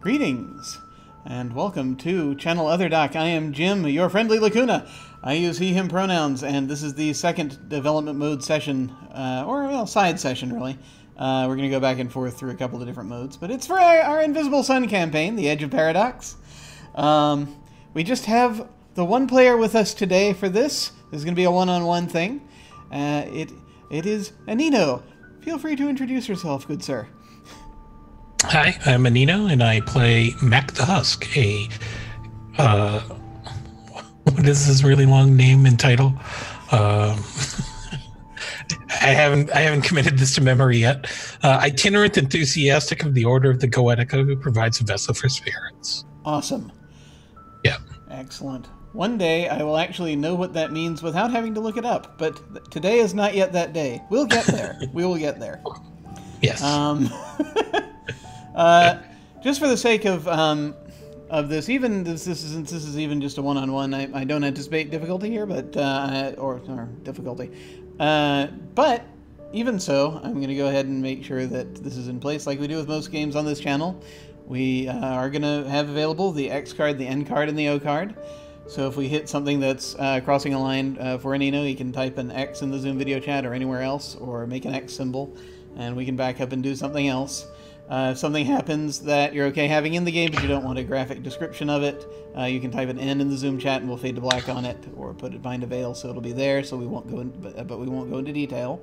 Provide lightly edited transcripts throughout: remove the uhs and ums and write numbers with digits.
Greetings, and welcome to Channel Other Doc. I am Jim, your friendly Lacuna. I use he, him pronouns, and this is the second development mode session, side session, really. We're going to go back and forth through a couple of different modes, but it's for our Invisible Sun campaign, The Edge of Paradox. We just have the one player with us today for this. This is going to be a one-on-one thing. It is Anino. Feel free to introduce yourself, good sir. Hi, I'm Anino, and I play Mac the Husk, what is his really long name and title? I haven't committed this to memory yet. Itinerant enthusiastic of the Order of the Goetica who provides a vessel for spirits. Awesome. Yeah. Excellent. One day I will actually know what that means without having to look it up, but today is not yet that day. We'll get there. We will get there. Yes. Just for the sake of this, even since this is even just a one-on-one, I don't anticipate difficulty here, but or difficulty. But even so, I'm going to go ahead and make sure that this is in place, like we do with most games on this channel. We are going to have available the X card, the N card, and the O card. So if we hit something that's crossing a line for Anino, he can type an X in the Zoom video chat or anywhere else, or make an X symbol, and we can back up and do something else. If something happens that you're okay having in the game, but you don't want a graphic description of it, you can type an N in the Zoom chat, and we'll fade to black on it, or put it behind a veil, so it'll be there. So we won't go, but we won't go into detail.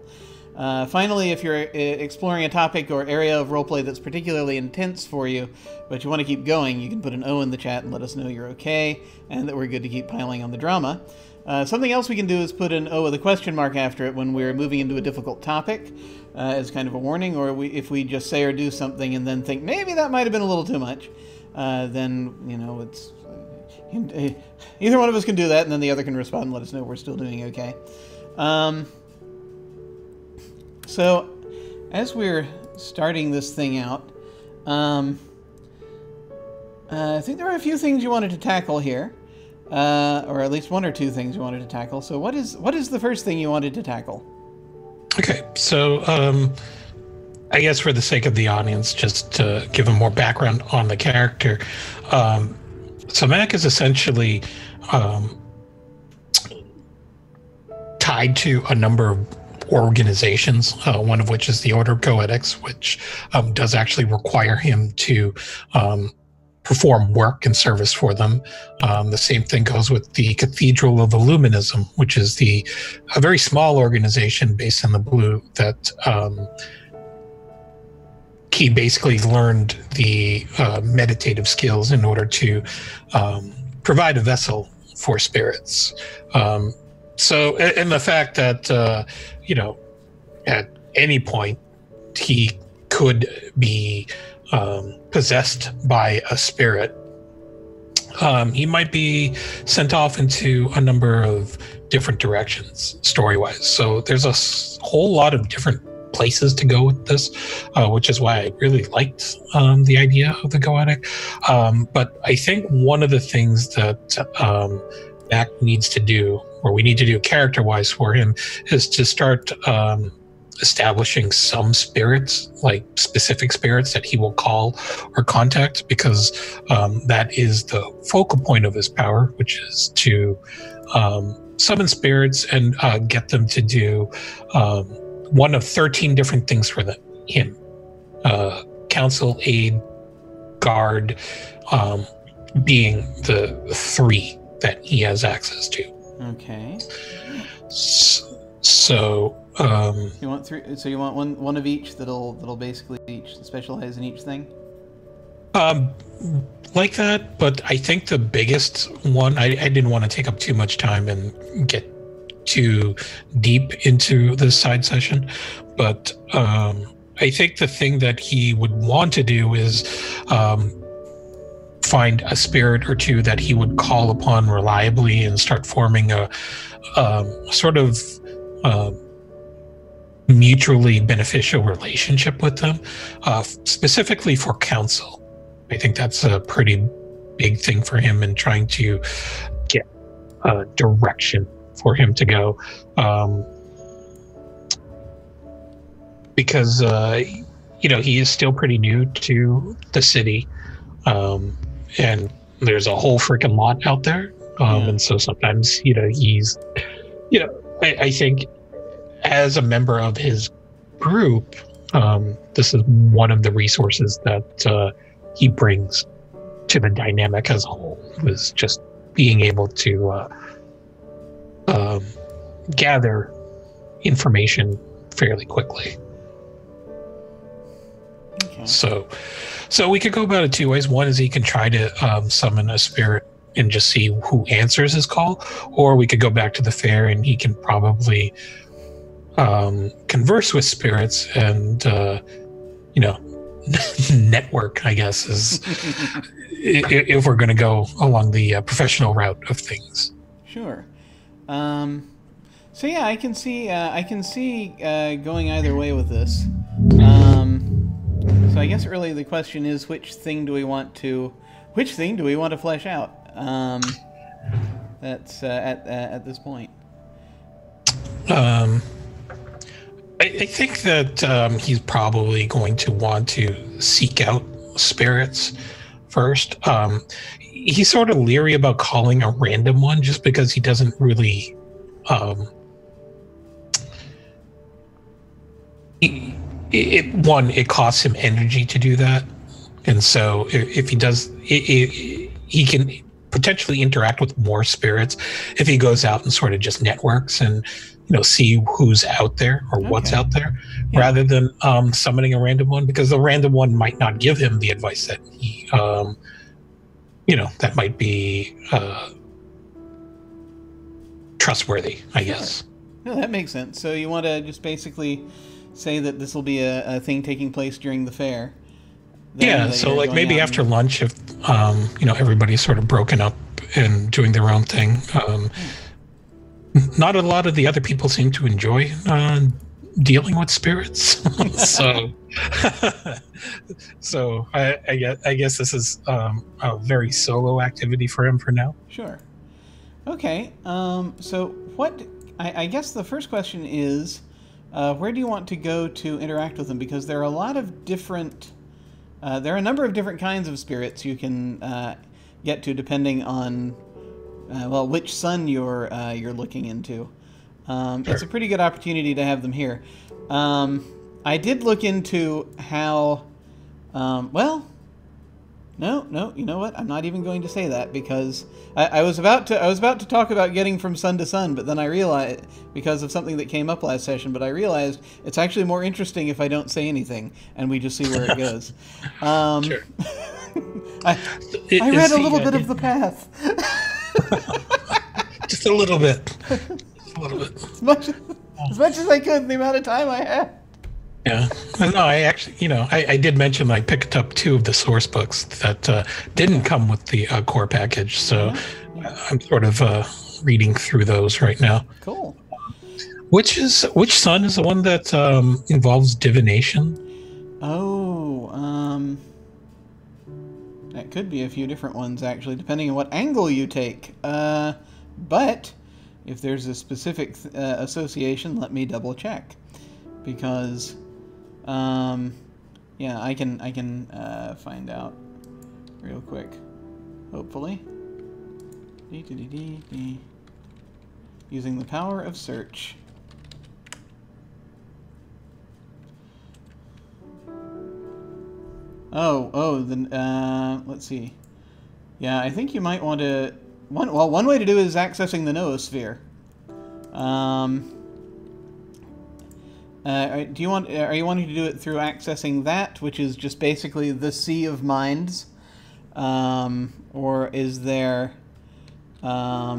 Finally, if you're exploring a topic or area of roleplay that's particularly intense for you, but you want to keep going, you can put an O in the chat and let us know you're okay, and that we're good to keep piling on the drama. Something else we can do is put an O with a question mark after it when we're moving into a difficult topic, as kind of a warning, or if we just say or do something and then think, maybe that might have been a little too much, then, you know, it's... either one of us can do that, and then the other can respond and let us know we're still doing okay. So, as we're starting this thing out, I think there are a few things you wanted to tackle here. Or at least one or two things you wanted to tackle. So what is the first thing you wanted to tackle? Okay, so I guess for the sake of the audience, just to give them more background on the character. So Mac is essentially tied to a number of organizations, one of which is the Order of Goetics, which does actually require him to perform work and service for them. The same thing goes with the Cathedral of Illuminism, which is a very small organization based in the blue that he basically learned the meditative skills in order to provide a vessel for spirits. And the fact that, at any point he could be possessed by a spirit, he might be sent off into a number of different directions story-wise. So there's a whole lot of different places to go with this, which is why I really liked the idea of the Goetic. But I think one of the things that Mac needs to do, or we need to do character-wise for him, is to start establishing some spirits, like specific spirits that he will call or contact, because that is the focal point of his power, which is to summon spirits and get them to do one of 13 different things for him. Counsel, aid, guard, being the 3 that he has access to. Okay. So you want 3? So you want one of each that'll basically specialize in each thing. Like that, but I think the biggest one, I didn't want to take up too much time and get too deep into this side session, but I think the thing that he would want to do is find a spirit or two that he would call upon reliably and start forming a sort of mutually beneficial relationship with them, specifically for counsel. I think that's a pretty big thing for him in trying to get direction for him to go, because he is still pretty new to the city. And there's a whole freaking lot out there. And so sometimes, he's, I think as a member of his group, this is one of the resources that he brings to the dynamic as a whole, is just being able to gather information fairly quickly. Okay. So we could go about it two ways. One is he can try to summon a spirit and just see who answers his call, or we could go back to the fair and he can probably converse with spirits and network, I guess, is if we're going to go along the professional route of things. Sure. So yeah, I can see going either way with this. So I guess really the question is, which thing do we want to flesh out? That's at this point. I think that he's probably going to want to seek out spirits first. He's sort of leery about calling a random one just because he doesn't really it costs him energy to do that, and so if he does, he can potentially interact with more spirits if he goes out and sort of just networks and see who's out there or what's out there, rather than summoning a random one, because the random one might not give him the advice that he that might be trustworthy, I guess. No, that makes sense. So you want to just basically say that this will be a thing taking place during the fair. Yeah, so like maybe after lunch, if everybody's sort of broken up and doing their own thing. Not a lot of the other people seem to enjoy dealing with spirits, so I guess this is a very solo activity for him for now. Sure. Okay. So what? I guess the first question is, where do you want to go to interact with them? Because there are a lot of different. There are a number of different kinds of spirits you can get to depending on which sun you're looking into. Sure. It's a pretty good opportunity to have them here. I did look into how. No. You know what? I'm not even going to say that, because I was about to talk about getting from sun to sun, but then I realized, because of something that came up last session, but I realized it's actually more interesting if I don't say anything and we just see where it goes. Sure. I read a little bit of the path. Just a little bit. As much as I could in the amount of time I had. Yeah. No, I actually, I did mention I picked up 2 of the source books that didn't come with the core package, so I'm sort of reading through those right now. Cool. Which sun is the one that involves divination? That could be a few different ones, actually, depending on what angle you take. But if there's a specific association, let me double check, because I can find out real quick, hopefully. Using the power of search. Let's see. Yeah, I think you might want to. One way to do it is accessing the noosphere. Are you wanting to do it through accessing that, which is just basically the sea of minds, or is there? Or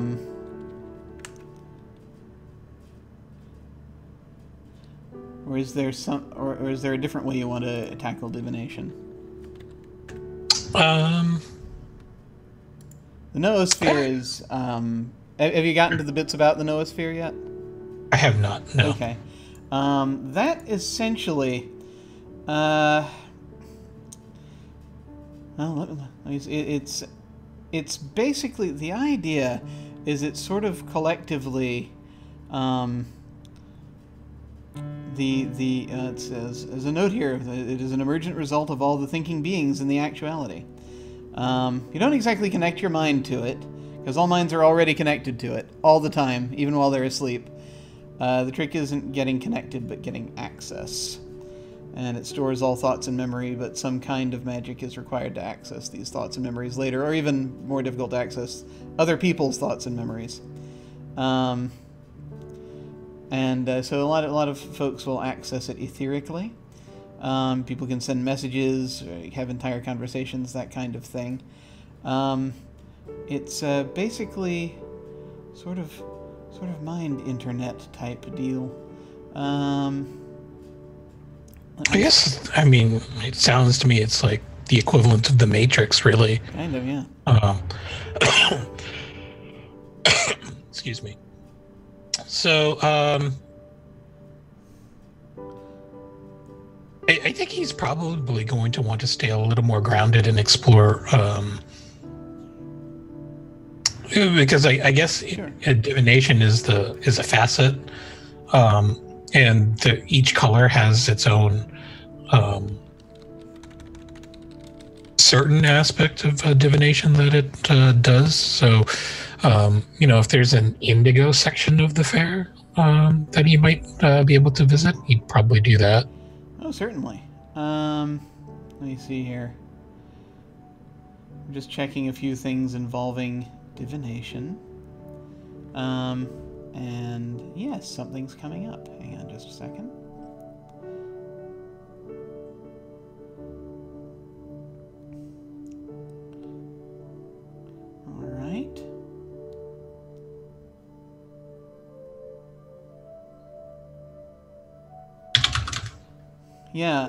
is there is there a different way you want to tackle divination? The noosphere is. Have you gotten to the bits about the noosphere yet? I have not. No. Okay. That essentially. It's basically, the idea is it's sort of collectively. It says, as a note here, it is an emergent result of all the thinking beings in the actuality. You don't exactly connect your mind to it, because all minds are already connected to it, all the time, even while they're asleep. The trick isn't getting connected, but getting access. And it stores all thoughts and memory, but some kind of magic is required to access these thoughts and memories later, or even more difficult to access other people's thoughts and memories. So a lot of folks will access it etherically. People can send messages, have entire conversations, that kind of thing. It's basically sort of mind internet type deal. I guess, I mean, it sounds to me it's like the equivalent of the Matrix, really. Kind of, yeah. Excuse me. So, I think he's probably going to want to stay a little more grounded and explore, because I guess Sure. divination is a facet, and each color has its own certain aspect of divination that it does. So, if there's an indigo section of the fair that he might be able to visit, he'd probably do that. Oh, certainly. Let me see here. I'm just checking a few things involving divination. And yes, something's coming up. Hang on just a second. All right. Yeah,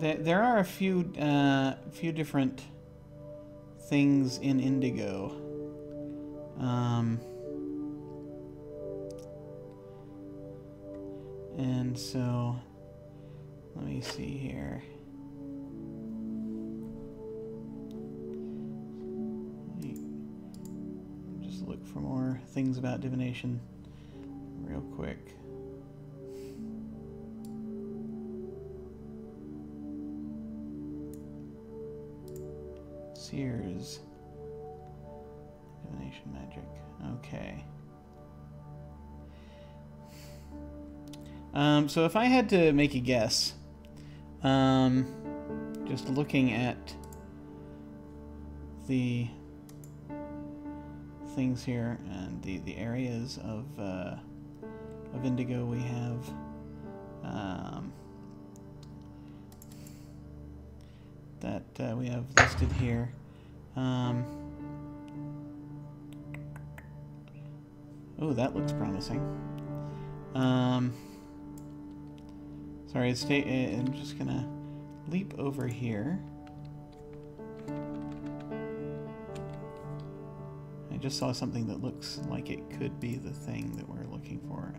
there are a few different things in indigo. And so, let me see here. Just look for more things about divination real quick. Seers. Divination magic. Okay. So if I had to make a guess, just looking at the things here and the areas of indigo we have, that we have listed here. Oh, that looks promising. Sorry, I'm just gonna leap over here. I just saw something that looks like it could be the thing that we're looking for.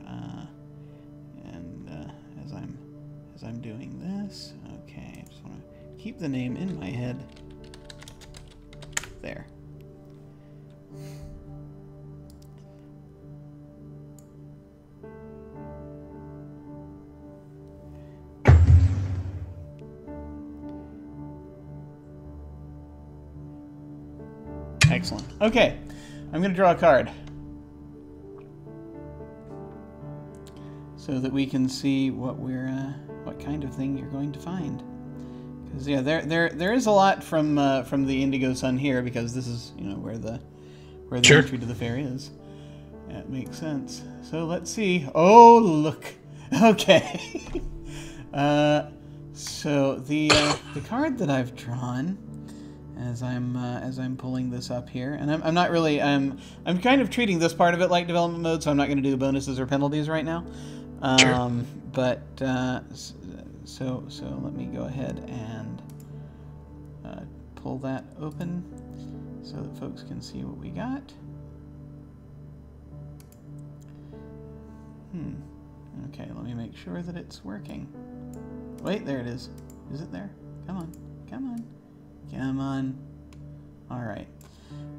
And as I'm doing this, okay, I just want to keep the name in my head. There. Excellent. Okay, I'm going to draw a card so that we can see what what kind of thing you're going to find. Because yeah, there is a lot from the Indigo Sun here, because this is where the Sure. entry to the fair is. That makes sense. So let's see. Oh, look. Okay. So the card that I've drawn, as I'm pulling this up here, and I'm not really I'm kind of treating this part of it like development mode, so I'm not going to do bonuses or penalties right now. Sure. But so let me go ahead and pull that open so that folks can see what we got. Okay, let me make sure that it's working. Wait, there it is. Is it there? Come on. Come on. Come on. Alright.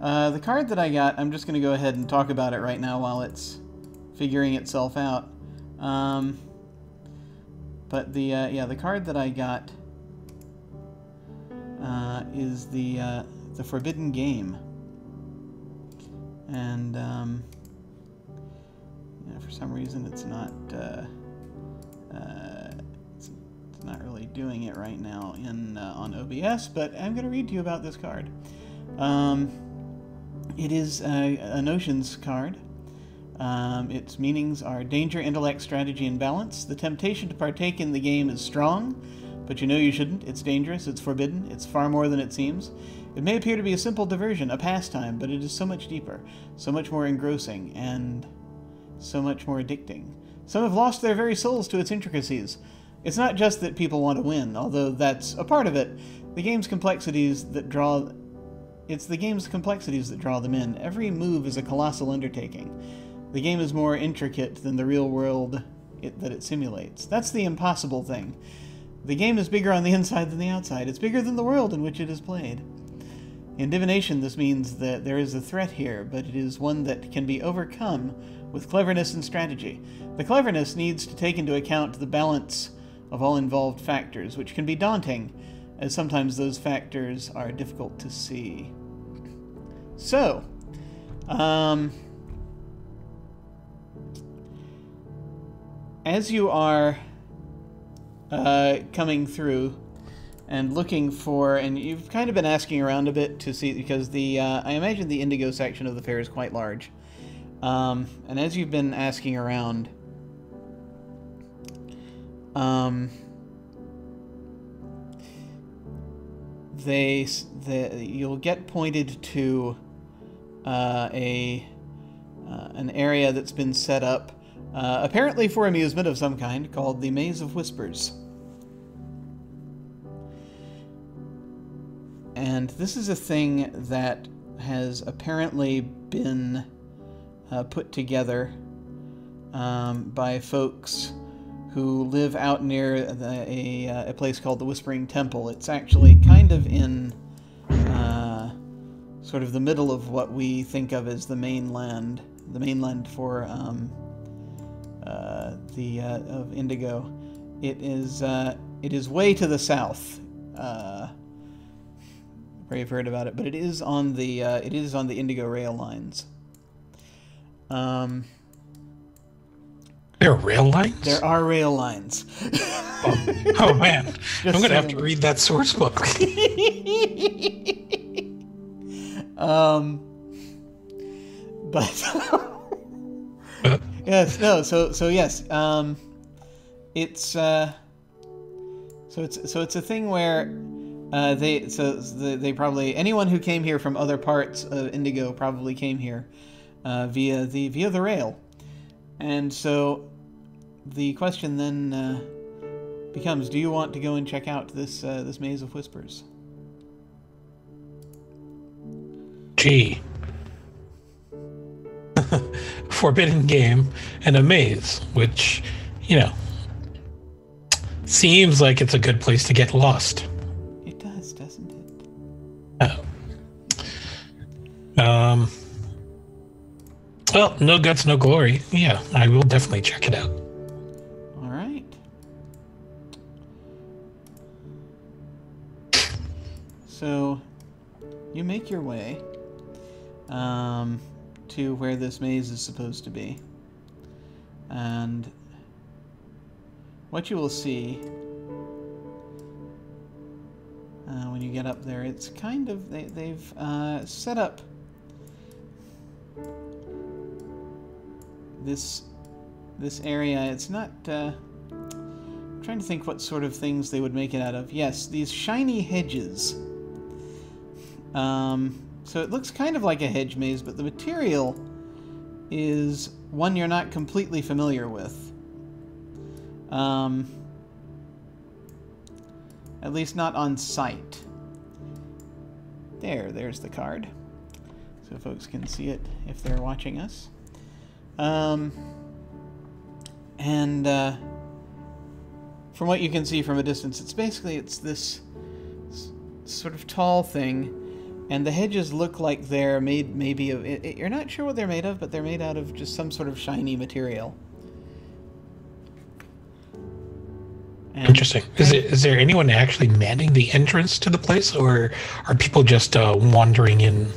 The card that I got, I'm just going to go ahead and talk about it right now while it's figuring itself out. But the yeah, the card that I got is the Forbidden Game, and yeah, for some reason it's not really doing it right now in on OBS. But I'm going to read to you about this card. It is a Notions card. Its meanings are danger, intellect, strategy, and balance. The temptation to partake in the game is strong, but you know you shouldn't. It's dangerous, it's forbidden, it's far more than it seems. It may appear to be a simple diversion, a pastime, but it is so much deeper, so much more engrossing, and so much more addicting. Some have lost their very souls to its intricacies. It's not just that people want to win, although that's a part of it. The game's complexities that draw... It's the game's complexities that draw them in. Every move is a colossal undertaking. The game is more intricate than the real world that it simulates. That's the impossible thing. The game is bigger on the inside than the outside. It's bigger than the world in which it is played. In divination, this means that there is a threat here, but it is one that can be overcome with cleverness and strategy. The cleverness needs to take into account the balance of all involved factors, which can be daunting, as sometimes those factors are difficult to see. So, as you are coming through and looking for, and you've kind of been asking around a bit to see, because the I imagine the Indigo section of the fair is quite large. And as you've been asking around, you'll get pointed to an area that's been set up, apparently for amusement of some kind, called the Maze of Whispers. And this is a thing that has apparently been put together by folks who live out near a place called the Whispering Temple. It's actually kind of in sort of the middle of what we think of as the mainland for of Indigo. It is way to the south. Where you've heard about it, but it is on the Indigo rail lines. There are rail lines? There are rail lines. Oh man, I'm going to have to read that source book. But yes, no. So yes, it's it's a thing where they probably, anyone who came here from other parts of Indigo probably came here via the rail. And so the question then becomes, do you want to go and check out this Maze of Whispers? Gee. Forbidden Game and a maze, which, you know, seems like it's a good place to get lost. It does, doesn't it? Oh. Well, no guts, no glory. Yeah, I will definitely check it out. All right. So, you make your way to where this maze is supposed to be. And what you will see when you get up there, it's kind of, they've set up this area. It's not, I'm trying to think what sort of things they would make it out of. Yes, these shiny hedges. So it looks kind of like a hedge maze, but the material is one you're not completely familiar with. At least not on sight. There's the card. So folks can see it if they're watching us. And from what you can see from a distance, it's this sort of tall thing, and the hedges look like they're made maybe of, you're not sure what they're made of, but they're made out of just some sort of shiny material. And Interesting. Is there anyone actually manning the entrance to the place, or are people just wandering in?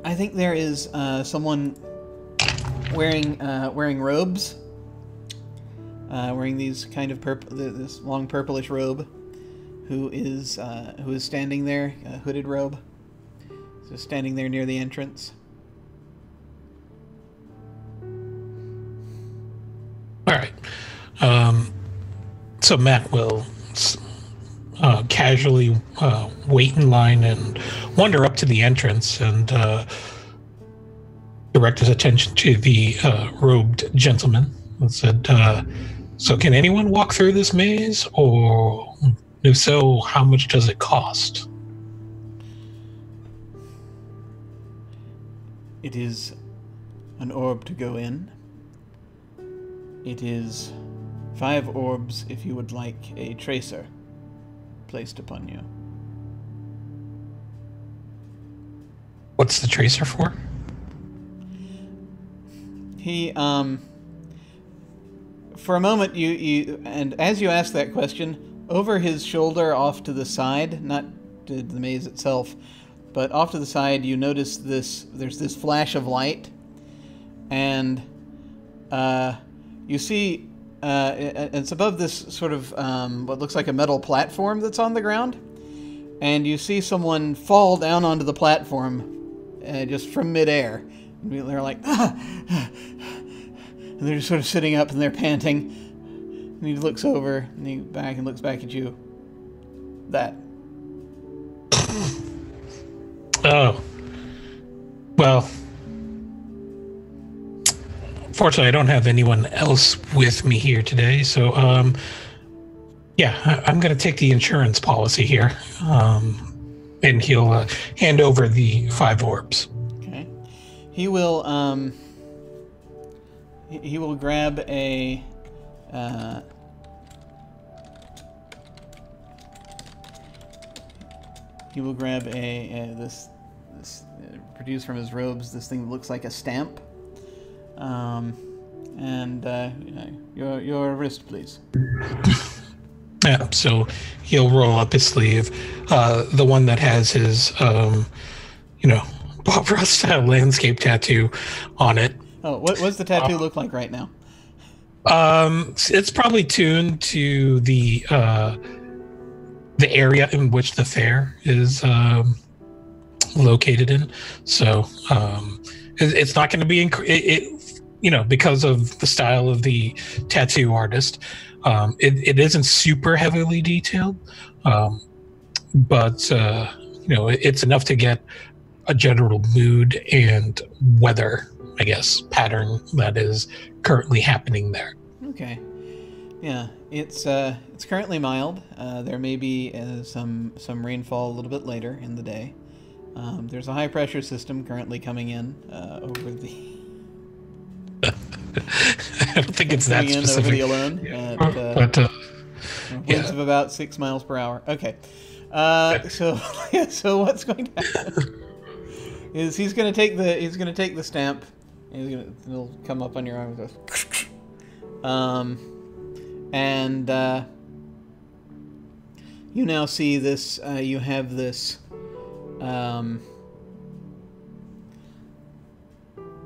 I think there is someone wearing robes, wearing these kind of this long purplish robe, who is standing there, a hooded robe, so standing there near the entrance. All right. So Matt will casually wait in line and wander up to the entrance and direct his attention to the robed gentleman and said, so can anyone walk through this maze? Or if so, how much does it cost? It is an orb to go in. It is 5 orbs if you would like a tracer placed upon you. What's the tracer for? He, for a moment, and as you ask that question, over his shoulder off to the side, not to the maze itself, but off to the side, you notice there's this flash of light, and, you see, it's above this sort of, what looks like a metal platform that's on the ground, and you see someone fall down onto the platform, just from midair. And they're like, and they're just sort of sitting up and they're panting, and he looks over, and he looks back at you. That. Oh. Well, fortunately, I don't have anyone else with me here today, so yeah, I'm going to take the insurance policy here, and he'll hand over the 5 orbs. Okay. He will grab a this produced from his robes, this thing that looks like a stamp. Your wrist, please. Yeah, so he'll roll up his sleeve, the one that has his, Bob Ross style landscape tattoo on it. Oh, what's the tattoo look like right now? It's probably tuned to the area in which the fair is located in. So it's not going to be because of the style of the tattoo artist. It isn't super heavily detailed, but it's enough to get a general mood and weather, I guess, pattern that is currently happening there. Okay. Yeah, it's currently mild. There may be some rainfall a little bit later in the day. There's a high pressure system currently coming in over the. I don't think it's that specific. Over the Alone winds of about 6 miles per hour. Okay. So what's going to happen is he's going to take the stamp. It'll come up on your arm and goes. And you now see this. You have this.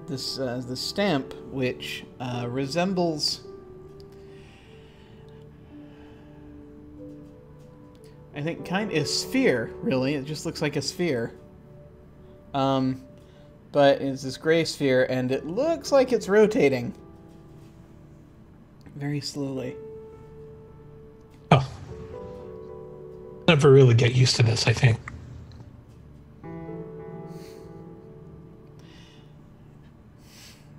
The stamp, which resembles, I think, kind of a sphere. Really, it just looks like a sphere. But it's this gray sphere, and it looks like it's rotating very slowly. Oh, never really get used to this, I think.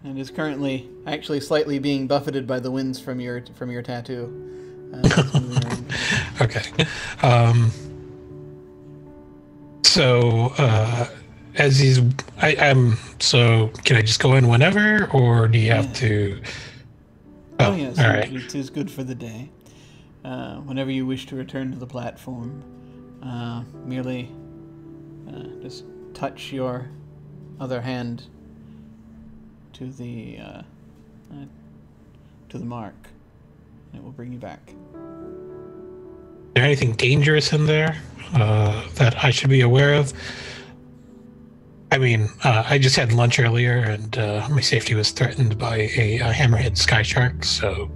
And is currently actually slightly being buffeted by the winds from your tattoo. Okay. So as he's, so can I just go in whenever, or do you have to? Oh yes. All right. It is good for the day. Whenever you wish to return to the platform, merely just touch your other hand to the to the mark. And it will bring you back. Is there anything dangerous in there that I should be aware of? I mean, I just had lunch earlier, and my safety was threatened by a hammerhead sky shark. So,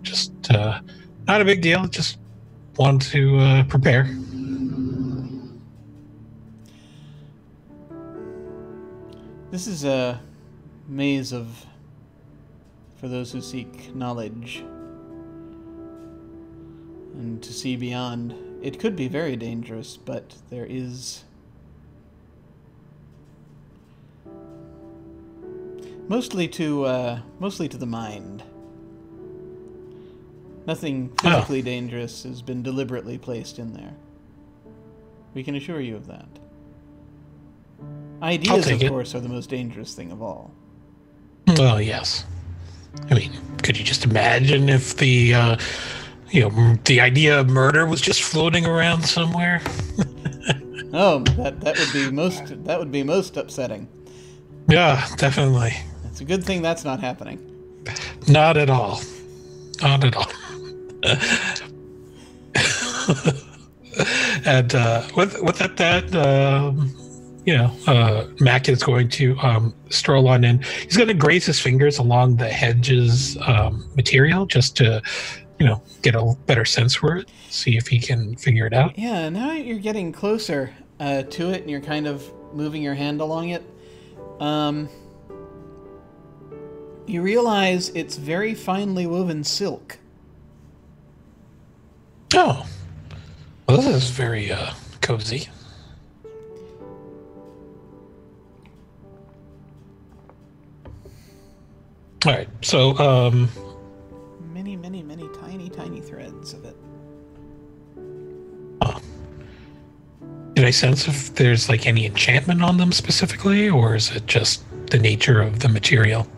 just not a big deal. Just want to prepare. This is a maze for those who seek knowledge and to see beyond. It could be very dangerous, but there is mostly to the mind. Nothing physically dangerous has been deliberately placed in there. We can assure you of that. Ideas, of course, are the most dangerous thing of all. Well, yes. I mean, could you just imagine if the idea of murder was just floating around somewhere? Oh, that would be most upsetting. Yeah, definitely. It's a good thing that's not happening. Not at all. Not at all. And with that, Mac is going to stroll on in. He's going to graze his fingers along the hedge's material just to, get a better sense for it, see if he can figure it out. Yeah, now you're getting closer to it and you're kind of moving your hand along it. You realize it's very finely woven silk. Oh. Well, this is very cozy. All right, so many tiny threads of it. Did I sense if there's like any enchantment on them specifically, or is it just the nature of the material?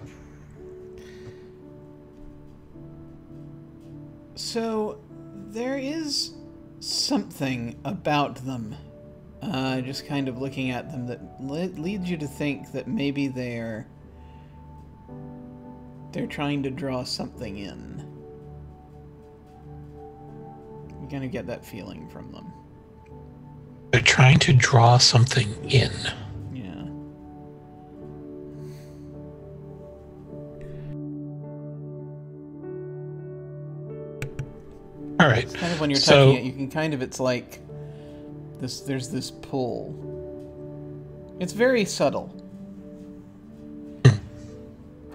So there is something about them, just kind of looking at them, that leads you to think that maybe they're trying to draw something in. You kind of get that feeling from them. They're trying to draw something in. Yeah. All right. It's kind of when you're touching it, you can kind of, it's like this. There's this pull. It's very subtle.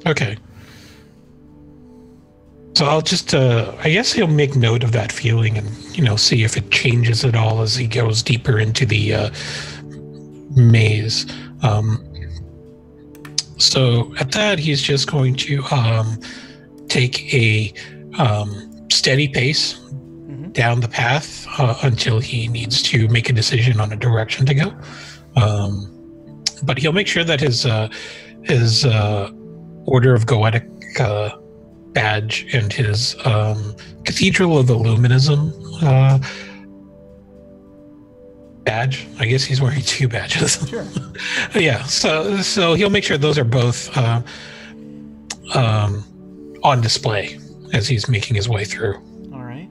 Okay. So I'll just, I guess he'll make note of that feeling and, see if it changes at all as he goes deeper into the maze. So at that, he's just going to take a steady pace down the path until he needs to make a decision on a direction to go. But he'll make sure that his Order of Goetic badge and his Cathedral of Illuminism badge. I guess he's wearing two badges. Sure. Yeah, so he'll make sure those are both on display as he's making his way through. All right.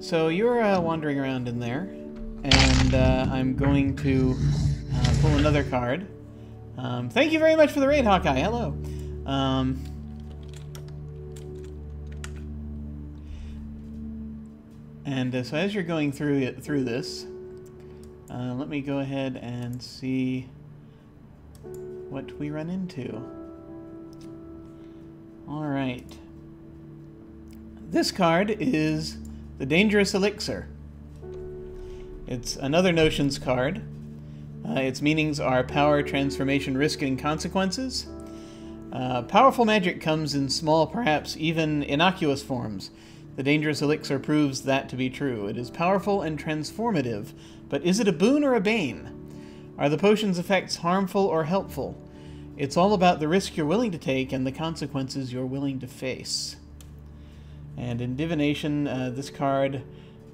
So you're wandering around in there, and I'm going to pull another card. Thank you very much for the raid, Hawkeye. Hello. And so as you're going through this, let me go ahead and see what we run into. All right. This card is the Dangerous Elixir. It's another Notions card. Its meanings are power, transformation, risk, and consequences. Powerful magic comes in small, perhaps even innocuous forms. The Dangerous Elixir proves that to be true. It is powerful and transformative, but is it a boon or a bane? Are the potion's effects harmful or helpful? It's all about the risk you're willing to take and the consequences you're willing to face. And in Divination, this card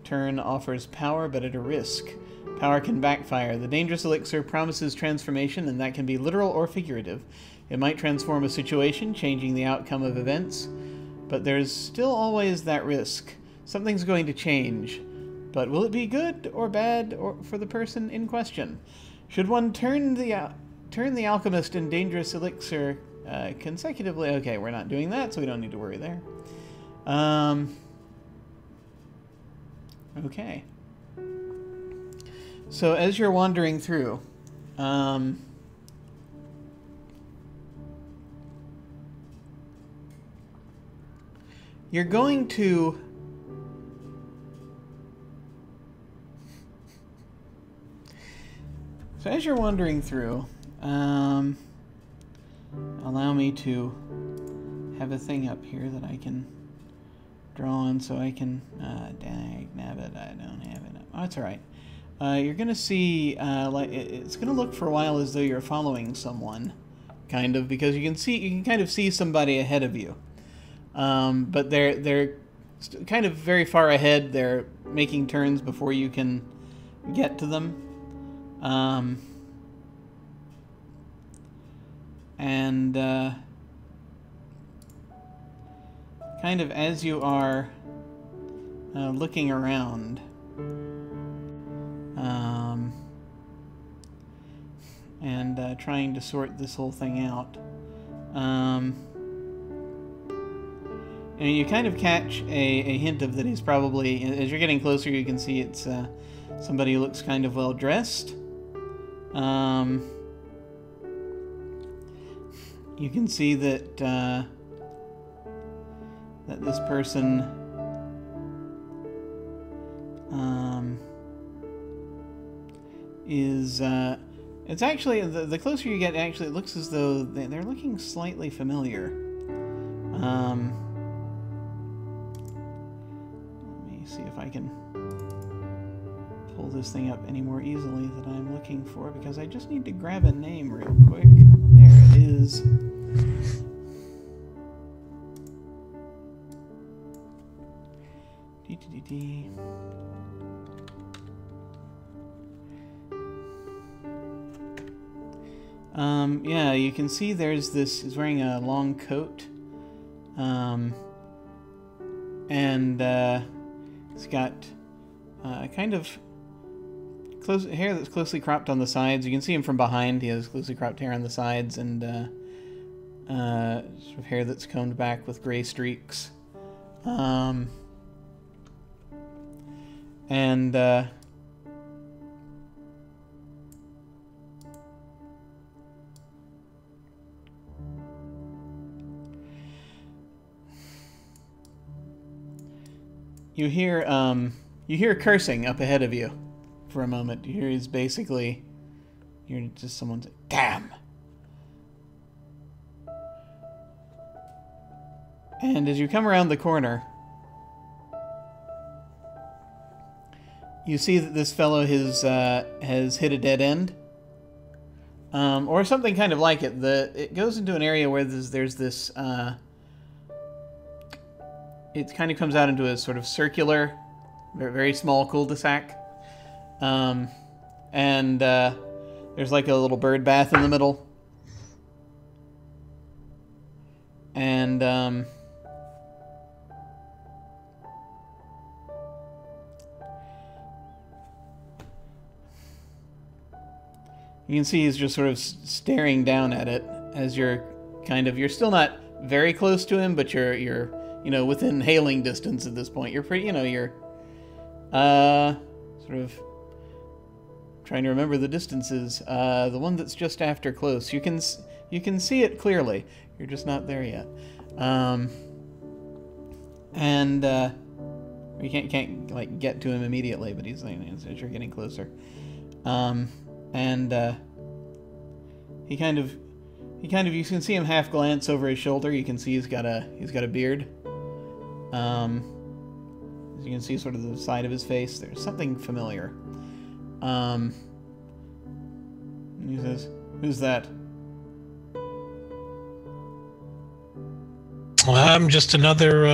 turn offers power, but at a risk. Power can backfire. The Dangerous Elixir promises transformation, and that can be literal or figurative. It might transform a situation, changing the outcome of events, but there's still always that risk. Something's going to change, but will it be good or bad for the person in question? Should one turn the alchemist and dangerous elixir consecutively? Okay, we're not doing that, so we don't need to worry there. Okay. So as you're wandering through, you're going to So as you're wandering through, allow me to have a thing up here that I can draw on so I can dag-nabbit. I don't have it up. Oh, that's all right. You're going to see, it's going to look for a while as though you're following someone, kind of, because you can kind of see somebody ahead of you. But they're kind of very far ahead. They're making turns before you can get to them. Kind of as you are looking around, and trying to sort this whole thing out, and you kind of catch a hint of that he's probably, as you're getting closer, you can see it's somebody who looks kind of well dressed. You can see that that this person is it's actually the closer you get, actually it looks as though they're looking slightly familiar. Let me see if I can pull this thing up any more easily that I'm looking for, because I just need to grab a name real quick. There it is. D-d-d-d. Yeah, you can see there's this, he's wearing a long coat, and he's got kind of hair that's closely cropped on the sides. You can see him from behind. He has closely cropped hair on the sides, and sort of hair that's combed back with gray streaks. You hear cursing up ahead of you for a moment. You hear he's basically, you're just someone's, damn. And as you come around the corner, you see that this fellow has hit a dead end, or something kind of like it. It goes into an area where there's this. It kind of comes out into a sort of circular, very, very small cul-de-sac, and there's like a little bird bath in the middle, and you can see he's just sort of staring down at it as you're still not very close to him, but you're within hailing distance at this point. You're pretty, you're sort of trying to remember the distances. The one that's just after close, you can see it clearly. You're just not there yet. You can't like get to him immediately, but he's as you're getting closer. He kind of you can see him half glance over his shoulder. You can see he's got a beard. As you can see, sort of the side of his face, there's something familiar. He says, "Who's that?" Well, I'm just another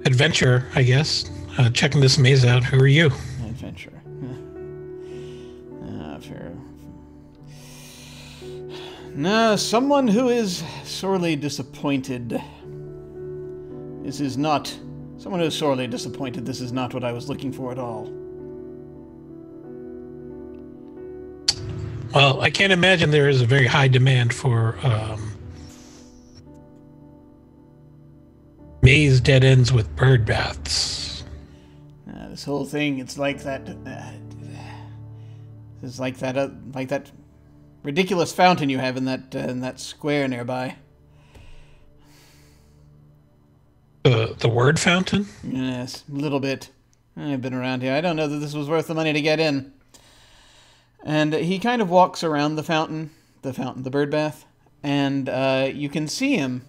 adventurer, I guess. Checking this maze out. Who are you? Adventurer. Fair. No, someone who is sorely disappointed. This is not... Someone who is sorely disappointed. This is not what I was looking for at all. Well, I can't imagine there is a very high demand for maze dead ends with bird baths. This whole thing, it's like that... it's like that ridiculous fountain you have in that square nearby. The word fountain? Yes, a little bit. I've been around here. I don't know that this was worth the money to get in. And he kind of walks around the fountain, the bird bath, and you can see him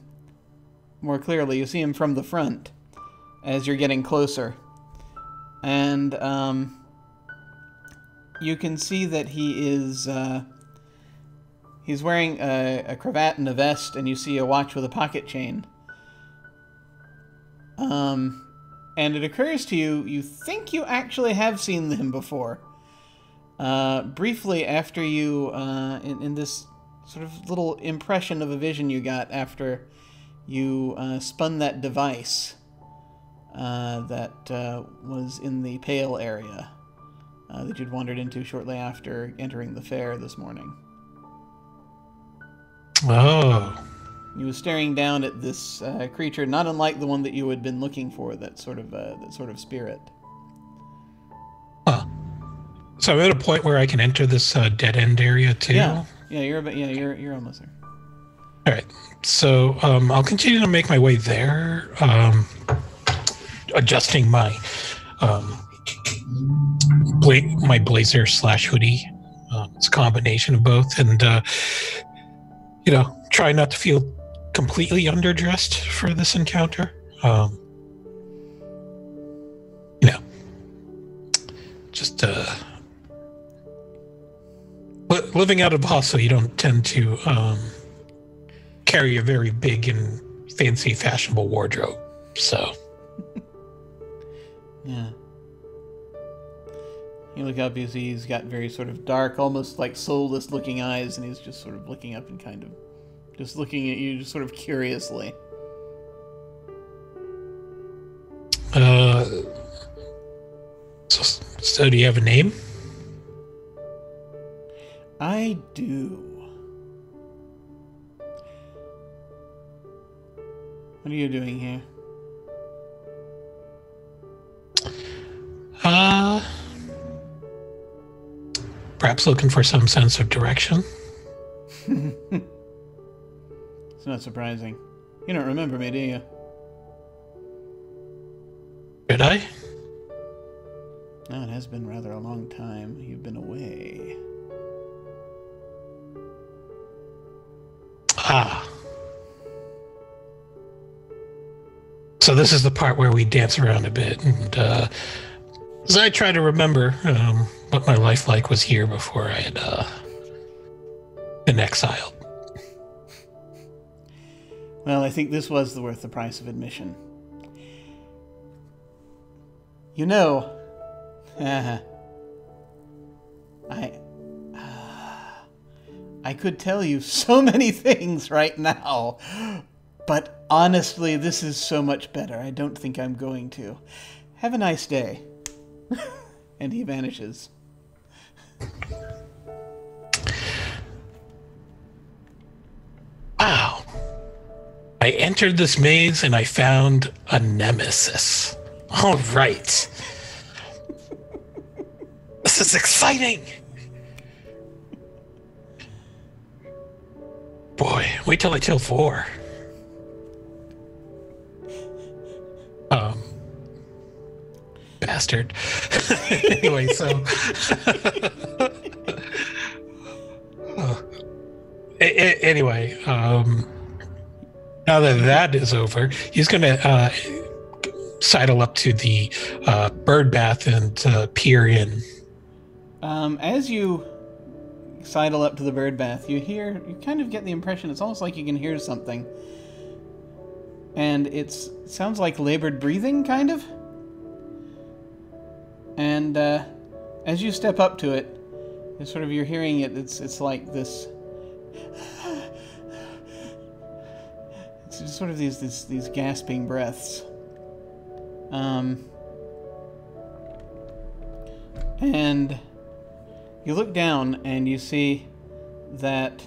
more clearly. You see him from the front as you're getting closer. And you can see that he is... he's wearing a cravat and a vest, and you see a watch with a pocket chain. And it occurs to you, you think you actually have seen him before. Briefly after you, in this sort of little impression of a vision you got after you spun that device that was in the Pale area that you'd wandered into shortly after entering the fair this morning. Oh. He was staring down at this creature, not unlike the one that you had been looking for, that sort of spirit. Huh. So I'm at a point where I can enter this dead end area too. Yeah, you're almost there. All right. So I'll continue to make my way there, adjusting my my blazer / hoodie. It's a combination of both, and try not to feel completely underdressed for this encounter. Just living out of Basso, you don't tend to carry a very big and fancy fashionable wardrobe, so. Yeah. You look up, you see he's got very sort of dark, almost like soulless looking eyes, and he's just sort of looking up and kind of just looking at you just sort of curiously. So do you have a name? I do. What are you doing here? Perhaps looking for some sense of direction. It's not surprising. You don't remember me, do you? Did I? No, it has been rather a long time. You've been away. Ah. So this is the part where we dance around a bit, and as I try to remember what my life like was here before I had been exiled. Well, I think this was worth the price of admission. You know, I could tell you so many things right now, but honestly, this is so much better. I don't think I'm going to. Have a nice day. And he vanishes. Wow. I entered this maze and I found a nemesis. All right. This is exciting. Boy, wait till I tell 4. Bastard. Anyway, so anyway, now that is over, he's gonna sidle up to the bird bath and peer in. As you sidle up to the bird bath, you kind of get the impression, it's almost like you can hear something. And it sounds like labored breathing, kind of. And as you step up to it, you're hearing it. It's like this It's just sort of these gasping breaths. And you look down and you see that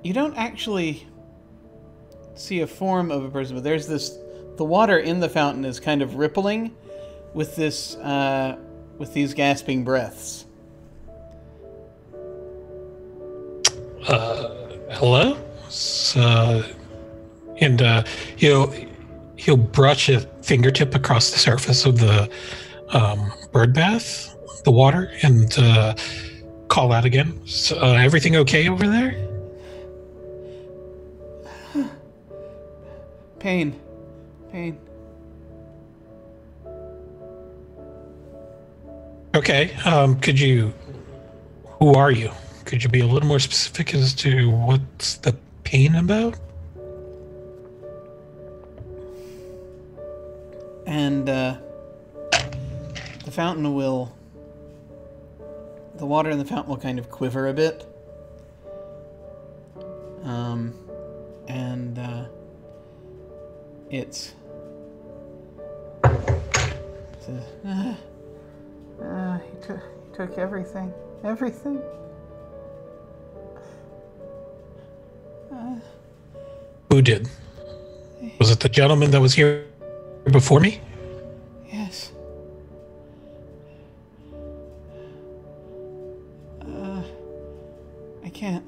you don't actually see a form of a person, but there's the water in the fountain is kind of rippling with these gasping breaths. Hello? And he'll brush a fingertip across the surface of the bird bath, the water, and call out again. So, everything okay over there? Pain. Okay. Who are you? Could you be a little more specific as to what's the pain about? And the water in the fountain will kind of quiver a bit. He took everything. Who did? Was it the gentleman that was here before me? Yes. I can't.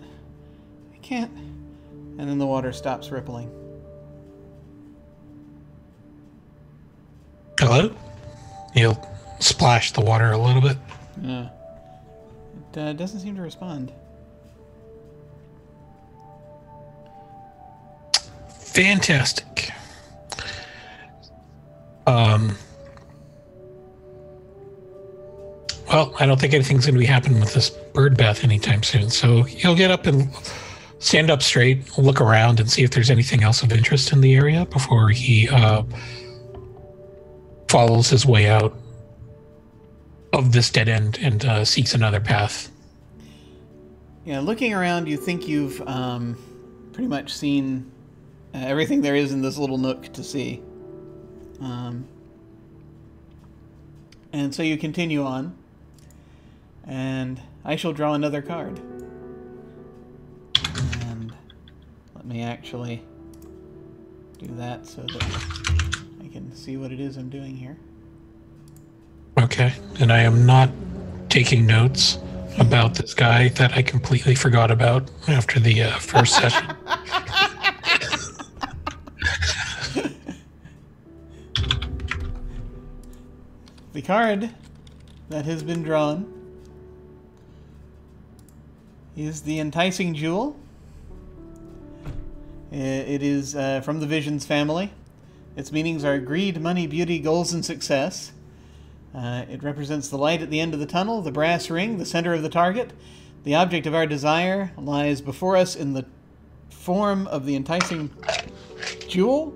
And then the water stops rippling. Hello? He'll splash the water a little bit. It doesn't seem to respond. Fantastic. Well, I don't think anything's going to be happening with this bird bath anytime soon, so he'll get up and stand up straight, look around, and see if there's anything else of interest in the area before he follows his way out of this dead end and seeks another path. Yeah, looking around, you think you've pretty much seen everything there is in this little nook to see. And so you continue on, and I shall draw another card. And let me actually do that so that I can see what it is I'm doing here. Okay, and I am not taking notes about this guy that I completely forgot about after the first session. The card that has been drawn is the Enticing Jewel. It is from the Visions family. Its meanings are greed, money, beauty, goals, and success. It represents the light at the end of the tunnel, the brass ring, the center of the target. The object of our desire lies before us in the form of the enticing jewel.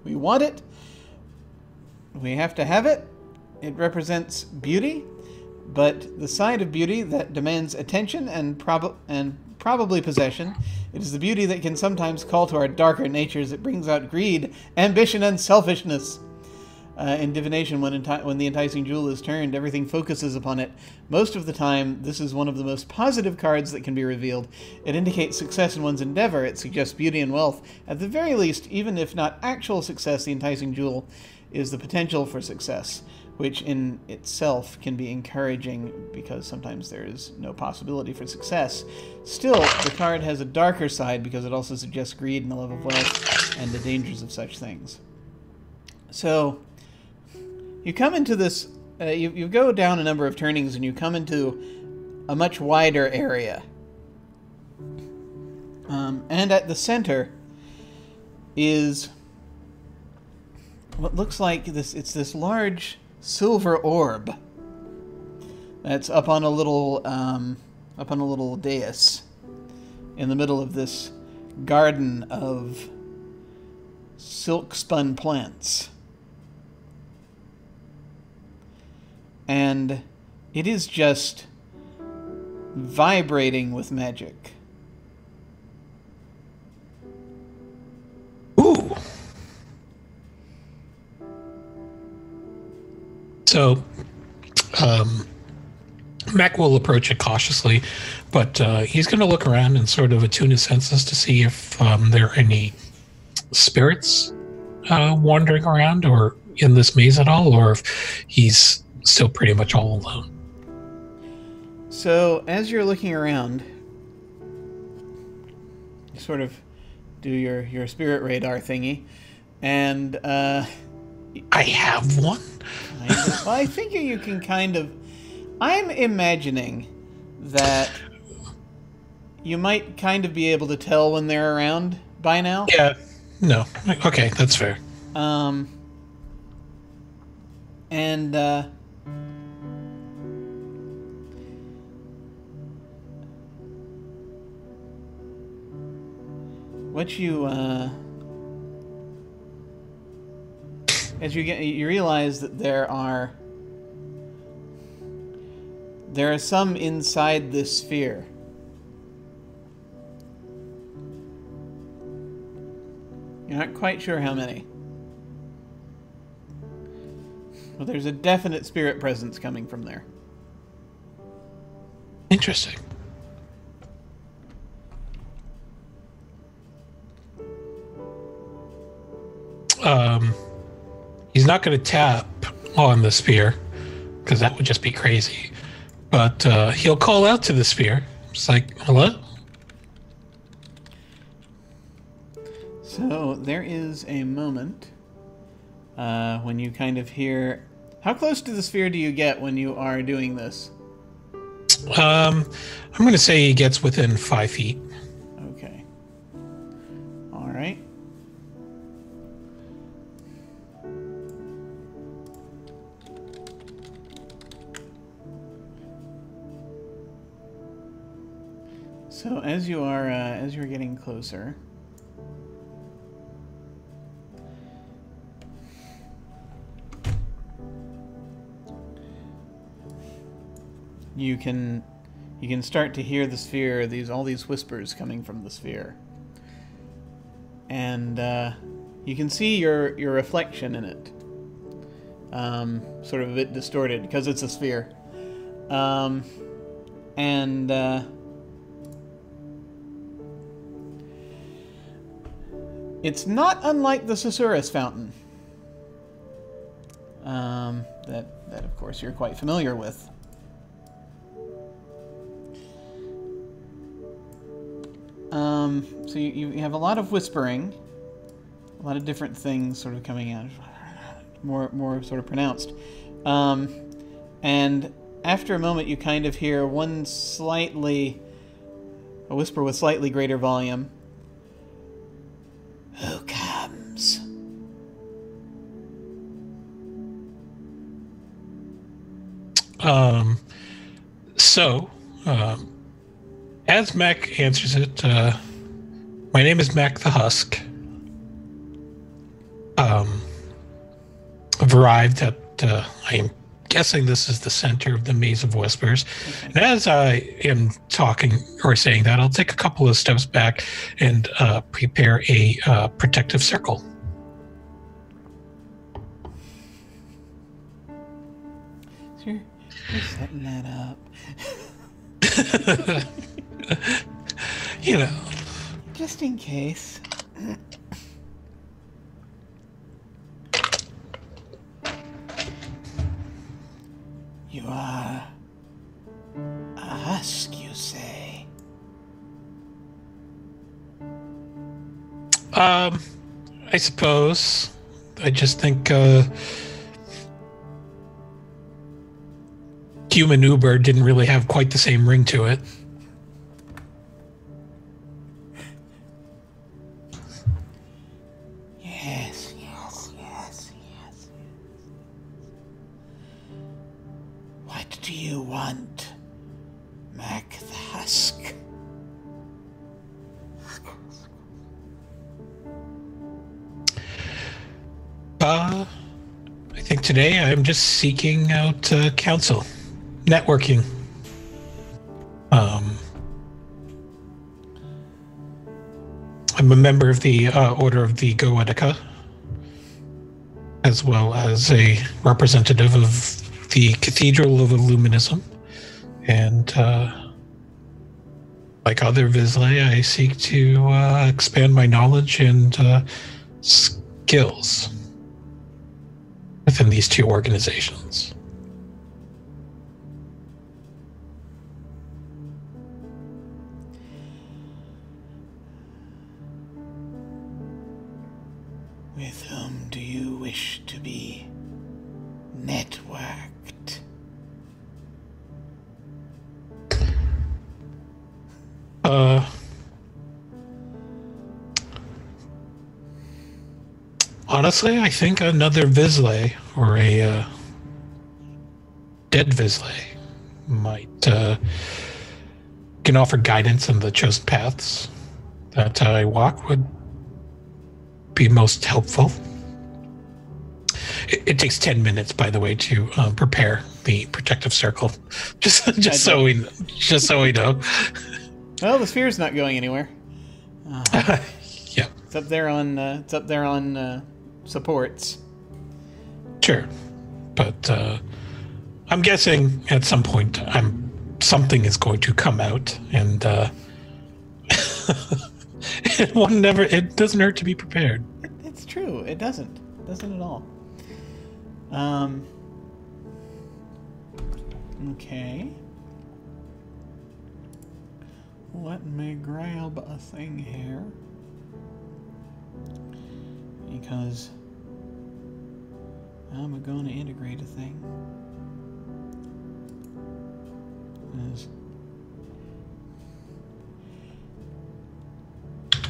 We want it. We have to have it. It represents beauty, but the side of beauty that demands attention and probably possession. It is the beauty that can sometimes call to our darker natures. It brings out greed, ambition, and selfishness. In divination, when the enticing jewel is turned, everything focuses upon it. Most of the time, this is one of the most positive cards that can be revealed. It indicates success in one's endeavor. It suggests beauty and wealth. At the very least, even if not actual success, the enticing jewel is the potential for success, which in itself can be encouraging because sometimes there is no possibility for success. Still, the card has a darker side because it also suggests greed and the love of wealth and the dangers of such things. So you come into this, you go down a number of turnings and you come into a much wider area. And at the center is what looks like it's this large silver orb that's up on a little dais in the middle of this garden of silk spun plants. And it is just vibrating with magic. Ooh. So, Mac will approach it cautiously, but he's going to look around and sort of attune his senses to see if there are any spirits wandering around or in this maze at all, or if he's still pretty much all alone. So, as you're looking around, you sort of do your spirit radar thingy, and I have one. well, I think you can kind of. I'm imagining that you might kind of be able to tell when they're around by now. Yeah. No. Okay, that's fair. And what you as you realize that there are some inside this sphere. You're not quite sure how many. But there's a definite spirit presence coming from there. Interesting. He's not going to tap on the sphere because that would just be crazy. But he'll call out to the sphere. It's like, hello? So there is a moment when you kind of hear... How close to the sphere do you get when you are doing this? I'm going to say he gets within 5 feet. Okay. All right. So as you're getting closer, you can start to hear the sphere, all these whispers coming from the sphere, and you can see your reflection in it, sort of a bit distorted because it's a sphere, and it's not unlike the Susurrus fountain, that of course you're quite familiar with. So you have a lot of whispering, a lot of different things sort of coming out, more sort of pronounced. And after a moment, you kind of hear a whisper with slightly greater volume. Who comes? As Mac answers it, my name is Mac the Husk. I've arrived at, I'm guessing this is the center of the Maze of Whispers. Okay. And as I am talking or saying that, I'll take a couple of steps back and prepare a protective circle. So you're setting that up. You know. Just in case. You are a husk, you say? I suppose. I just think Human Uber didn't really have quite the same ring to it. Yes. What do you want, Mac the Husk? I think today I'm just seeking out counsel, networking. I'm a member of the Order of the Goetica, as well as a representative of the Cathedral of Illuminism. And like other Vizsla, I seek to expand my knowledge and skills within these two organizations. With whom do you wish to be networked? Honestly, I think another Vizsla or a dead Vizsla might can offer guidance in the chosen paths that I walk would be most helpful. It takes 10 minutes, by the way, to prepare the protective circle. Just so we know. Well, the sphere's not going anywhere. Yeah, it's up there on supports. Sure, but I'm guessing at some point something is going to come out, and it doesn't hurt to be prepared. It's true. It doesn't at all. Okay. Let me grab a thing here, because I'm going to integrate a thing.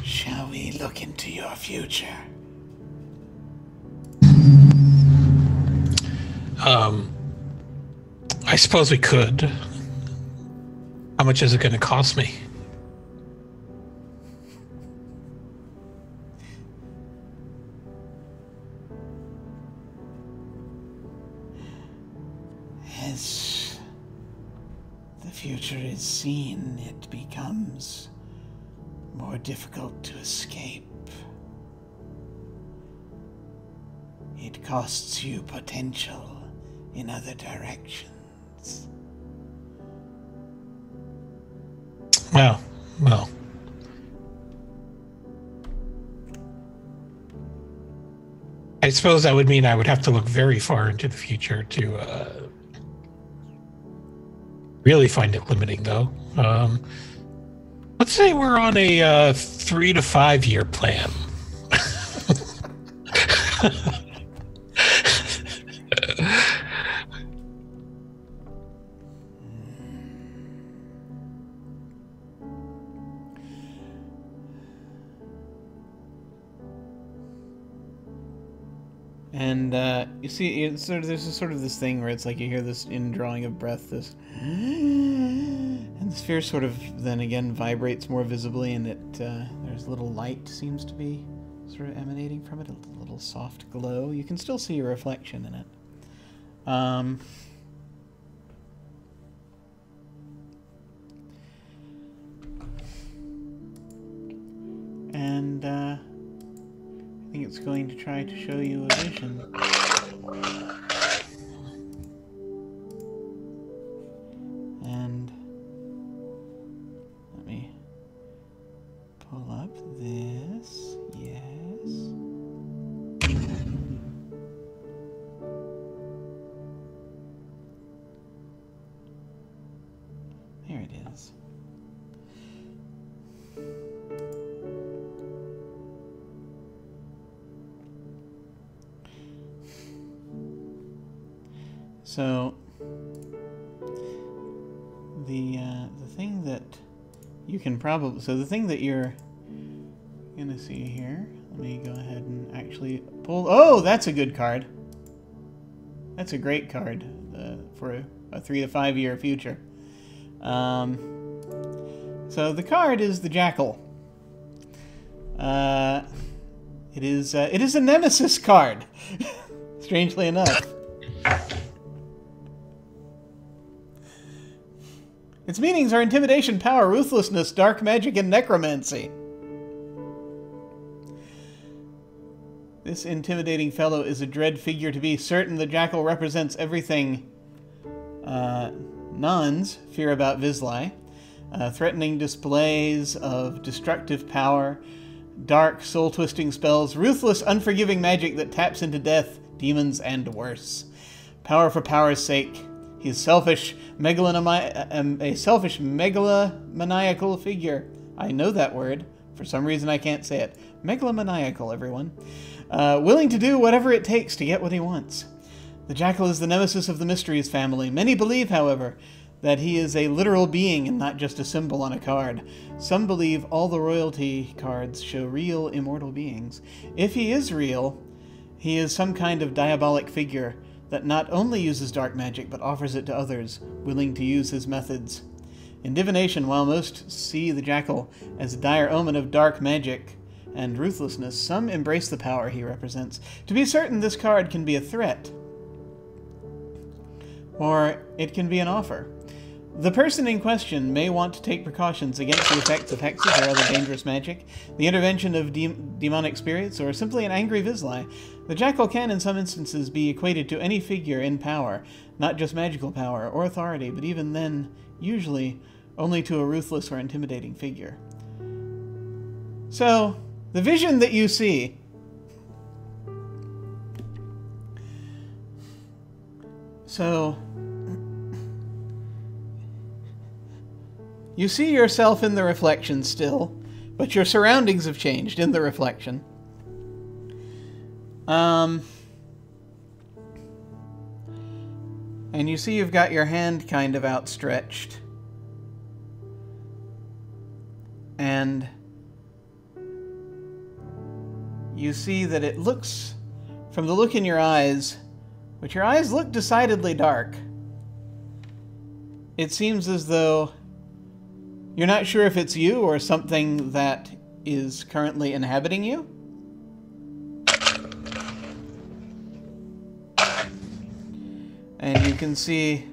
Shall we look into your future? I suppose we could. How much is it going to cost me? As the future is seen, it becomes more difficult to escape. It costs you potential in other directions. Well. I suppose that would mean I would have to look very far into the future to really find it limiting, though. Let's say we're on a 3 to 5 year plan. And you see, there's this thing where it's like you hear this indrawing of breath, this, and the sphere sort of then again vibrates more visibly, and there's a little light seems to be sort of emanating from it, a little soft glow. You can still see your reflection in it. And I think it's going to try to show you a vision. And let me pull up this. Yes. There it is. So the thing that you can probably, so the thing that you're gonna see here, let me go ahead and actually pull. Oh, that's a good card. That's a great card for a 3 to 5 year future. So the card is the Jackal. It is a Nemesis card. Strangely enough. Its meanings are intimidation, power, ruthlessness, dark magic, and necromancy. This intimidating fellow is a dread figure to be. Certain the jackal represents everything nuns fear about Vizsla. Threatening displays of destructive power, dark, soul-twisting spells, ruthless, unforgiving magic that taps into death, demons, and worse. Power for power's sake. He is selfish, a selfish, megalomaniacal figure. I know that word. For some reason I can't say it. Megalomaniacal, everyone. Willing to do whatever it takes to get what he wants. The jackal is the nemesis of the Mysteries family. Many believe, however, that he is a literal being and not just a symbol on a card. Some believe all the royalty cards show real, immortal beings. If he is real, he is some kind of diabolic figure that not only uses dark magic, but offers it to others, willing to use his methods. In divination, while most see the jackal as a dire omen of dark magic and ruthlessness, some embrace the power he represents. To be certain, this card can be a threat, or it can be an offer. The person in question may want to take precautions against the effects of hexes or other dangerous magic, the intervention of demonic spirits, or simply an angry Vizsla. The jackal can, in some instances, be equated to any figure in power, not just magical power or authority, but even then, usually, only to a ruthless or intimidating figure. So, the vision that you see you see yourself in the reflection still, but your surroundings have changed in the reflection. And you see you've got your hand kind of outstretched. And you see that it looks, from the look in your eyes, but your eyes look decidedly dark. It seems as though you're not sure if it's you or something that is currently inhabiting you. And you can see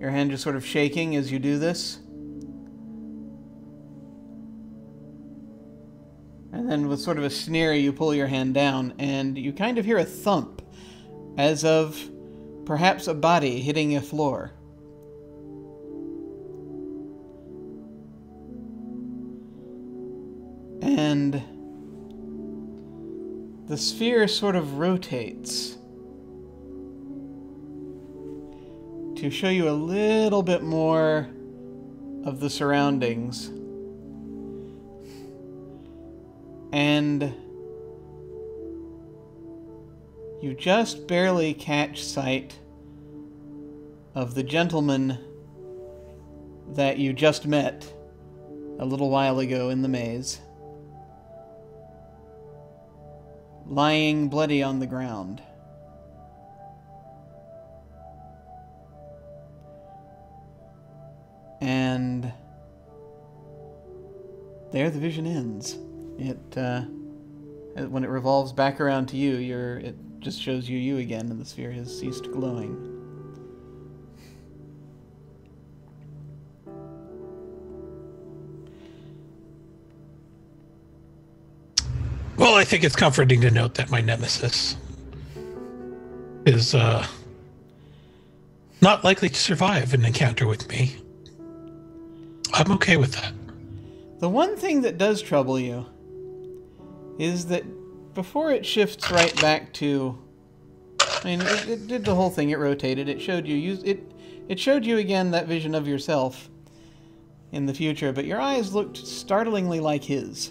your hand just sort of shaking as you do this. And then with sort of a sneer, you pull your hand down, and you kind of hear a thump, as of perhaps a body hitting a floor. And the sphere sort of rotates to show you a little bit more of the surroundings. And you just barely catch sight of the gentleman that you just met a little while ago in the maze, lying bloody on the ground. And there the vision ends. When it revolves back around to you, it just shows you again, and the sphere has ceased glowing. Well, I think it's comforting to note that my nemesis is not likely to survive an encounter with me. I'm okay with that. The one thing that does trouble you is that before it shifts right back to, I mean, it did the whole thing. It rotated. It showed you. It showed you again that vision of yourself in the future, but your eyes looked startlingly like his.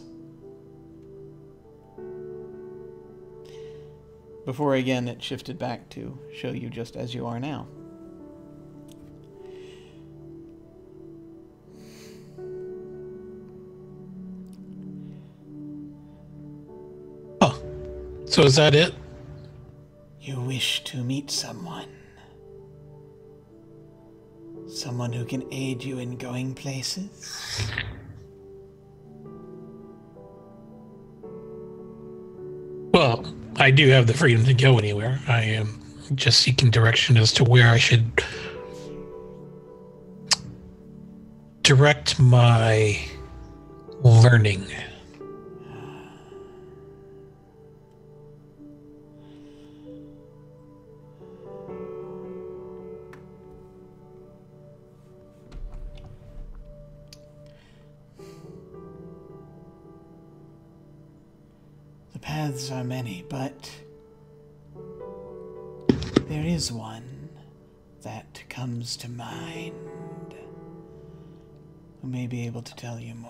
Before again it shifted back to show you just as you are now. Oh, so is that it? You wish to meet someone. Someone who can aid you in going places? Well, I do have the freedom to go anywhere. I am just seeking direction as to where I should direct my learning. paths are many, but there is one that comes to mind who may be able to tell you more.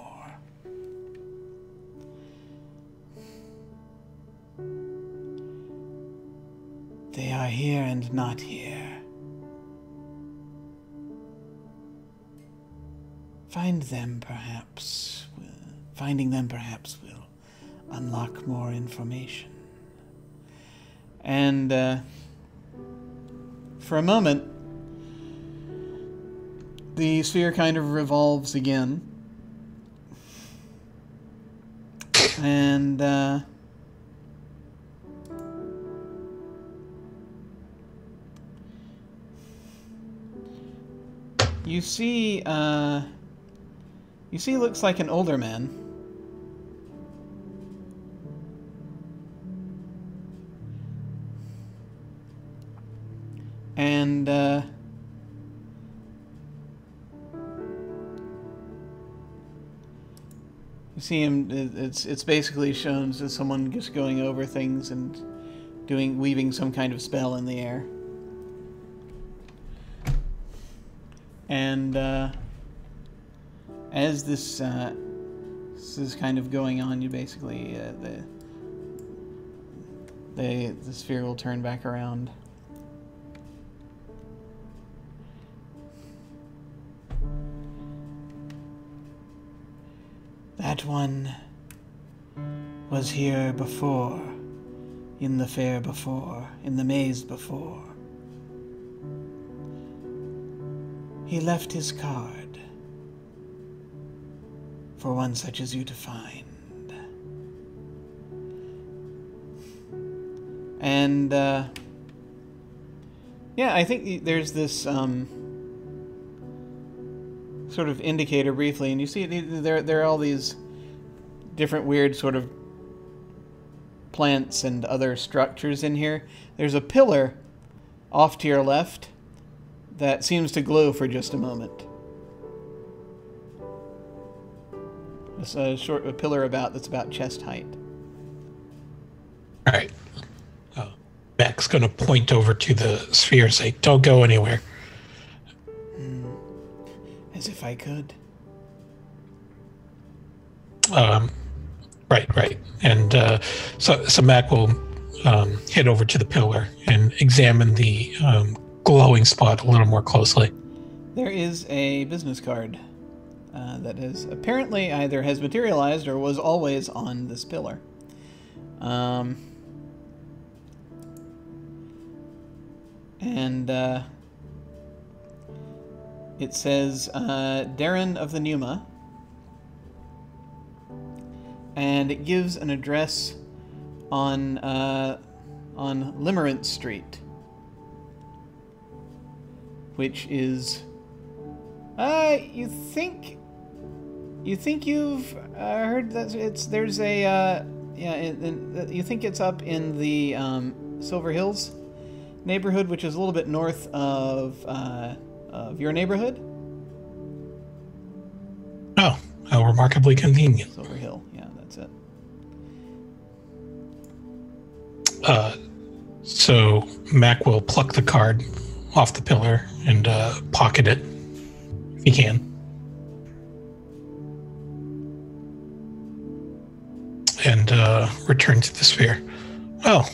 They are here and not here. Finding them perhaps will unlock more information. And for a moment, the sphere kind of revolves again. And you see looks like an older man. And you see him, it's basically shown as someone just going over things and weaving some kind of spell in the air. And as this is kind of going on, you basically the sphere will turn back around. That one was here before, in the fair before, in the maze before. He left his card for one such as you to find. And, yeah, I think there's this, sort of indicator briefly, and you see there are all these different weird sort of plants and other structures in here. There's a pillar off to your left that seems to glow for just a moment. It's a pillar that's about chest height. All right. Mac's going to point over to the sphere and say, "Don't go anywhere." As if I could. Right. And so Mac will head over to the pillar and examine the glowing spot a little more closely. There is a business card that is apparently either has materialized or was always on this pillar. And it says Darren of the Numa, and it gives an address on Limerence Street, which is you think you've heard that there's a you think it's up in the Silver Hills neighborhood, which is a little bit north of your neighborhood. Oh, how remarkably convenient. Silver Hill, yeah, that's it. So Mac will pluck the card off the pillar and pocket it if he can. And return to the sphere. Well,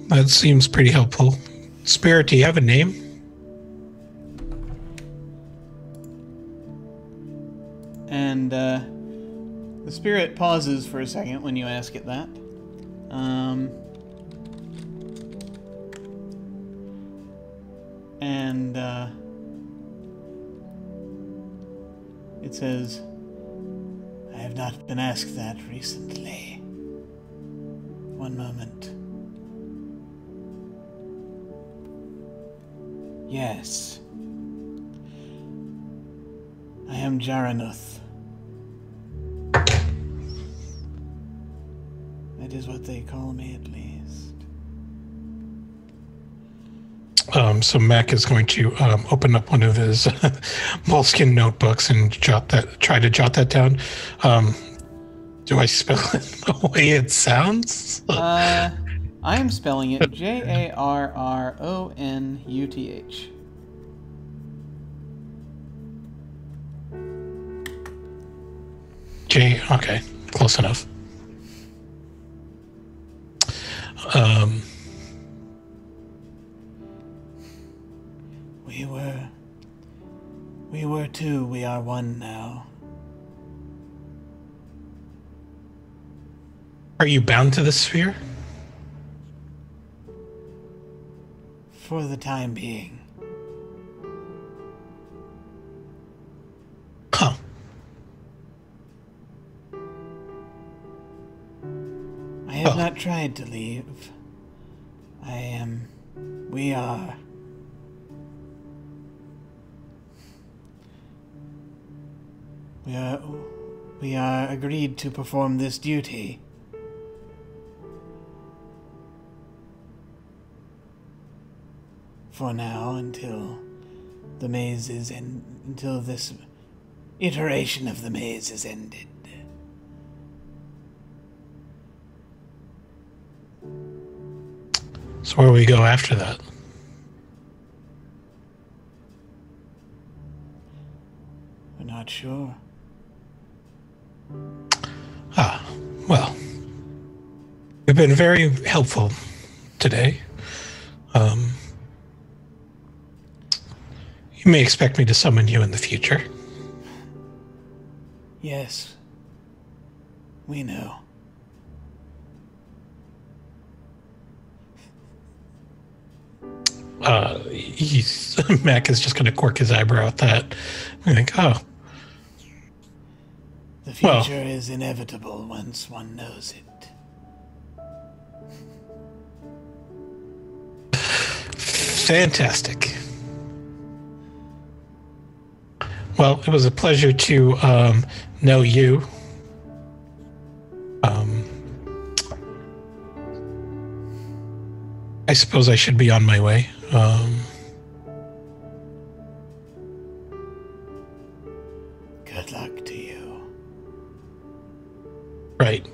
that seems pretty helpful. Spirit, do you have a name? And the spirit pauses for a second when you ask it that. And it says, "I have not been asked that recently. One moment. Yes. I am Jaranuth. That is what they call me, at least." So Mac is going to open up one of his moleskin notebooks and try to jot that down. Do I spell it the way it sounds? I am spelling it Jarronuth. Okay, close enough. We were two, we are one now. Are you bound to the sphere? For the time being. Huh. I have not tried to leave. We are. We are agreed to perform this duty. For now, until the maze is until this iteration of the maze is ended. So where do we go after that? We're not sure. Well, you've been very helpful today. You may expect me to summon you in the future. Yes. We know. Mac is just going to cork his eyebrow at that. I think, oh. The future is inevitable once one knows it. Fantastic. Well, it was a pleasure to know you. I suppose I should be on my way. Good luck to you. Right.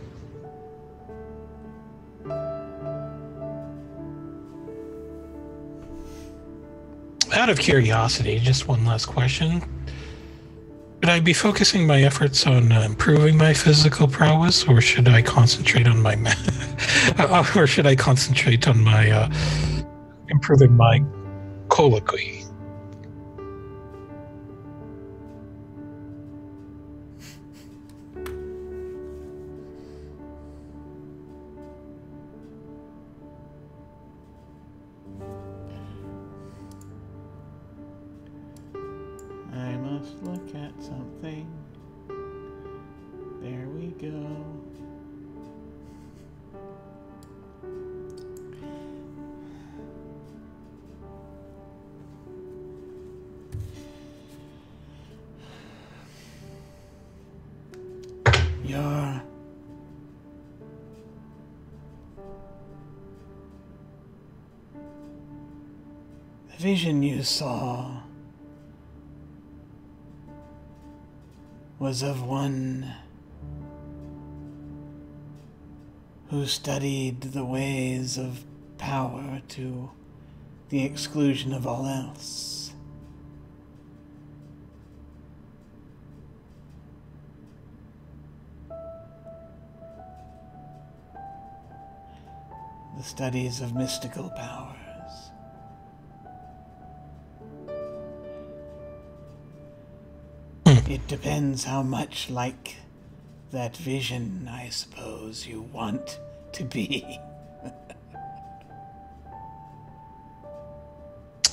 Out of curiosity, just one last question. Should I be focusing my efforts on improving my physical prowess, or should I concentrate on my or should I concentrate on my improving my colloquy? I must look at something. There we go. The vision you saw was of one who studied the ways of power to the exclusion of all else. The studies of mystical powers. It depends how much like that vision, I suppose, you want to be.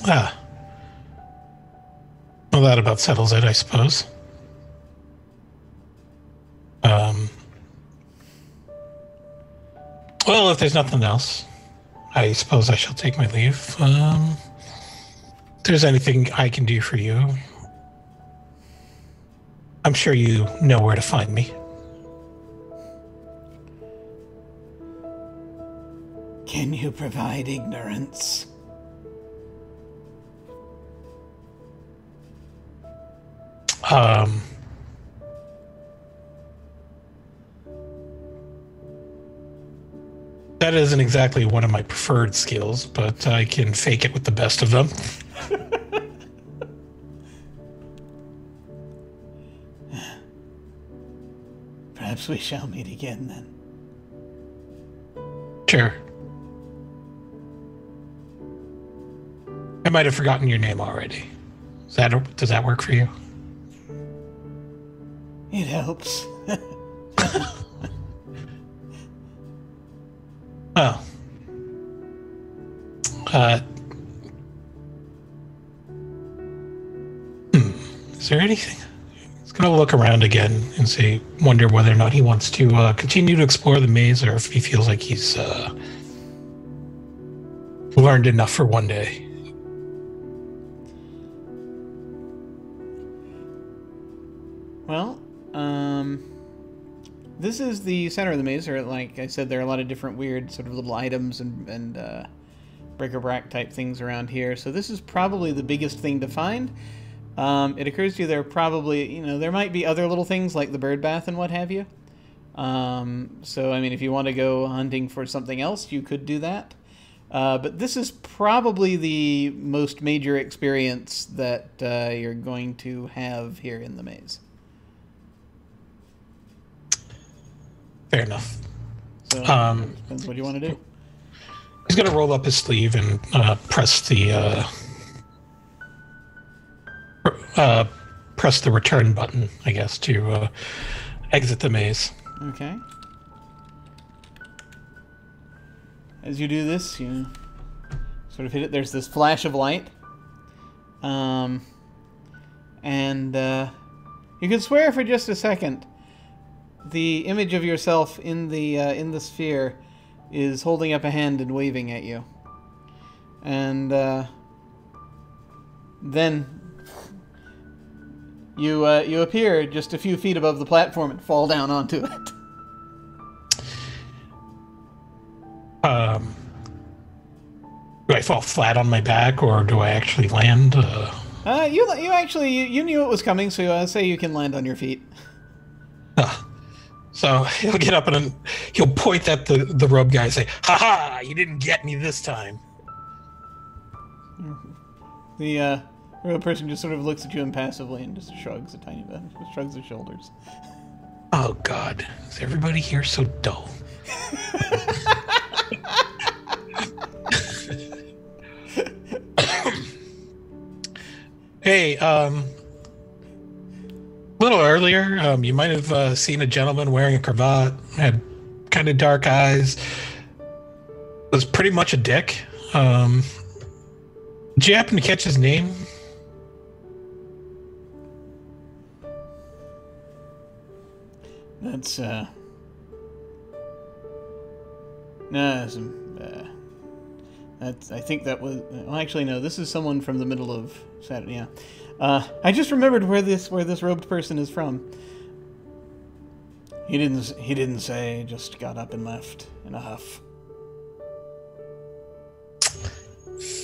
Well, that about settles it, I suppose. Well, if there's nothing else, I suppose I shall take my leave. If there's anything I can do for you, I'm sure you know where to find me. Can you provide ignorance? that isn't exactly one of my preferred skills, but I can fake it with the best of them. Perhaps we shall meet again then. Sure. I might have forgotten your name already. Does that work for you? It helps. Oh. Is there anything? He's going to look around again and wonder whether or not he wants to continue to explore the maze, or if he feels like he's learned enough for one day. Well, this is the center of the maze, or like I said, there are a lot of different weird sort of little items and bric-a-brac type things around here. So this is probably the biggest thing to find. It occurs to you there are probably, there might be other little things like the bird bath and what have you. So, I mean, if you want to go hunting for something else, you could do that. But this is probably the most major experience that you're going to have here in the maze. Fair enough. So, depends what you want to do. He's going to roll up his sleeve and press the return button, I guess, to exit the maze. Okay. As you do this, you sort of hit it. There's this flash of light. And you can swear for just a second the image of yourself in the sphere is holding up a hand and waving at you. And then you appear just a few feet above the platform and fall down onto it. Do I fall flat on my back, or do I actually land? You knew it was coming, so I say you can land on your feet. So he'll get up and he'll point at the robe guy and say, "Ha ha! You didn't get me this time." The robe person just sort of looks at you impassively and just shrugs a tiny bit, just shrugs his shoulders. Oh God, is everybody here so dull? Hey, a little earlier, you might have seen a gentleman wearing a cravat, had kind of dark eyes, was pretty much a dick. Did you happen to catch his name? That's, no, I think that was... Well, actually, no. This is someone from the middle of Saturday. Yeah. I just remembered where this robed person is from. He didn't say. Just got up and left in a huff.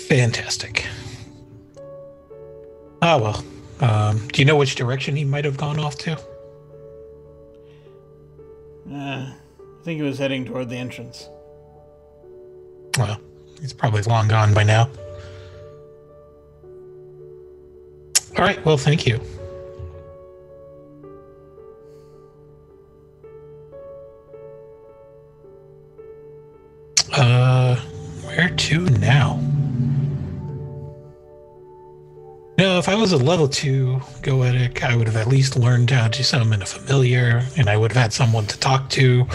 Fantastic. Oh well. Do you know which direction he might have gone off to? I think he was heading toward the entrance. Well, he's probably long gone by now. All right, well, thank you. Where to now? No, if I was a level 2 Goetic, I would have at least learned how to summon a familiar, and I would have had someone to talk to.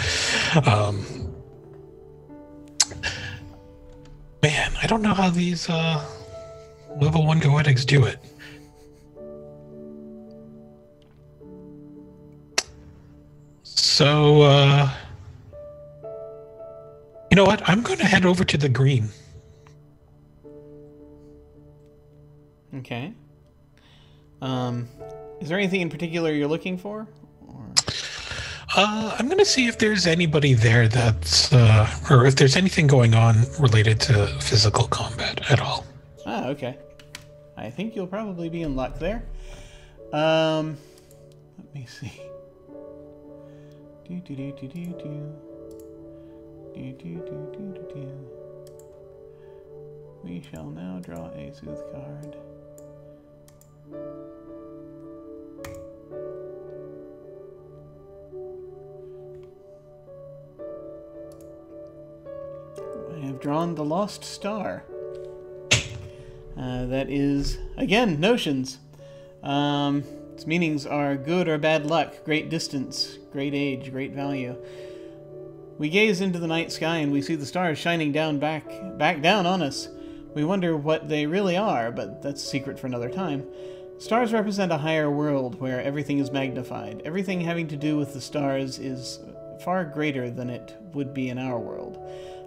Man, I don't know how these level 1 Goetics do it. So, you know what? I'm going to head over to the green. Okay. Is there anything in particular you're looking for? Or... I'm going to see if there's anybody there that's, or if there's anything going on related to physical combat at all. Ah, okay. I think you'll probably be in luck there. Let me see. We shall now draw a Sooth card. I have drawn the Lost Star. That is, again, notions. Its meanings are good or bad luck, great distance, great age, great value. We gaze into the night sky and we see the stars shining down back down on us. We wonder what they really are, but that's a secret for another time. Stars represent a higher world where everything is magnified. Everything having to do with the stars is far greater than it would be in our world.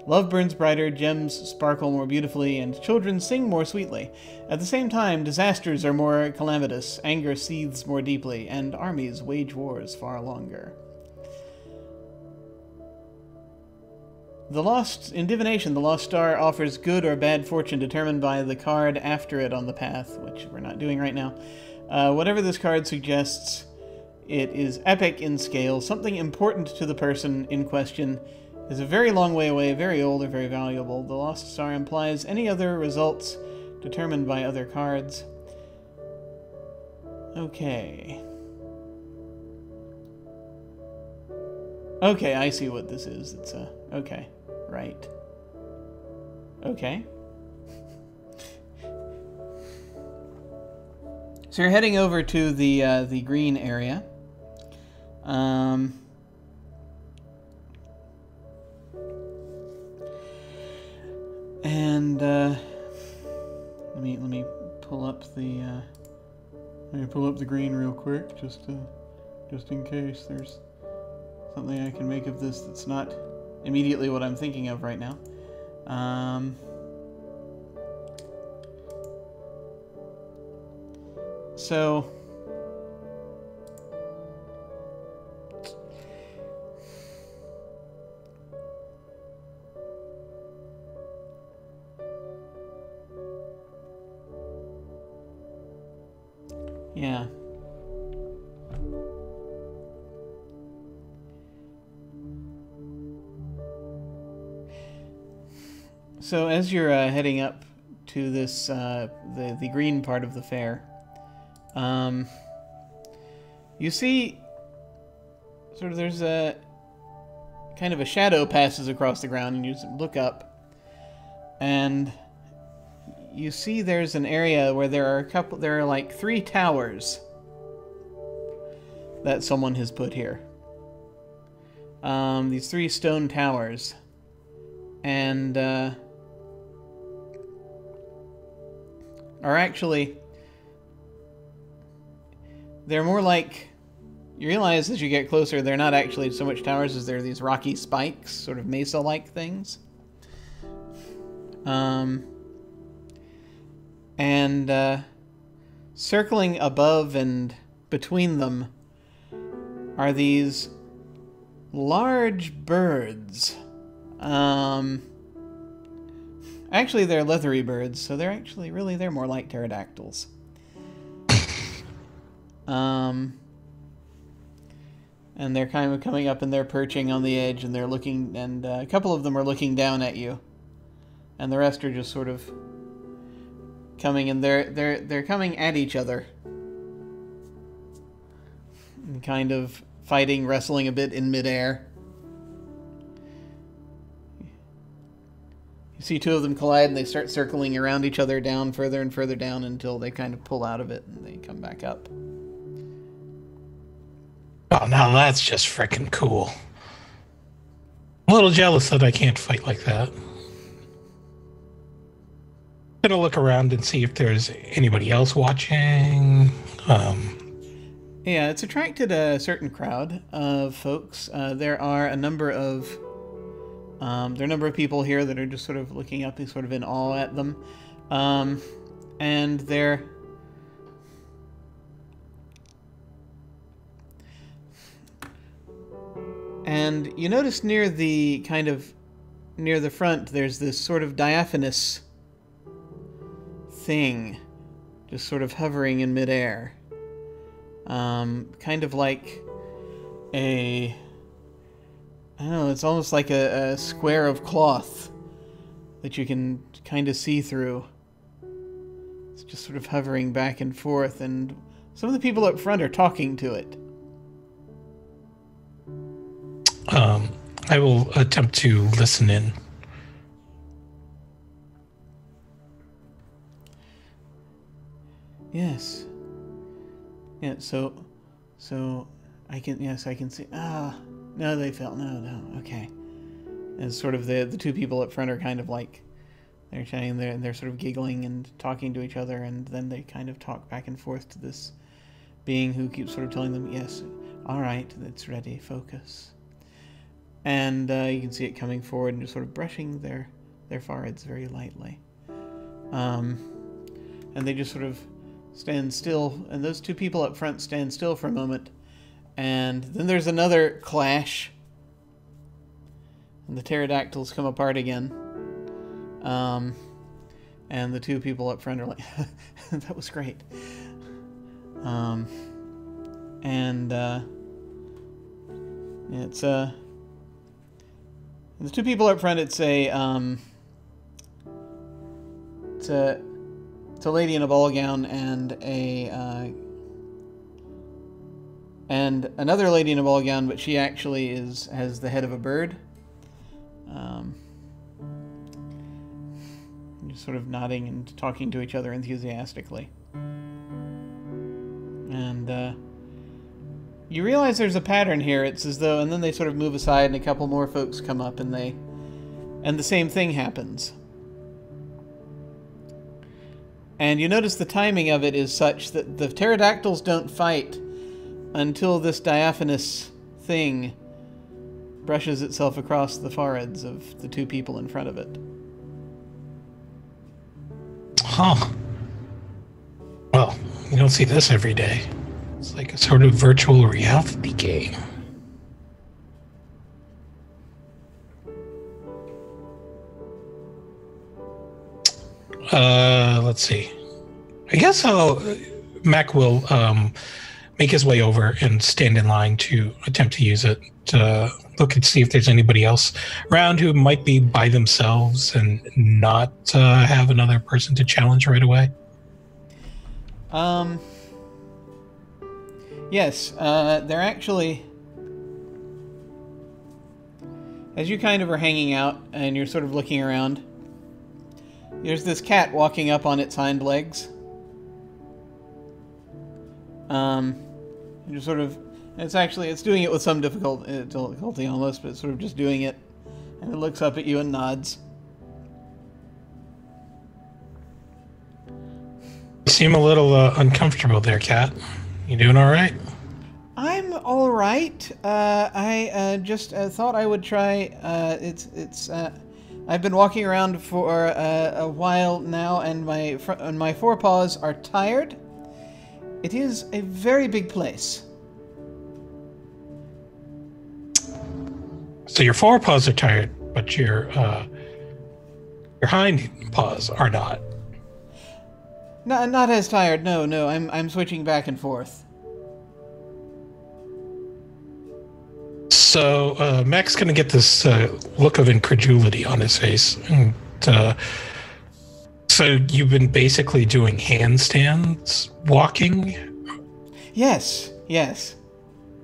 Love burns brighter, gems sparkle more beautifully, and children sing more sweetly. At the same time, disasters are more calamitous, anger seethes more deeply, and armies wage wars far longer. In divination, the Lost Star offers good or bad fortune determined by the card after it on the path, which we're not doing right now. Whatever this card suggests, it is epic in scale, something important to the person in question, is a very long way away, very old, or very valuable. The Lost Star implies any other results determined by other cards. Okay. Okay, I see what this is. It's a... Okay. Right. Okay. So you're heading over to the green area. And let me pull up the green real quick, just in case there's something I can make of this that's not immediately what I'm thinking of right now. So yeah. So as you're heading up to this the green part of the fair, you see sort of there's a kind of a shadow passes across the ground, and you look up, and you see there's an area where there are like 3 towers that someone has put here. These 3 stone towers, and are actually, they're more like, you realize as you get closer, they're not actually so much towers as they're these rocky spikes, sort of mesa-like things. And circling above and between them are these large birds. Actually, they're leathery birds, so they're actually they're more like pterodactyls. And they're kind of coming up and they're perching on the edge, and they're looking, and a couple of them are looking down at you, and the rest are just sort of coming, and they're coming at each other, and kind of fighting, wrestling a bit in midair. You see 2 of them collide, and they start circling around each other down further and further down until they kind of pull out of it and they come back up. Oh, now that's just freaking cool. I'm a little jealous that I can't fight like that. Gonna look around and see if there's anybody else watching. Yeah, it's attracted a certain crowd of folks. There are a number of people here that are just sort of looking up, sort of in awe at them, and they're and you notice near the front, there's this sort of diaphanous thing just sort of hovering in midair. Kind of like a I don't know, it's almost like a square of cloth that you can kind of see through. It's just sort of hovering back and forth, and some of the people up front are talking to it. I will attempt to listen in. Yes. Yeah, so I can see. No, they fell. No, okay. And sort of the two people up front are kind of like, they're chatting, they're sort of giggling and talking to each other, and then they kind of talk back and forth to this being who keeps sort of telling them, yes, all right, it's ready, focus. And you can see it coming forward and just sort of brushing their foreheads very lightly. And they just sort of stand still, and those two people up front stand still for a moment, and then there's another clash, and the pterodactyls come apart again. And the two people up front are like, that was great. It's the two people up front, it's a lady in a ball gown and and another lady in a ball gown, but she actually has the head of a bird. Just sort of nodding and talking to each other enthusiastically. And you realize there's a pattern here. It's as though, and then they sort of move aside, and a couple more folks come up, and the same thing happens. And you notice the timing of it is such that the pterodactyls don't fight until this diaphanous thing brushes itself across the foreheads of the two people in front of it. Huh. Well, you don't see this every day. It's like a sort of virtual reality game. Let's see. I guess Mac will make his way over and stand in line to attempt to use it to look and see if there's anybody else around who might be by themselves and not have another person to challenge right away. Yes, they're actually, as you kind of are hanging out and you're sort of looking around, there's this cat walking up on its hind legs. You're sort of, it's doing it with some difficulty almost, but it's sort of just doing it. And it looks up at you and nods. You seem a little uncomfortable there, Cat. You doing all right? I'm all right. I just thought I would try. I've been walking around for a while now, and my forepaws are tired. It is a very big place. So your forepaws are tired, but your hind paws are not. No, not as tired. No. I'm switching back and forth. So Mac's gonna get this look of incredulity on his face. And, so you've been basically doing handstands, walking? Yes.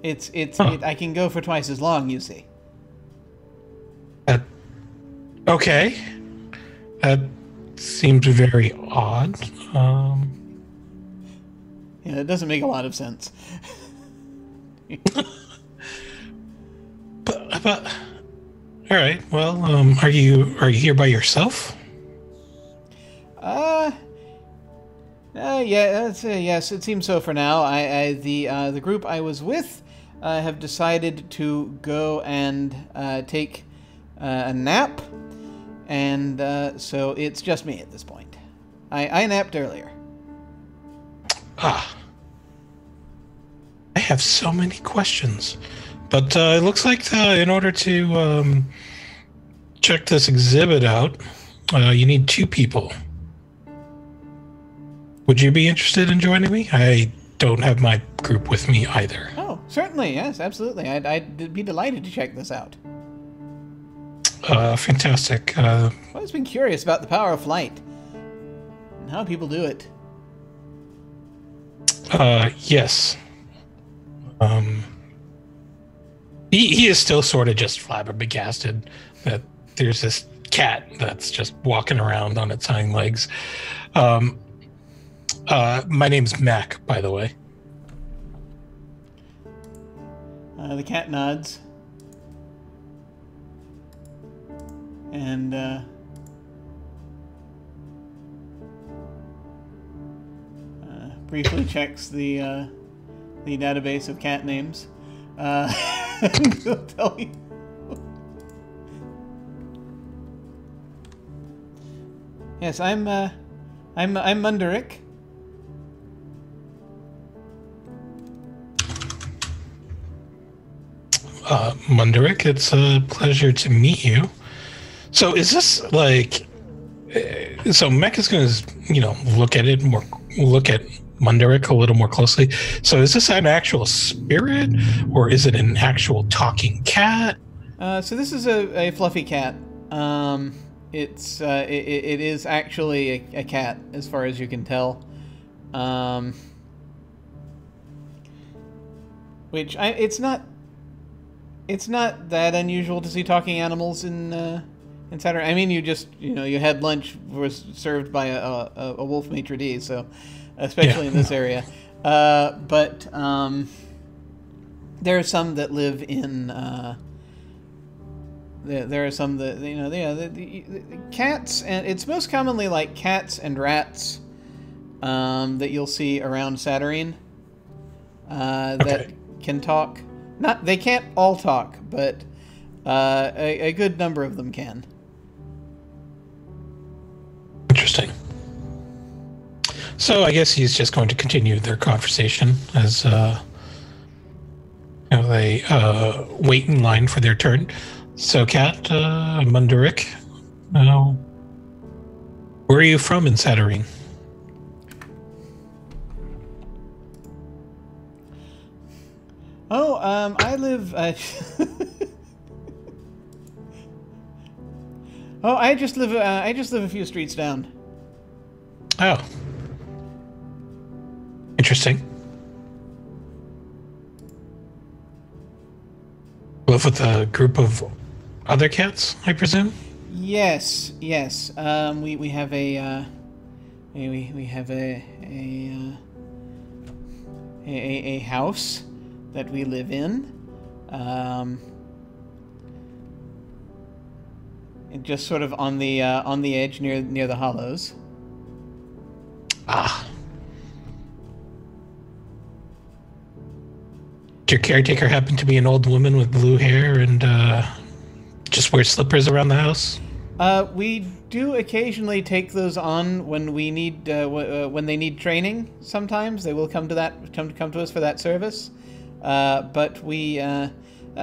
I can go for twice as long, you see. Okay. That seems very odd. Yeah, it doesn't make a lot of sense. but all right. Well, are you here by yourself? Yes, it seems so for now. The group I was with have decided to go and take a nap, and so it's just me at this point. I napped earlier. I have so many questions, but it looks like in order to check this exhibit out, you need 2 people. Would you be interested in joining me? I don't have my group with me either. Oh, certainly, yes, absolutely. I'd be delighted to check this out. Fantastic. I've always been curious about the power of flight and how people do it. Yes. He is still sort of just flabbergasted that there's this cat that's just walking around on its hind legs. My name's Mac, by the way. The cat nods. And, briefly checks the database of cat names. He'll tell you. Yes, I'm Munderick. Munderick, it's a pleasure to meet you. So is this like... So Mech is going to, look at Munderick a little more closely. So is this an actual spirit, or is it an actual talking cat? So this is a fluffy cat. It is actually a cat, as far as you can tell. It's not that unusual to see talking animals in Saturn. I mean, you had lunch was served by a wolf maitre d', so especially in this area. But there are some that live in. There are some that the cats, and it's most commonly like cats and rats that you'll see around Saturnine that can talk. They can't all talk, but a good number of them can. Interesting. So I guess he's just going to continue their conversation as they wait in line for their turn. So, Cat, Munderick, where are you from in Saturnine? Oh, I live. I just live a few streets down. Oh, interesting. Live with a group of other cats, I presume. Yes. We have a house that we live in. Just sort of on the edge near the hollows. Ah. Did your caretaker happen to be an old woman with blue hair and just wear slippers around the house? We do occasionally take those on when we need when they need training. Sometimes they will come to us for that service. But we,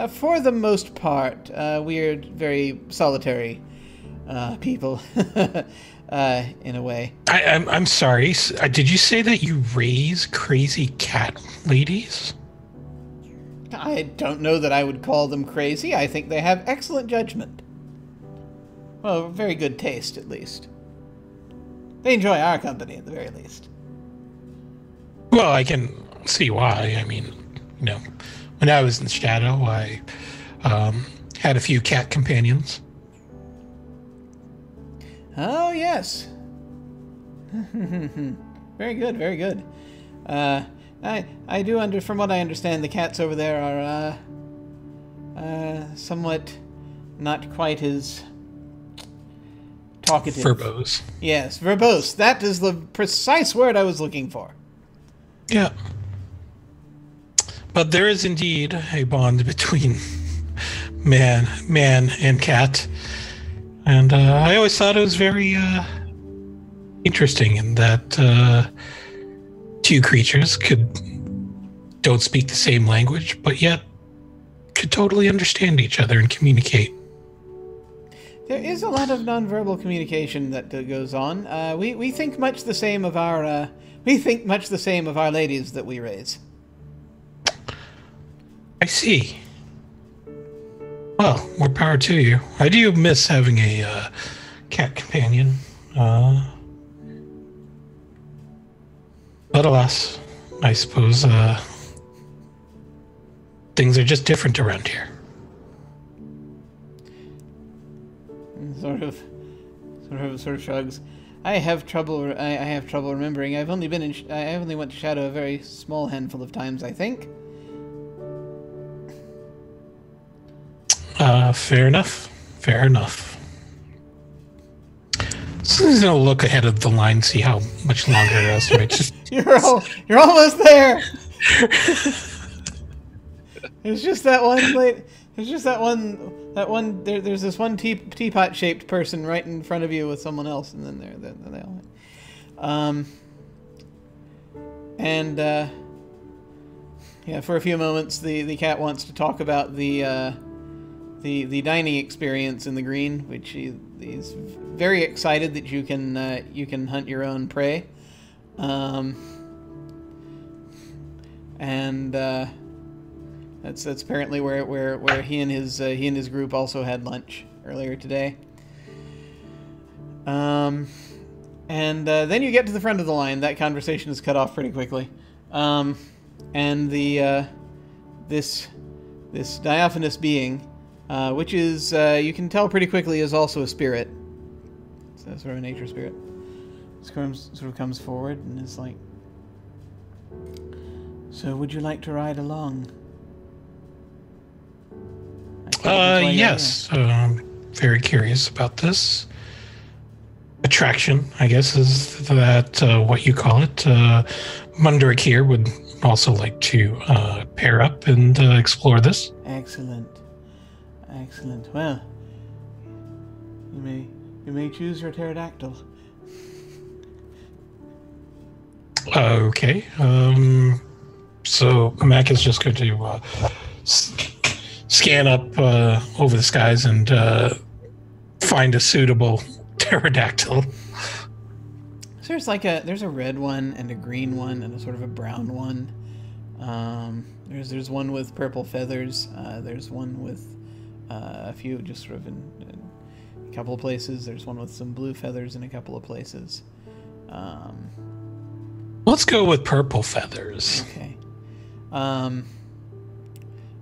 for the most part, we are very solitary people, in a way. I'm sorry. Did you say that you raise crazy cat ladies? I don't know that I would call them crazy. I think they have excellent judgment. Well, very good taste, at least. They enjoy our company, at the very least. Well, I can see why. I mean, when I was in Shadow, I had a few cat companions. Oh, yes. Very good, very good. I do from what I understand, the cats over there are somewhat not quite as talkative. Verbose. Yes, verbose. That is the precise word I was looking for. Yeah. But there is indeed a bond between man and cat. And I always thought it was very interesting in that two creatures don't speak the same language, but yet could totally understand each other and communicate. There is a lot of nonverbal communication that goes on. We think much the same of our ladies that we raise. I see. Well, more power to you. I do miss having a cat companion. But alas, I suppose things are just different around here. Sort of shrugs. I have trouble remembering. I only went to Shadow a very small handful of times, I think. Fair enough. Fair enough. So he's gonna look ahead of the line, see how much longer it has to wait. You're almost there. It's just that one late. There's just that one. There's this one teapot-shaped person right in front of you with someone else, and then they all. Yeah, for a few moments, the cat wants to talk about the dining experience in the green, which he's very excited that you can hunt your own prey, That's apparently where he and his group also had lunch earlier today. Then you get to the front of the line. That conversation is cut off pretty quickly. And this diaphanous being, which is you can tell pretty quickly is also a spirit. So sort of a nature spirit. Sort of comes forward and is like, "So would you like to ride along?" Yes. Very curious about this attraction, I guess, is that what you call it. Munderick here would also like to pair up and explore this. Excellent. Well, you may choose your pterodactyl. Okay. So Mac is just going to scan up over the skies and find a suitable pterodactyl. So there's a red one and a green one and a sort of a brown one. There's one with purple feathers. There's one with a few just sort of in a couple of places. There's one with some blue feathers in a couple of places. Let's go with purple feathers. Okay.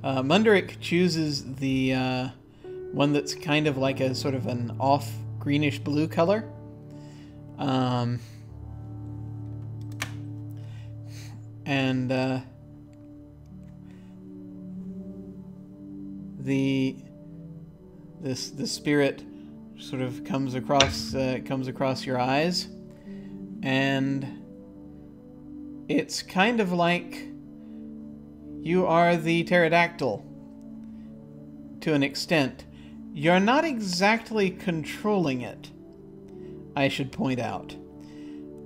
Munderick chooses the one that's kind of like a sort of an off greenish blue color. The spirit sort of comes across your eyes, and it's kind of like you are the pterodactyl to an extent. You're not exactly controlling it, I should point out.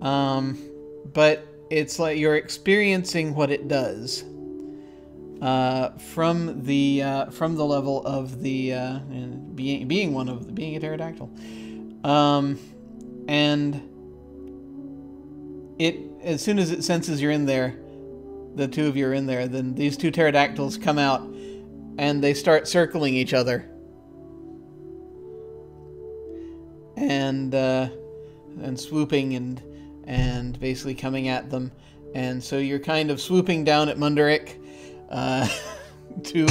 But it's like you're experiencing what it does from the level of the being a pterodactyl, and it, as soon as it senses you're in there, the two of you are in there, then these two pterodactyls come out and they start circling each other, and swooping and basically coming at them. And so you're kind of swooping down at Munderick to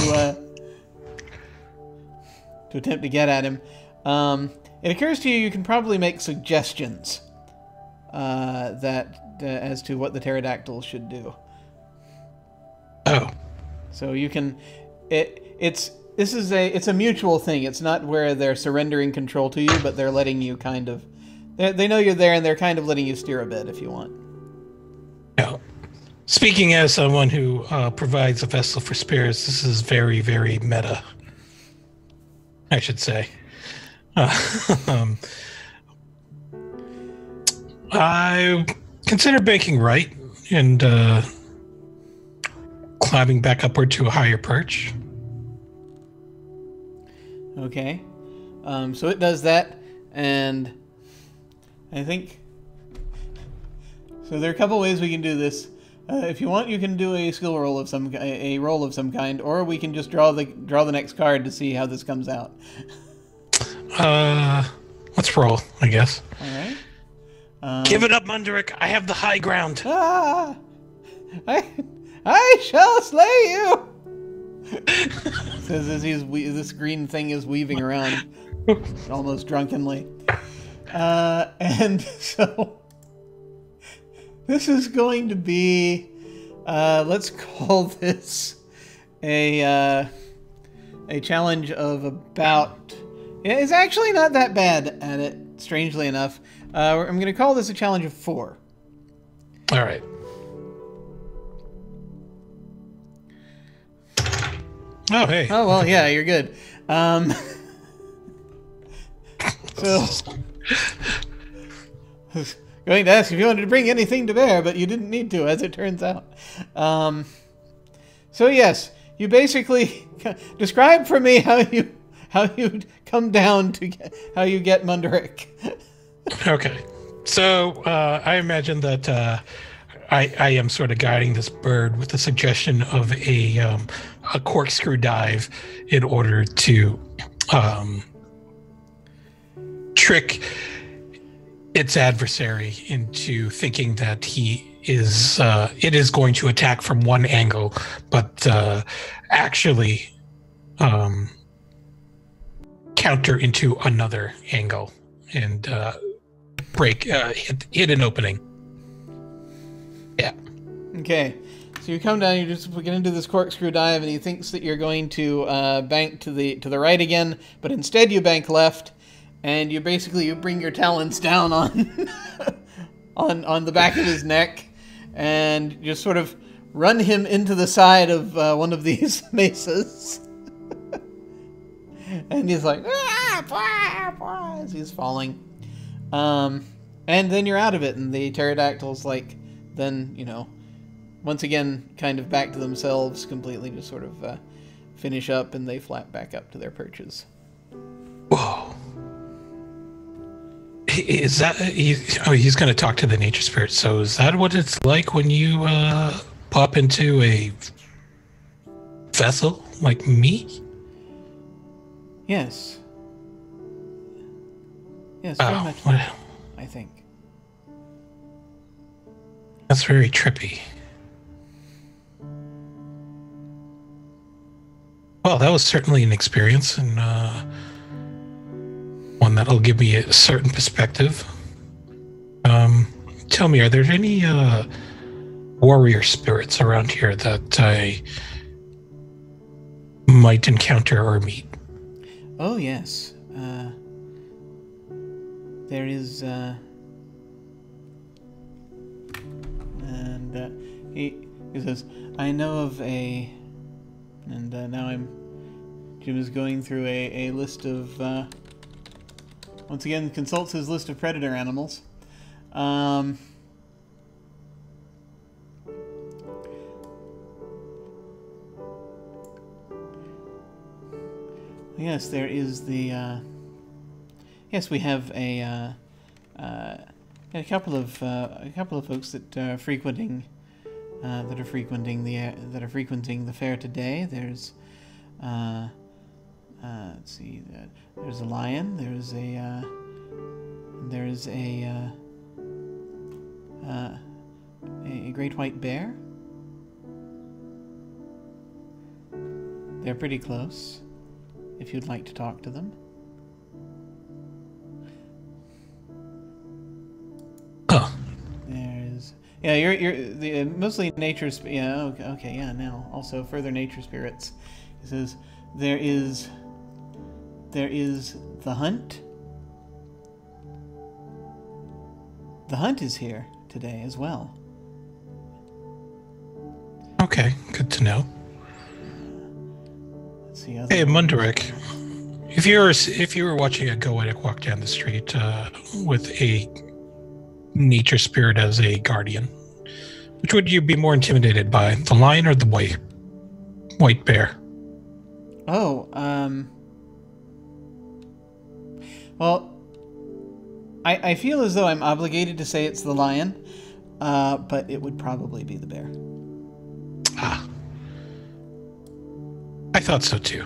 attempt to get at him. It occurs to you can probably make suggestions as to what the pterodactyl should do. Oh. So you can, it's a mutual thing. It's not where they're surrendering control to you, but they're letting you kind of, they know you're there and they're kind of letting you steer a bit if you want. Yeah. Speaking as someone who provides a vessel for spirits, this is very, very meta, I should say. I consider banking right and climbing back upward to a higher perch. Okay. So it does that, and I think... So there are a couple ways we can do this. If you want, you can do a skill roll of a roll of some kind, or we can just draw the next card to see how this comes out. Let's roll, I guess. All right. Give it up, Munderik. I have the high ground. I shall slay you. Says as this green thing is weaving around, almost drunkenly, and so this is going to be, let's call this a challenge of about. It's actually not that bad at it, strangely enough. I'm going to call this a challenge of 4. All right. Oh, hey. Oh, well, yeah, you're good. So, I was going to ask if you wanted to bring anything to bear, but you didn't need to, as it turns out. So, yes, you basically describe for me how you come down to how you get Munderik. Okay. So, I imagine that I am sort of guiding this bird with the suggestion of a corkscrew dive in order to trick its adversary into thinking that it is going to attack from one angle, but actually counter into another angle and hit an opening. Yeah. Okay. So you come down, you just get into this corkscrew dive, and he thinks that you're going to bank to the right again, but instead you bank left, and you bring your talons down on on the back of his neck, and just sort of run him into the side of one of these mesas. And he's like, as he's falling. And then you're out of it, and the pterodactyls, then, once again, kind of back to themselves, completely just sort of finish up, and they flap back up to their perches. Whoa. Is that... he's going to talk to the nature spirit, so is that what it's like when you pop into a vessel like me? Yes. Yes, very much like that, I think. That's very trippy. Well, that was certainly an experience, and one that'll give me a certain perspective. Tell me, are there any warrior spirits around here that I might encounter or meet? Oh, yes. There is, and he says, I know of a, and now Jim is going through a list of, once again, consults his list of predator animals. Yes, there is the, yes, we have a couple of folks that are frequenting the fair today. There's let's see, there's a lion. There's a great white bear. They're pretty close, if you'd like to talk to them. Oh. There's... Yeah, you're the mostly nature... Yeah, okay, yeah, now. Also, further nature spirits. It says, there is the hunt. The hunt is here today as well. Okay, good to know. Let's see. Hey, Munderik, if you were watching a Goetic walk down the street with a nature spirit as a guardian, which would you be more intimidated by, the lion or the white bear? Oh, well, I feel as though I'm obligated to say it's the lion, but it would probably be the bear. Ah. I thought so too.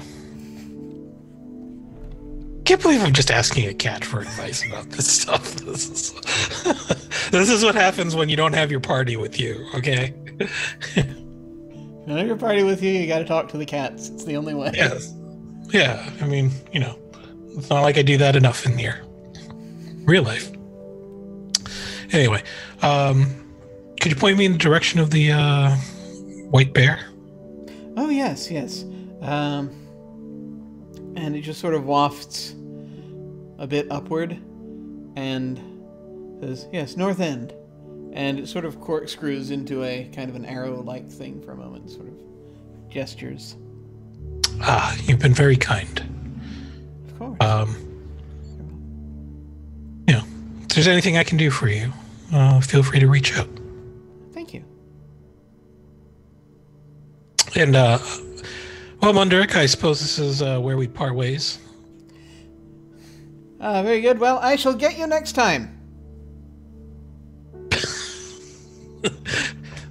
Can't believe I'm just asking a cat for advice about this stuff. This is what happens when you don't have your party with you, okay? Don't have your party with you, you gotta talk to the cats. It's the only way. Yes. Yeah, I mean, you know, it's not like I do that enough in here. Real life. Anyway, could you point me in the direction of the white bear? Oh, yes. And it just sort of wafts a bit upward and says, yes, north end. And it sort of corkscrews into a kind of an arrow-like thing for a moment, sort of gestures. Ah, you've been very kind. Of course. You know, if there's anything I can do for you, feel free to reach out. Thank you. And, well, Munderik, I suppose this is where we part ways. Very good. Well, I shall get you next time.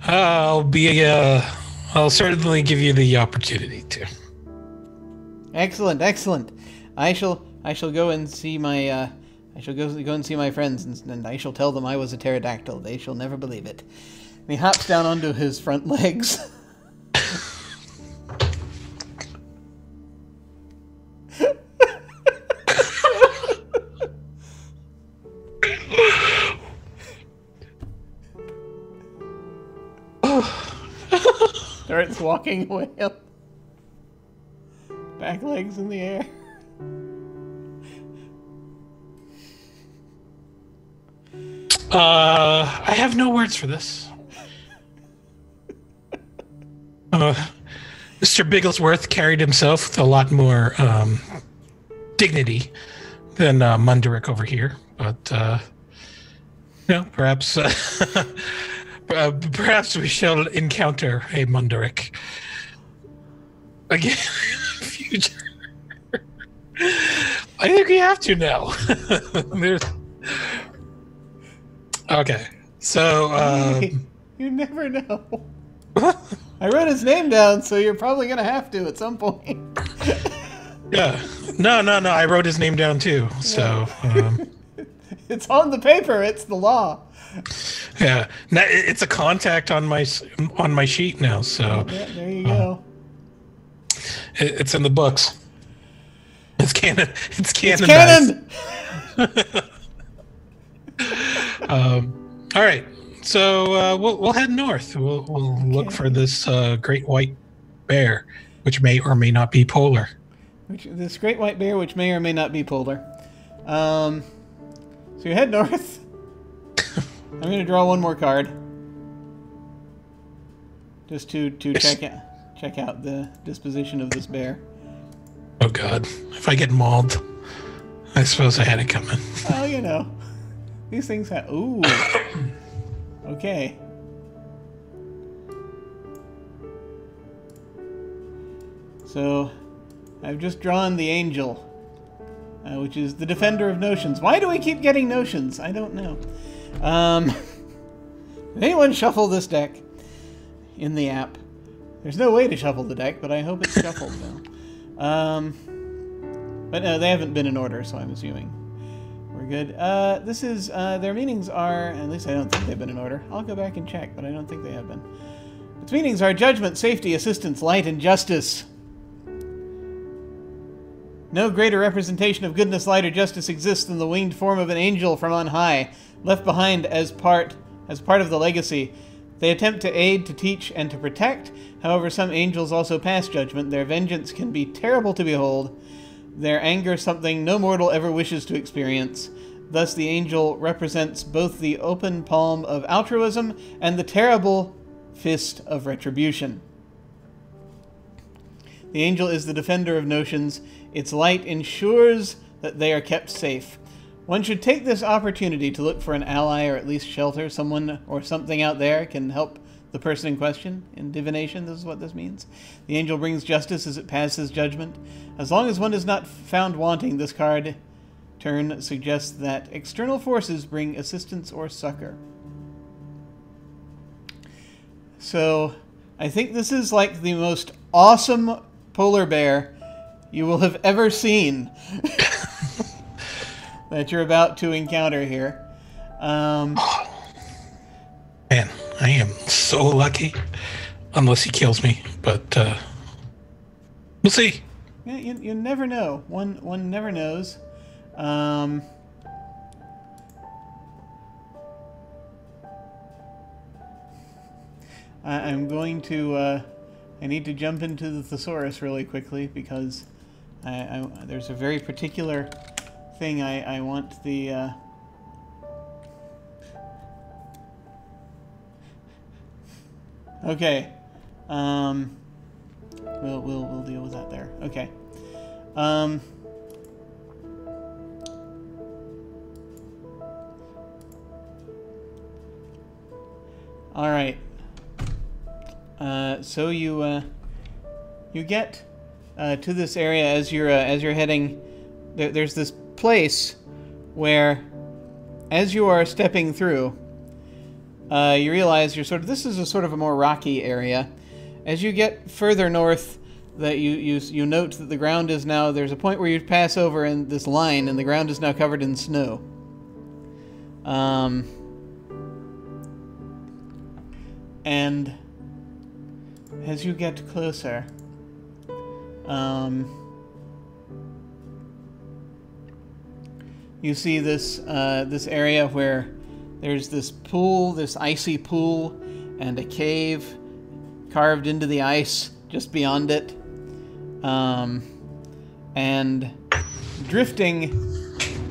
I'll certainly give you the opportunity to. Excellent. I shall go and see my I shall go and see my friends, and I shall tell them I was a pterodactyl. They shall never believe it. And he hops down onto his front legs. Starts walking away up. Back legs in the air. I have no words for this. Mr. Bigglesworth carried himself with a lot more dignity than Munderik over here, but you know, perhaps perhaps we shall encounter a Munderik again in the future. I think we have to now. Okay, so you never know. I wrote his name down, so you're probably gonna have to at some point. Yeah, no. I wrote his name down too. So it's on the paper. It's the law. Yeah, now, it's a contact on my sheet now. So yeah, there you go. It's in the books. It's canon. It's canon. It's canon. All right, so we'll head north. We'll look for this great white bear, which may or may not be polar. This great white bear, which may or may not be polar. So you head north. I'm going to draw one more card, just to check out the disposition of this bear. Oh God! If I get mauled, I suppose I had it coming. Well, you know. These things have... Ooh. Okay. So, I've just drawn the angel, which is the defender of notions. Why do we keep getting notions? I don't know. Did anyone shuffle this deck in the app? There's no way to shuffle the deck, but I hope it's shuffled now. But no, they haven't been in order, so I'm assuming we're good. This is, their meanings are, at least I don't think they've been in order. I'll go back and check, but I don't think they have been. Its meanings are judgment, safety, assistance, light, and justice. No greater representation of goodness, light, or justice exists than the winged form of an angel from on high, left behind as part of the legacy. They attempt to aid, to teach, and to protect. However, some angels also pass judgment. Their vengeance can be terrible to behold. Their anger something no mortal ever wishes to experience. Thus, the angel represents both the open palm of altruism and the terrible fist of retribution. The angel is the defender of notions. Its light ensures that they are kept safe. One should take this opportunity to look for an ally or at least shelter. Someone or something out there can help the person in question. In divination, this is what this means. The angel brings justice as it passes judgment. As long as one is not found wanting, this card turn suggests that external forces bring assistance or succor. So I think this is like the most awesome polar bear you will have ever seen that you're about to encounter here. Man, I am so lucky. Unless he kills me, but we'll see. Yeah, you never know. One never knows. I'm going to. I need to jump into the thesaurus really quickly because there's a very particular thing I want the. Okay. We'll deal with that there. Okay. All right. So you get to this area as you're heading. There's this place where, as you are stepping through, you realize this is a sort of a more rocky area. As you get further north, that you note that the ground is now, there's a point where you pass over in this line, and the ground is now covered in snow. And as you get closer, you see this this area where there's this pool, this icy pool, and a cave carved into the ice just beyond it. And drifting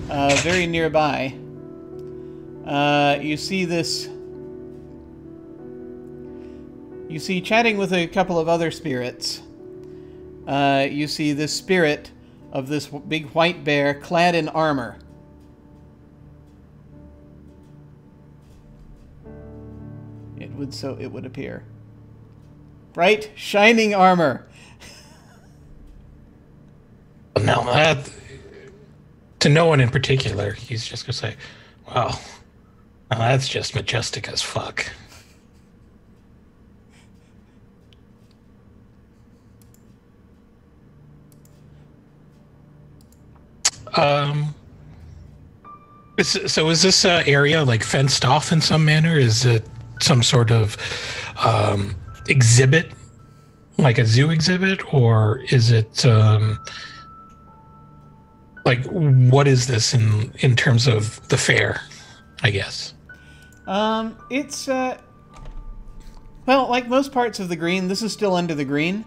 very nearby, you see this. You see, chatting with a couple of other spirits, you see this spirit of this big white bear clad in armor. It would appear. Bright, shining armor. Now that, to no one in particular, he's just gonna say, "Wow, now that's just majestic as fuck." So is this area like fenced off in some manner? Is it some sort of exhibit, like a zoo exhibit, or is it like, what is this in terms of the fair, I guess? It's well, like most parts of the green, this is still under the green.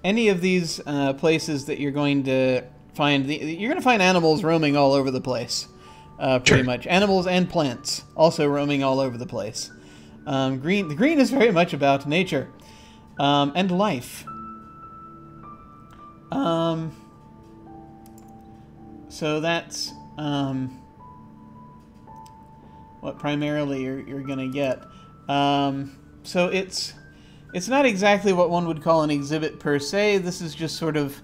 Any of these places that you're going to find, you're going to find animals roaming all over the place, pretty much. Animals and plants also roaming all over the place. The green is very much about nature and life. So that's what primarily you're going to get. So it's not exactly what one would call an exhibit per se. This is just sort of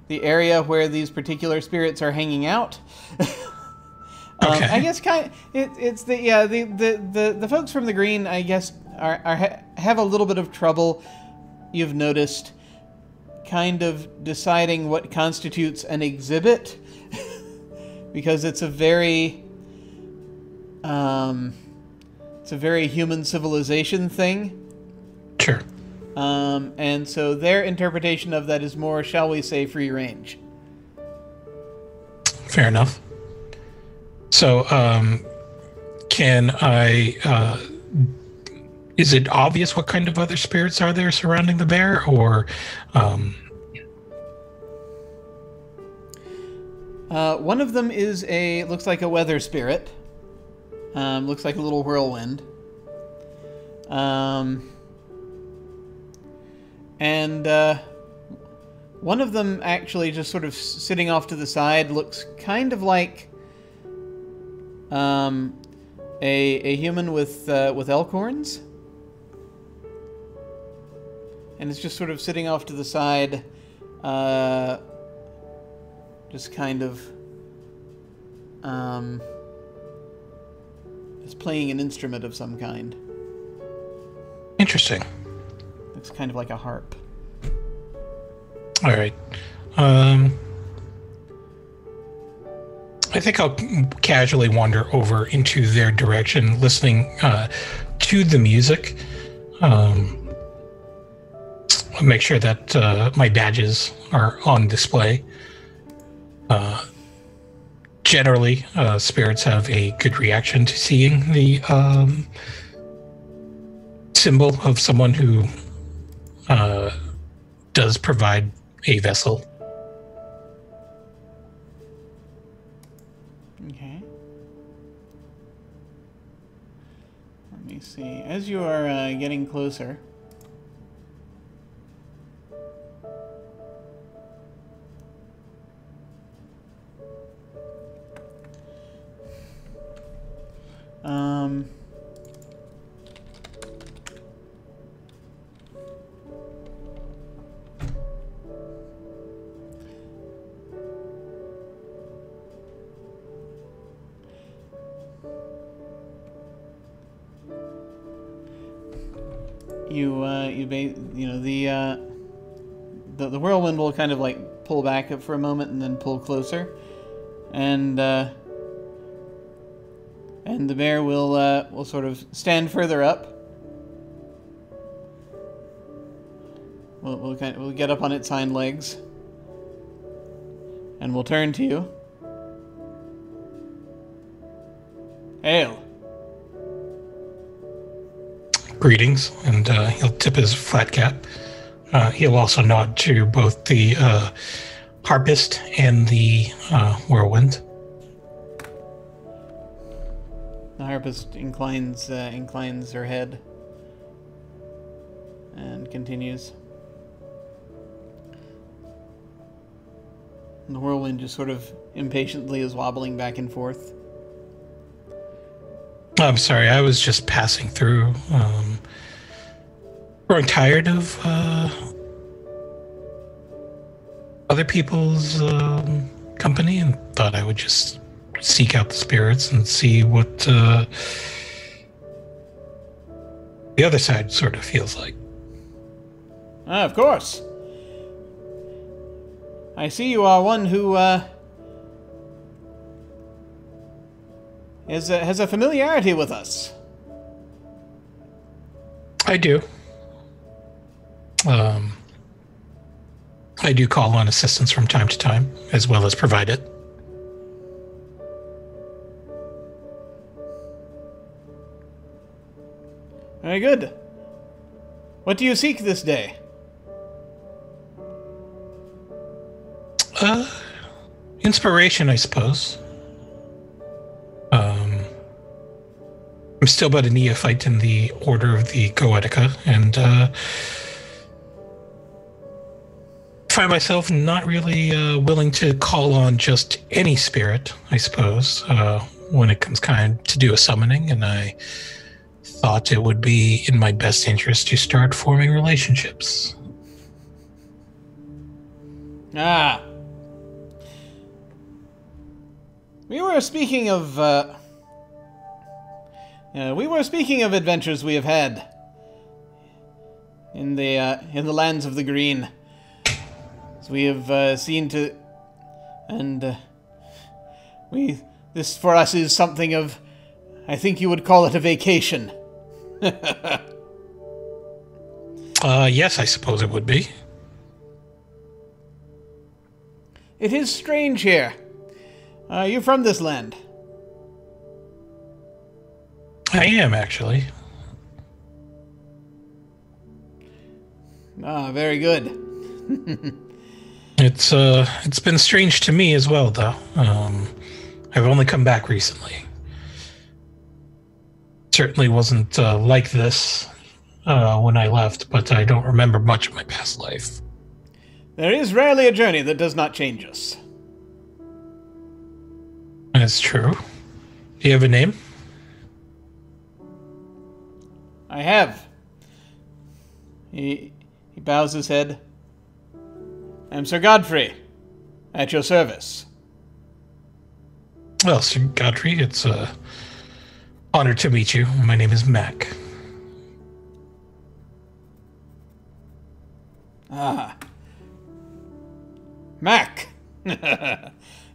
the area where these particular spirits are hanging out. Okay. I guess it's the folks from the green, I guess, have a little bit of trouble, you've noticed, kind of deciding what constitutes an exhibit, because it's a very human civilization thing. Sure. And so their interpretation of that is more, shall we say, free range. Fair enough. So, can I, is it obvious what kind of other spirits are there surrounding the bear, or, one of them is looks like a weather spirit. Looks like a little whirlwind. And one of them actually just sort of sitting off to the side looks kind of like a human with elk horns, and it's just sort of sitting off to the side, just kind of it's playing an instrument of some kind. Interesting. Looks kind of like a harp. All right. I think I'll casually wander over into their direction, listening to the music. I'll make sure that my badges are on display. Generally, spirits have a good reaction to seeing the symbol of someone who does provide a vessel. Okay. Let me see. As you are getting closer, the whirlwind will kind of like pull back for a moment and then pull closer, and the bear will sort of stand further up. We'll get up on its hind legs, and we'll turn to you. Hail. Greetings, and he'll tip his flat cap. He'll also nod to both the harpist and the whirlwind. The harpist inclines her head and continues. And the whirlwind just sort of impatiently is wobbling back and forth. I'm sorry, I was just passing through. Growing tired of other people's company, and thought I would just seek out the spirits and see what the other side sort of feels like. Of course. I see you are one who has a familiarity with us. I do. I do call on assistance from time to time, as well as provide it. Very good. What do you seek this day? Inspiration, I suppose. I'm still but a neophyte in the Order of the Goetica, and find myself not really willing to call on just any spirit, I suppose, when it comes time to do a summoning, and I thought it would be in my best interest to start forming relationships. Ah. We were speaking of adventures we have had in the lands of the green. As we have seen to, and this for us is something of, I think you would call it a vacation. Yes, I suppose it would be. It is strange here. You're from this land? I am, actually. Ah, very good. It's been strange to me as well, though. I've only come back recently. Certainly wasn't like this when I left, but I don't remember much of my past life. There is rarely a journey that does not change us. That's true. Do you have a name? I have. He bows his head. I'm Sir Godfrey, at your service. Well, Sir Godfrey, it's an honor to meet you. My name is Mac. Ah. Mac!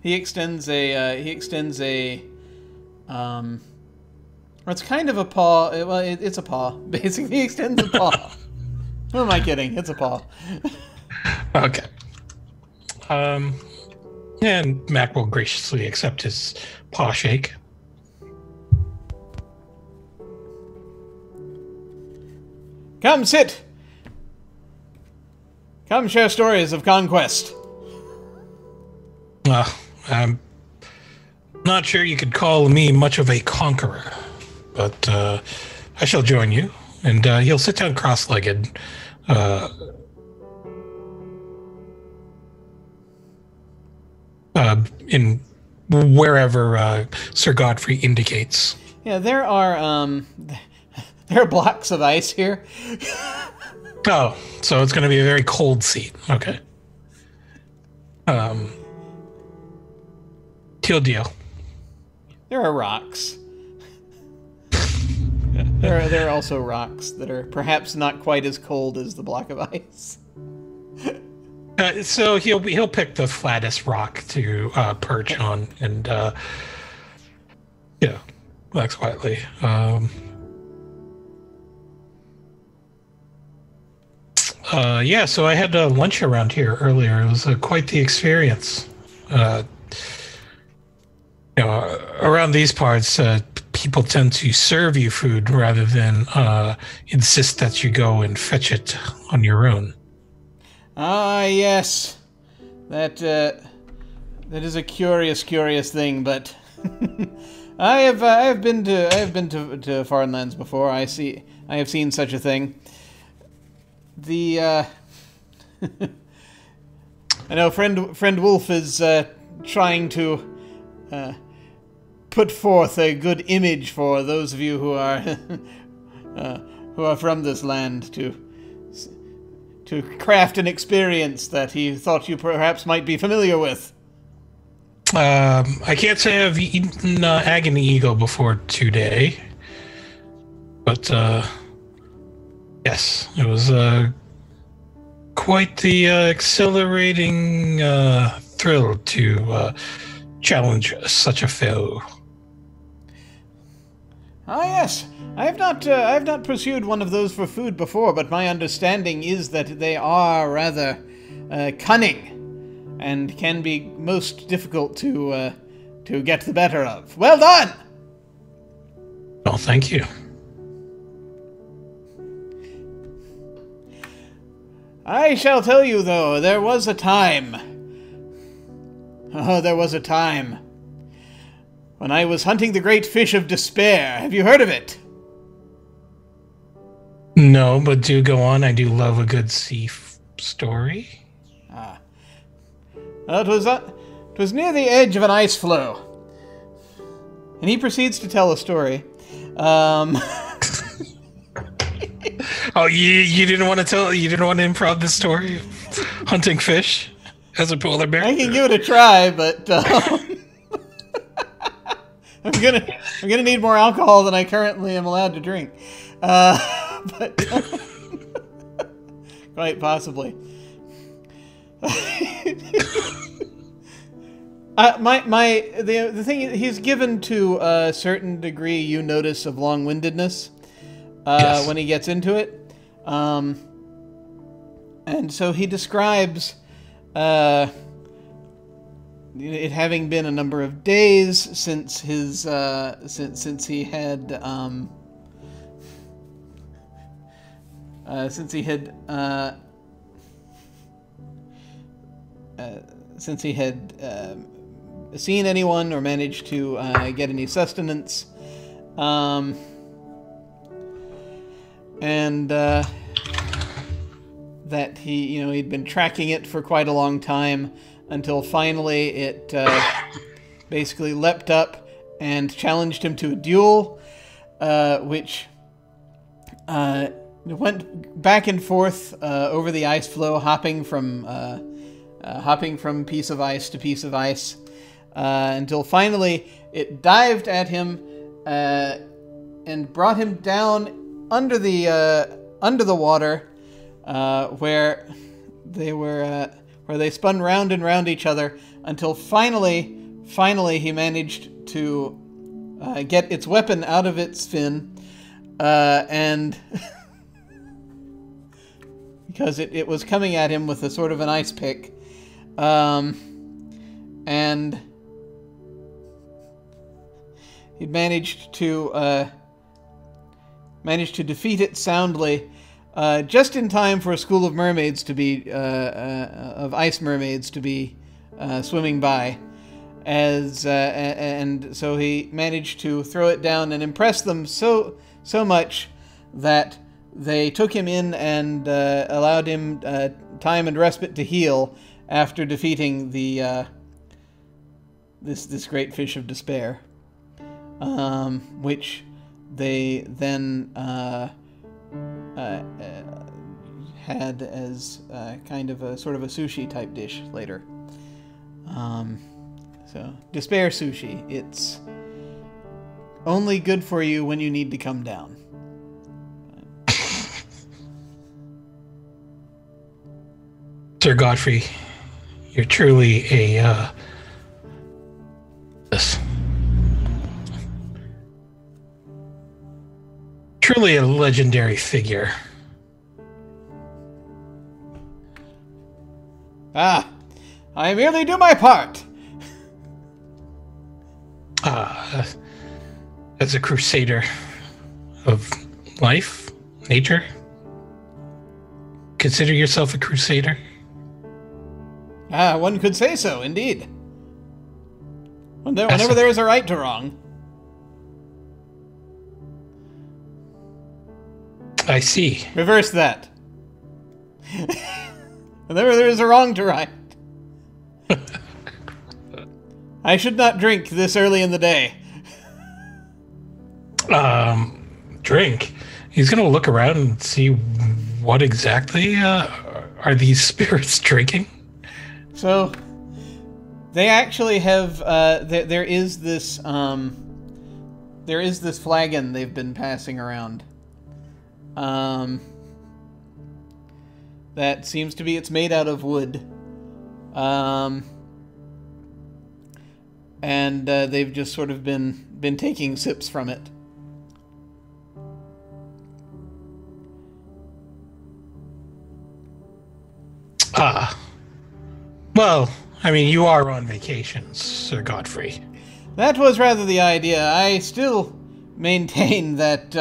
He extends a, it's kind of a paw. Well, it's a paw. Basically, he extends a paw. Who am I kidding? It's a paw. Okay. And Mac will graciously accept his paw shake. Come, sit! Come share stories of conquest. I'm not sure you could call me much of a conqueror, but I shall join you, and he'll sit down cross-legged. In wherever Sir Godfrey indicates. Yeah, there are blocks of ice here. Oh, so it's going to be a very cold seat. Okay. Deal. There are rocks. There are also rocks that are perhaps not quite as cold as the block of ice. So he'll pick the flattest rock to perch on and relax quietly. So I had lunch around here earlier. It was quite the experience. Around these parts, people tend to serve you food rather than insist that you go and fetch it on your own. Ah, yes. That is a curious thing, but I have been to foreign lands before. I have seen such a thing. I know friend Wolf is trying to put forth a good image for those of you who are from this land to craft an experience that he thought you perhaps might be familiar with. I can't say I've eaten Agony Eagle before today, but yes, it was quite the exhilarating thrill to challenge such a foe. Ah, yes. I have not pursued one of those for food before, but my understanding is that they are rather cunning and can be most difficult to get the better of. Well done! Well, thank you. I shall tell you, though, there was a time. Oh, there was a time when I was hunting the great fish of despair. Have you heard of it? No, but do go on. I do love a good story. Ah. Well, it was near the edge of an ice floe. And he proceeds to tell a story. Oh, you didn't want to tell? You didn't want to improv the story of hunting fish as a polar bear? I can give it a try, but I'm gonna need more alcohol than I currently am allowed to drink. But quite possibly. The thing, he's given to a certain degree, you notice, of long-windedness Yes. when he gets into it. And so he describes it having been a number of days since his since he had seen anyone or managed to get any sustenance, and that he'd been tracking it for quite a long time until finally it basically leapt up and challenged him to a duel, which went back and forth over the ice floe, hopping from piece of ice to piece of ice, until finally it dived at him and brought him down under the water, where where they spun round and round each other until finally he managed to get its weapon out of its fin, and because it was coming at him with a sort of an ice pick, and he'd managed to defeat it soundly, just in time for a school of mermaids to be of ice mermaids to be swimming by. And so he managed to throw it down and impress them so much that they took him in and allowed him time and respite to heal after defeating the this great fish of despair, which they then had as kind of a sort of a sushi type dish later. So, despair sushi. It's only good for you when you need to come down. Sir Godfrey, you're truly truly a legendary figure. Ah, I merely do my part. As a crusader of life, nature, consider yourself a crusader? Ah, one could say so, indeed. Whenever there is a right to wrong. I see. Reverse that. Whenever there is a wrong to right. I should not drink this early in the day. Drink? He's gonna look around and see what exactly are these spirits drinking? So, they actually have, there is this flagon they've been passing around. That seems to be, it's made out of wood. And they've just sort of been taking sips from it. Well, I mean, you are on vacation, Sir Godfrey. That was rather the idea. I still maintain that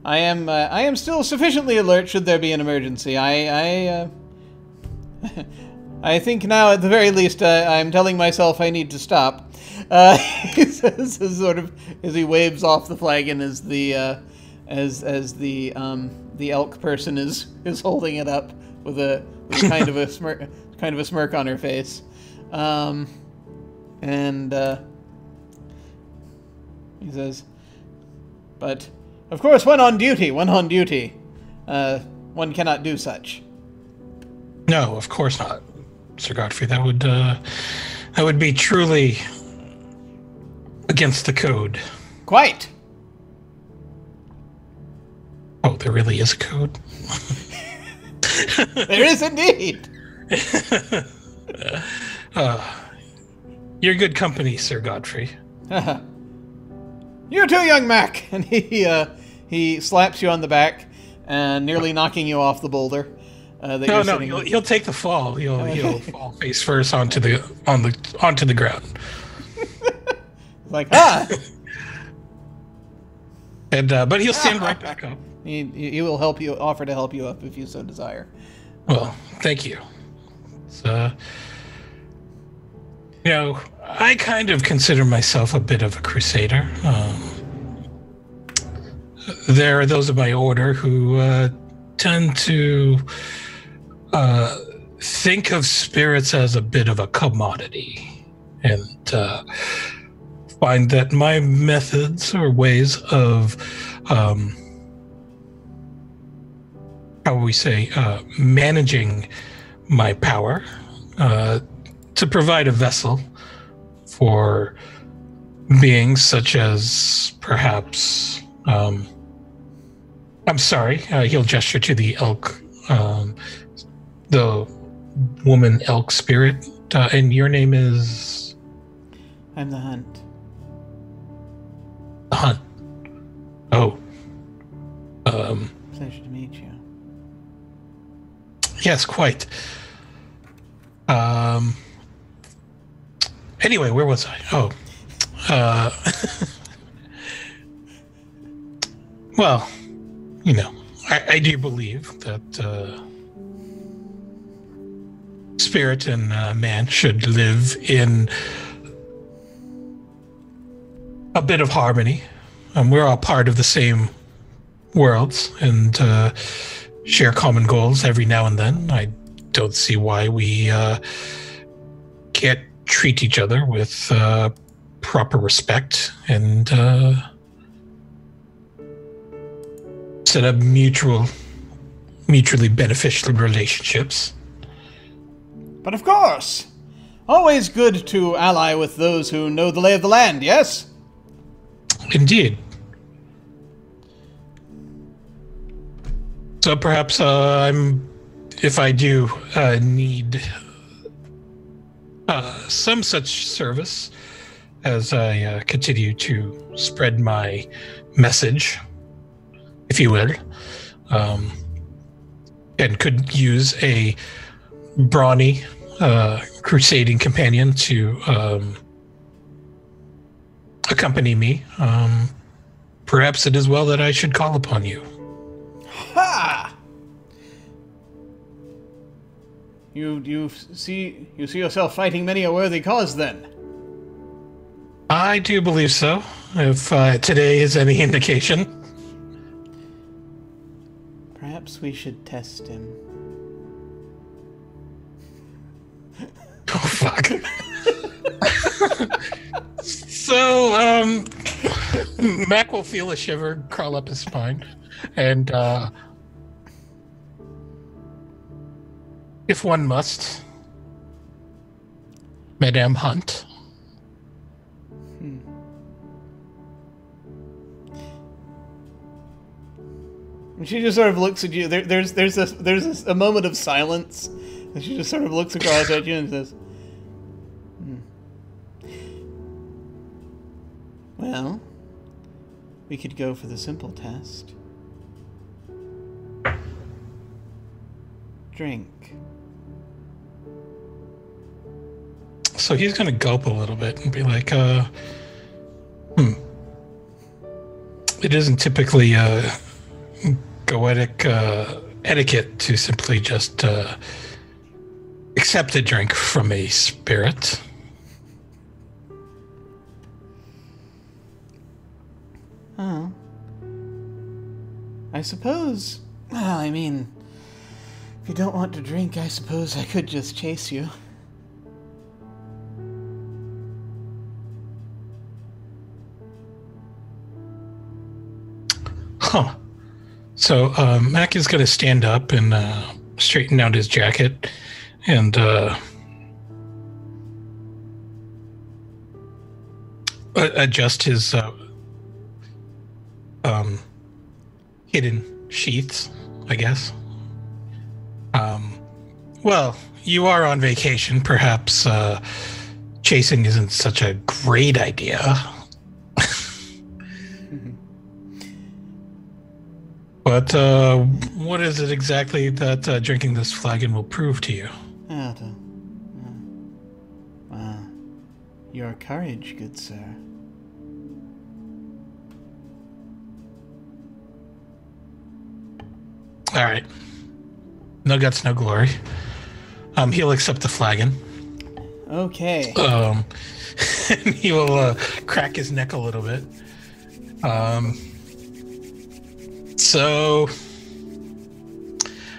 I am still sufficiently alert should there be an emergency. I think now, at the very least, I'm telling myself I need to stop. He says, sort of, as he waves off the flagon, as the elk person is holding it up with kind of a smirk on her face, and he says, "But of course, when on duty, one cannot do such." No, of course not, Sir Godfrey. That would be truly against the code. Quite. Oh, there really is a code? There is indeed. You're good company, Sir Godfrey. You too, young Mac. And he slaps you on the back, nearly knocking you off the boulder. He'll take the fall. He'll fall face first onto the ground. Like, ah. And but he'll stand right back up. He will offer to help you up if you so desire. Well, thank you. So, I kind of consider myself a bit of a crusader. There are those of my order who tend to think of spirits as a bit of a commodity, and find that my methods or ways of managing my power to provide a vessel for beings such as perhaps I'm sorry. He'll gesture to the elk, the woman elk spirit. And your name is? I'm the Hunt. The Hunt. Oh. Pleasure to meet you. Yes, quite. Anyway, where was I? Oh. Well, I do believe that spirit and man should live in a bit of harmony. We're all part of the same worlds and share common goals every now and then. I don't see why we can't treat each other with proper respect and set up mutually beneficial relationships. But of course! Always good to ally with those who know the lay of the land, yes? Indeed. So perhaps if I do need some such service as I continue to spread my message, if you will, and could use a brawny crusading companion to accompany me, perhaps it is well that I should call upon you. Ha! You see yourself fighting many a worthy cause, then? I do believe so, if today is any indication. Perhaps we should test him. Oh, fuck. So, Mac will feel a shiver crawl up his spine, and if one must, Madame Hunt. And she just sort of looks at you. There's a moment of silence, and she just sort of looks across at you and says, "Well, we could go for the simple test. Drink." So he's going to gulp a little bit and be like, It isn't typically goetic etiquette to simply just accept a drink from a spirit. Oh. I suppose... Well, I mean... If you don't want to drink, I suppose I could just chase you. Huh. So Mac is going to stand up and straighten out his jacket and adjust his hidden sheaths, I guess. Well, you are on vacation. Perhaps chasing isn't such a great idea. But what is it exactly that drinking this flagon will prove to you? Your courage, good sir. All right. No guts, no glory. He'll accept the flagon. Okay. And he will crack his neck a little bit. So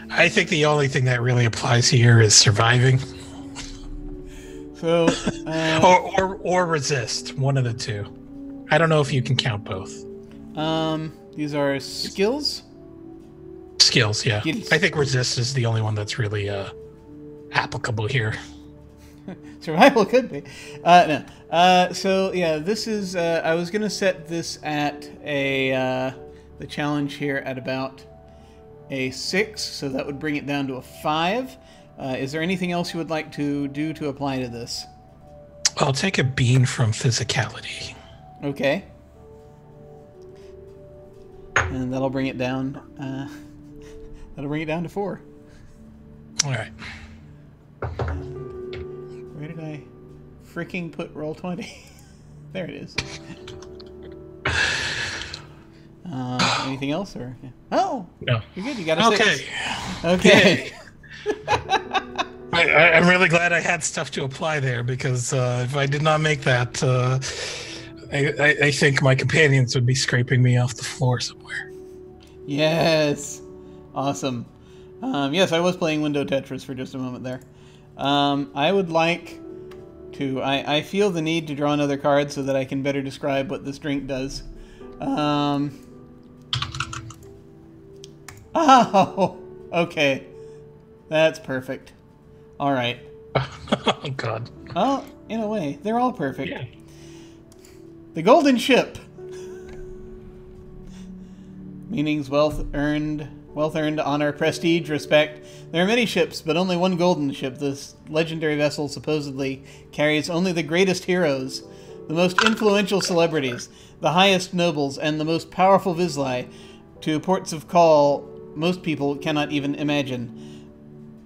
I think the only thing that really applies here is surviving. So, or resist, one of the two. I don't know if you can count both. These are skills? Skills, yeah. Skills. I think resist is the only one that's really applicable here. Survival could be. No. So, yeah, this is... I was going to set this at a the challenge here at about a 6, so that would bring it down to a 5. Is there anything else you would like to do to apply to this? I'll take a bean from physicality. Okay. And that'll bring it down. That'll bring it down to 4. All right. Where did I freaking put Roll20? There it is. Anything else, or oh, no, you're good. You got a 6. Okay. I'm really glad I had stuff to apply there, because if I did not make that, I think my companions would be scraping me off the floor somewhere. Yes, awesome. Yes, I was playing Window Tetris for just a moment there. I would like to. I feel the need to draw another card so that I can better describe what this drink does. Oh, okay. That's perfect. All right. Oh, God. Well, in a way, they're all perfect. Yeah. The Golden Ship. Meanings: wealth earned, honor, prestige, respect. There are many ships, but only one golden ship. This legendary vessel supposedly carries only the greatest heroes, the most influential celebrities, the highest nobles, and the most powerful Vizsla to ports of call most people cannot even imagine.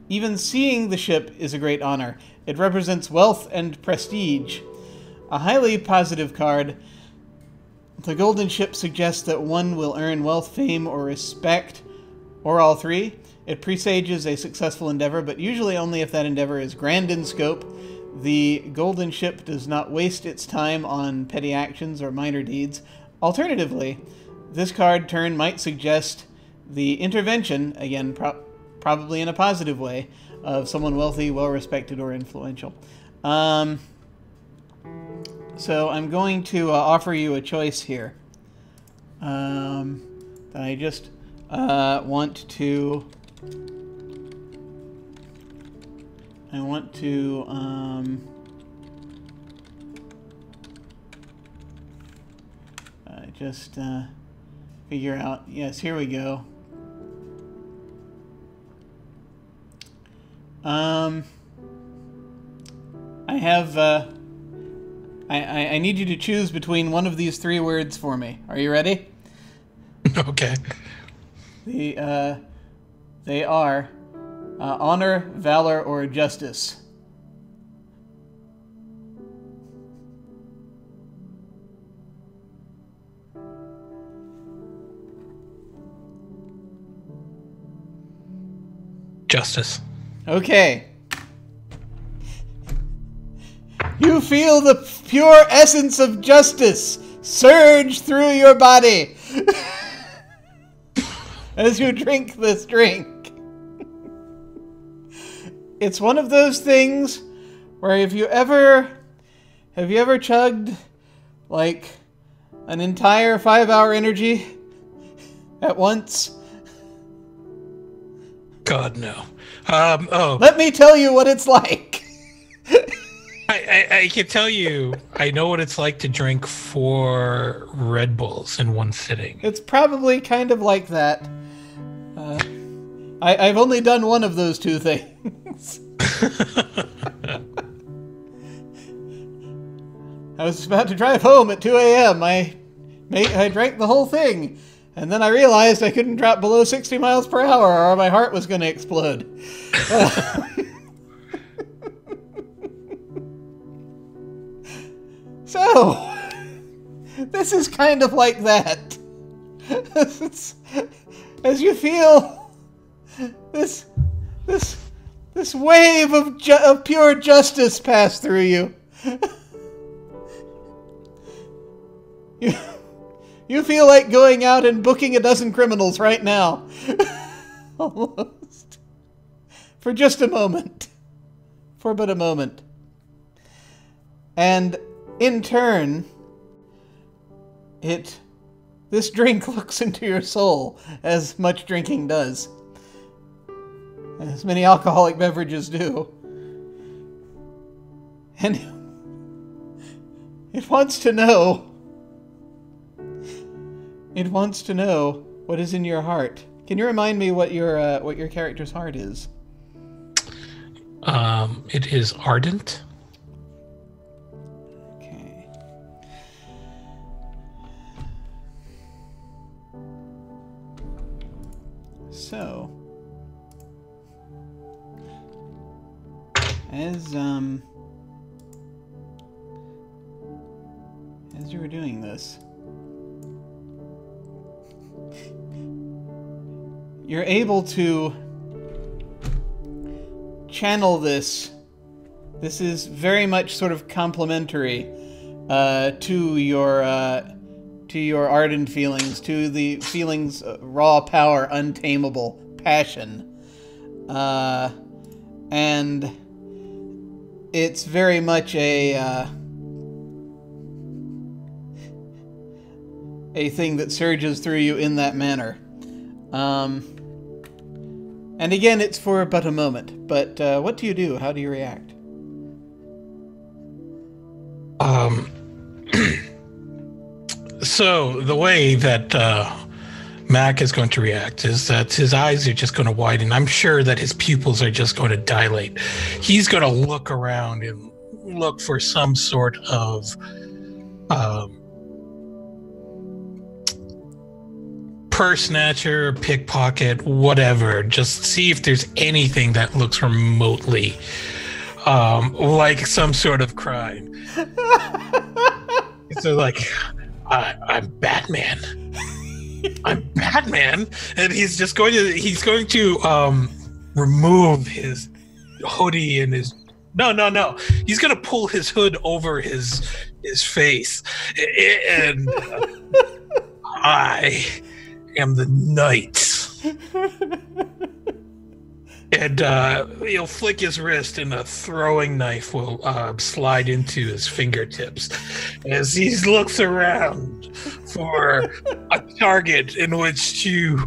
Even seeing the ship is a great honor. It represents wealth and prestige. A highly positive card. The Golden Ship suggests that one will earn wealth, fame, or respect, or all three. It presages a successful endeavor, but usually only if that endeavor is grand in scope. The Golden Ship does not waste its time on petty actions or minor deeds. Alternatively, this card turn might suggest the intervention, again, probably in a positive way, of someone wealthy, well-respected, or influential. So I'm going to offer you a choice here. That I just want to... just figure out... Yes, here we go. I have... I need you to choose between one of these 3 words for me. Are you ready? Okay. They are honor, valor, or justice. Justice. Okay. You feel the pure essence of justice surge through your body as you drink this drink. It's one of those things where have you ever chugged like an entire 5-hour energy at once? God, no. Oh. Let me tell you what it's like. I can tell you, I know what it's like to drink 4 Red Bulls in one sitting. It's probably kind of like that. I've only done one of those 2 things. I was about to drive home at 2 a.m. I drank the whole thing, and then I realized I couldn't drop below 60 miles per hour or my heart was going to explode. So, this is kind of like that. As you feel this wave of pure justice pass through you. You feel like going out and booking a dozen criminals right now. Almost. For just a moment. For but a moment. And in turn, this drink looks into your soul, as much drinking does. As many alcoholic beverages do. And it wants to know It wants to know what is in your heart. Can you remind me what your character's heart is? It is ardent. Okay. So, as you were doing this, you're able to channel this. This is very much sort of complementary to your ardent feelings, to the feelings, raw power, untamable passion, and it's very much a thing that surges through you in that manner. And again, it's for but a moment. But what do you do? How do you react? So the way that Mac is going to react is that his eyes are just going to widen. I'm sure that his pupils are just going to dilate. He's going to look around and look for some sort of purse snatcher, pickpocket, whatever. Just see if there's anything that looks remotely like some sort of crime. So like, I'm Batman. I'm Batman, and he's going to remove his hoodie and his no. He's going to pull his hood over his face, and I am the knight. And he'll flick his wrist, and a throwing knife will slide into his fingertips as he looks around for a target in which to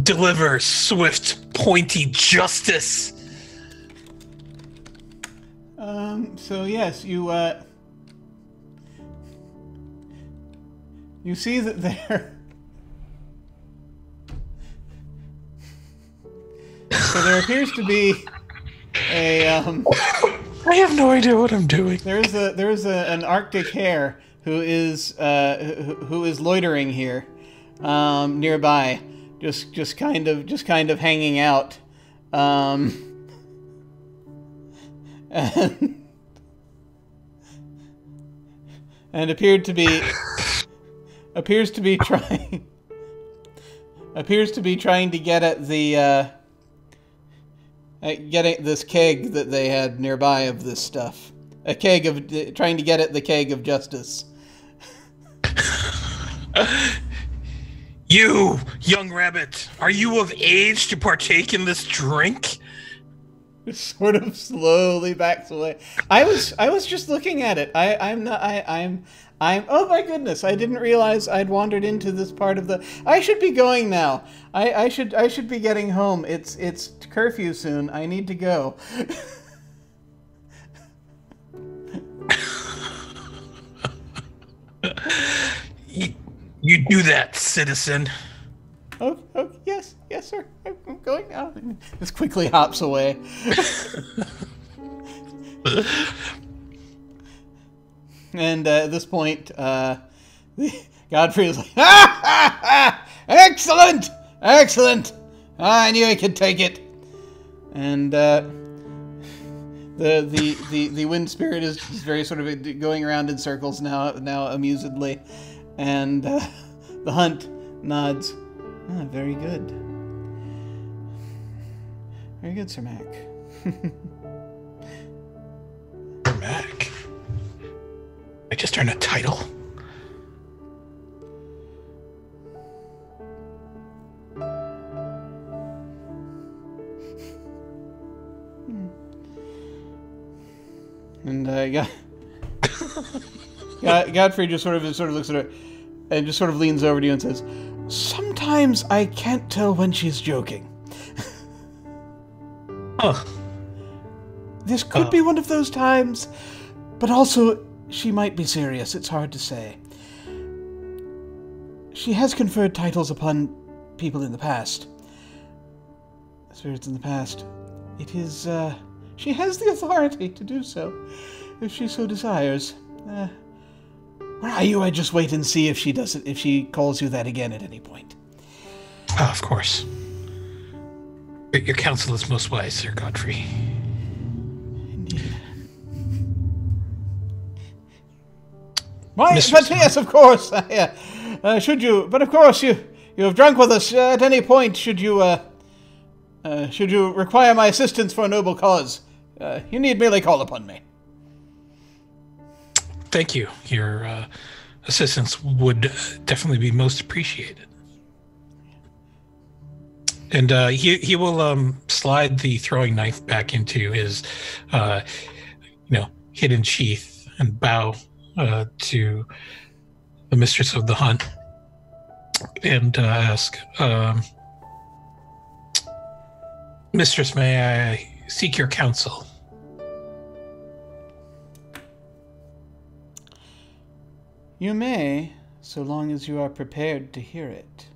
deliver swift, pointy justice. So yes, you see that there. So there appears to be a. I have no idea what I'm doing. There is an Arctic hare who is loitering here, nearby, just kind of hanging out, and appears to be trying to get at the. Getting this keg that they had nearby of this stuff. Trying to get at the keg of justice. You, young rabbit, are you of age to partake in this drink? Sort of slowly backs away. I was just looking at it. I'm oh my goodness, I didn't realize I'd wandered into this part of the. I should be going now. I should be getting home. It's curfew soon. I need to go. You do that, citizen. Oh, yes, sir. I'm going now. Just quickly hops away. And at this point, Godfrey is like, Excellent! Excellent! I knew I could take it. And the wind spirit is very sort of going around in circles now amusedly, and the hunt nods. Ah, very good. Very good, Sir Mac. Sir Mac? I just earned a title. And Godfrey just sort of looks at her and just sort of leans over to you and says, "Sometimes I can't tell when she's joking." Huh. This could be one of those times, but also she might be serious. It's hard to say. She has conferred titles upon people in the past. Spirits in the past. It is, she has the authority to do so, if she so desires. Where are you? I just wait and see if she calls you that again at any point. Of course. Your counsel is most wise, Sir Godfrey. Indeed. Why? But yes, of course. Should you? But of course, you have drunk with us. At any point, should you require my assistance for a noble cause, you need merely call upon me. Thank you. Your assistance would definitely be most appreciated. And he will slide the throwing knife back into his, hidden sheath and bow to the mistress of the hunt and ask, Mistress, may I seek your counsel? You may, so long as you are prepared to hear it.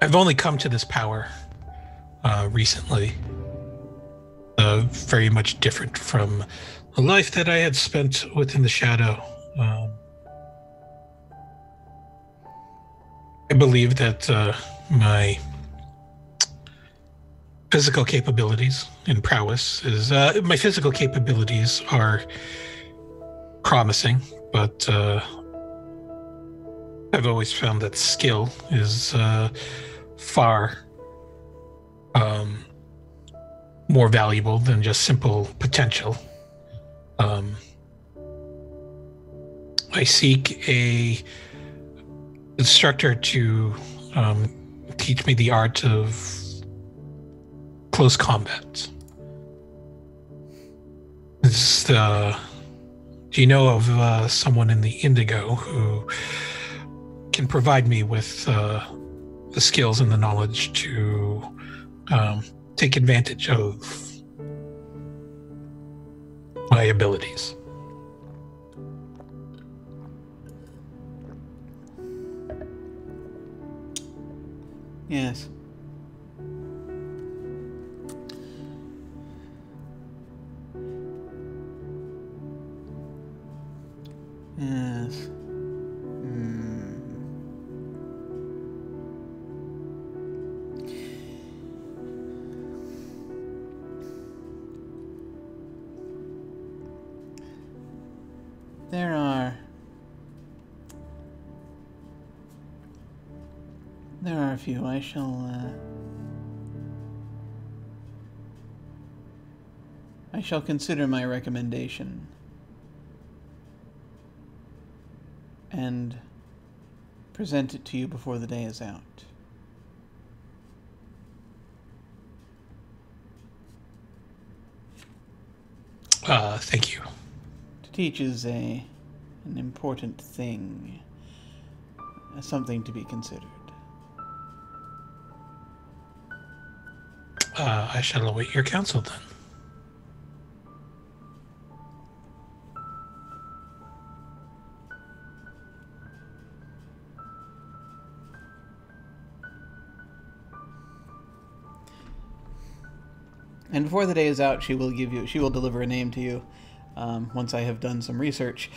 I've only come to this power recently. Very much different from the life that I had spent within the shadow. I believe that my physical capabilities and prowess is my physical capabilities are promising, but I've always found that skill is far more valuable than just simple potential. I seek a instructor to teach me the art of close combat. Do you know of someone in the Indigo who can provide me with the skills and the knowledge to take advantage of my abilities? Yes. Yes. There are a few. I shall consider my recommendation and present it to you before the day is out. Thank you. To teach is an important thing, something to be considered. I shall await your counsel then. And before the day is out, she will deliver a name to you, once I have done some research.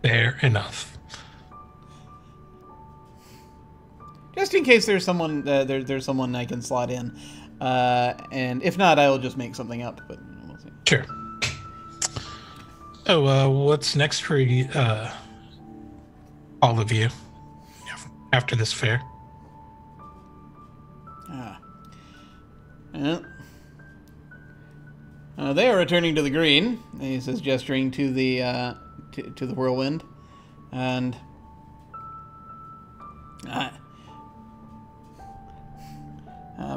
Fair enough. Just in case there's someone there's someone I can slot in, and if not, I will just make something up. But we'll see. Sure. Oh, what's next for all of you after this fair? They are returning to the green. He says, gesturing to the to the whirlwind, and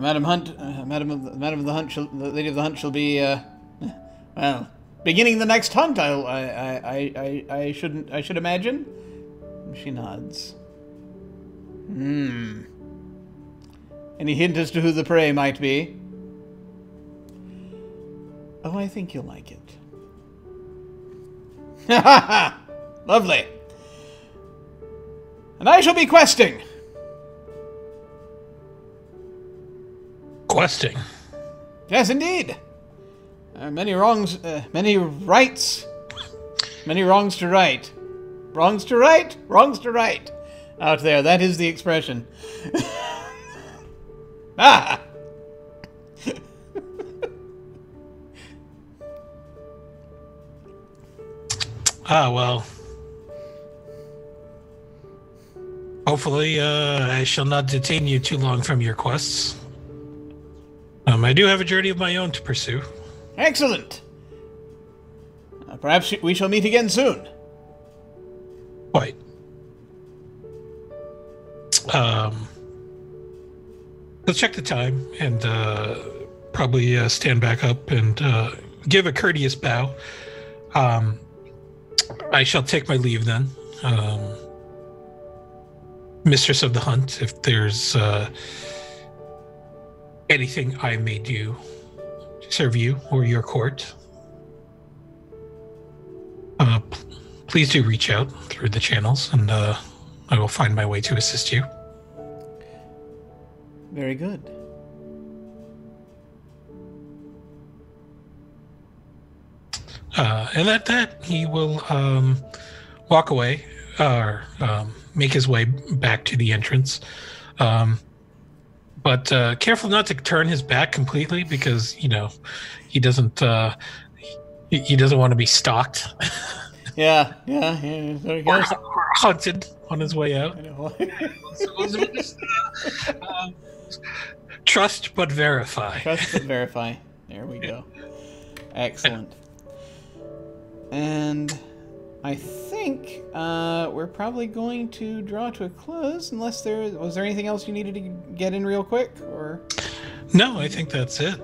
Madam Hunt, Madam of the Hunt, the Lady of the Hunt shall be well, beginning the next hunt. I should imagine. She nods. Any hint as to who the prey might be? Oh, I think you'll like it. Ha ha ha! Lovely. And I shall be questing. Questing? Yes, indeed. Many wrongs, many rights, many wrongs to right. Wrongs to right, wrongs to right. Out there, that is the expression. Ah! Well. Hopefully, I shall not detain you too long from your quests. I do have a journey of my own to pursue. Excellent. Perhaps we shall meet again soon. Quite. Let's check the time and probably stand back up and give a courteous bow. I shall take my leave then. Mistress of the Hunt, if there's anything I may do to serve you or your court, please do reach out through the channels, and I will find my way to assist you. Very good. And at that, he will walk away or make his way back to the entrance. But careful not to turn his back completely, because he doesn't he doesn't want to be stalked. Yeah. There he or goes. hunted on his way out. Trust but verify. Trust but verify. There we go. Excellent. And I think we're probably going to draw to a close, unless was there anything else you needed to get in real quick, or? No, I think that's it.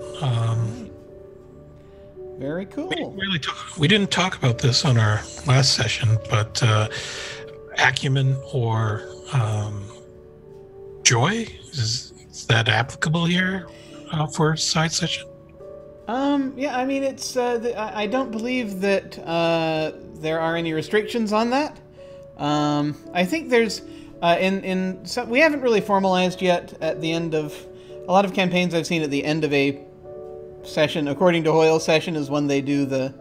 Very cool. We didn't talk about this on our last session, but acumen or joy, is that applicable here for side session? Yeah, I mean, it's I don't believe that there are any restrictions on that. I think there's we haven't really formalized yet at the end of a lot of campaigns I've seen. At the end of a session, according to Hoyle's session, is when they do the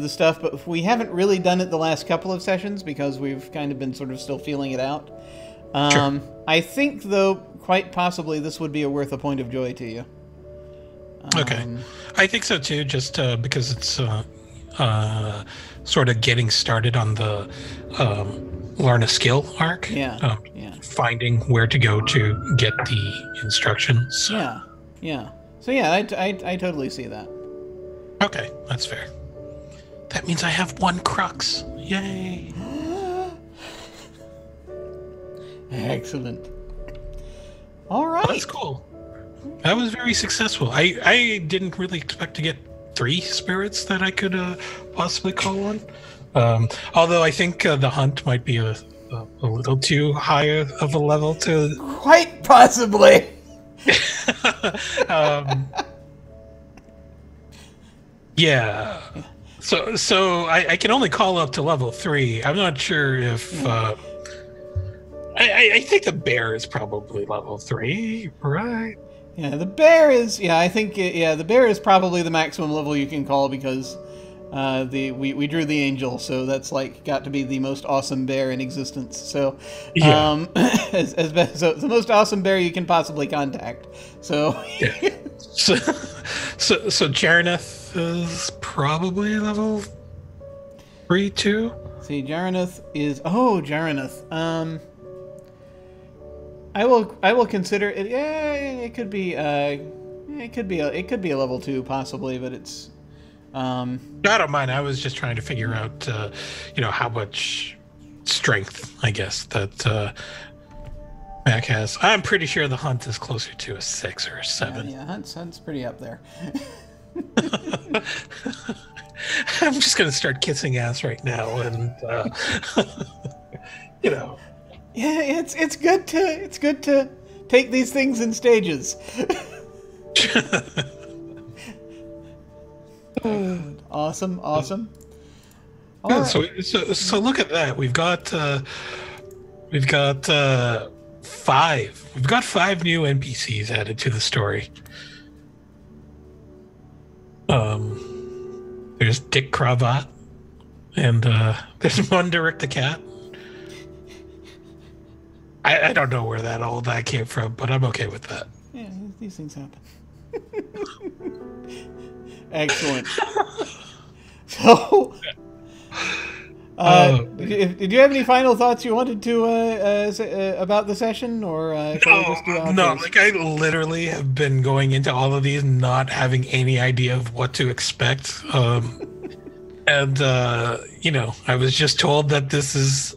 stuff, but we haven't really done it the last couple of sessions because we've kind of been sort of still feeling it out. Sure. I think, though, quite possibly this would be worth a point of joy to you. Okay, I think so too, just because it's sort of getting started on the learn a skill arc. Yeah. Finding where to go to get the instructions. Yeah. So yeah, I totally see that. Okay, that's fair. That means I have one crux. Yay! Excellent. All right. That's cool. That was very successful. I didn't really expect to get 3 spirits that I could possibly call on. Although I think the hunt might be a little too high of a level to... Quite possibly. Yeah. So I can only call up to level 3. I'm not sure if... I think the bear is probably level 3, right? Yeah, the bear is... Yeah, I think... the bear is probably the maximum level you can call, because we drew the angel, so that's got to be the most awesome bear in existence. So, Yeah. so the most awesome bear you can possibly contact. So... Yeah. So Jaraneth is probably level 3 too. See, Jaraneth is... Oh, Jaraneth. I will consider it. Yeah, it could be. It could be a level 2 possibly, but it's. I don't mind. I was just trying to figure out, how much strength, I guess, that Mac has. I'm pretty sure the hunt is closer to a 6 or a 7. Yeah, Hunt's pretty up there. I'm just gonna start kissing ass right now, and Yeah, it's good to take these things in stages. Awesome. All Yeah, right. so look at that. We've got five. We've got five new NPCs added to the story. There's Dick Cravat, and there's Munderik the cat. I don't know where all that came from, but I'm okay with that. Yeah, these things happen. Excellent. So, did you have any final thoughts you wanted to say, about the session, or shall we just do outros? No, like I literally have been going into all of these not having any idea of what to expect. And I was just told that this is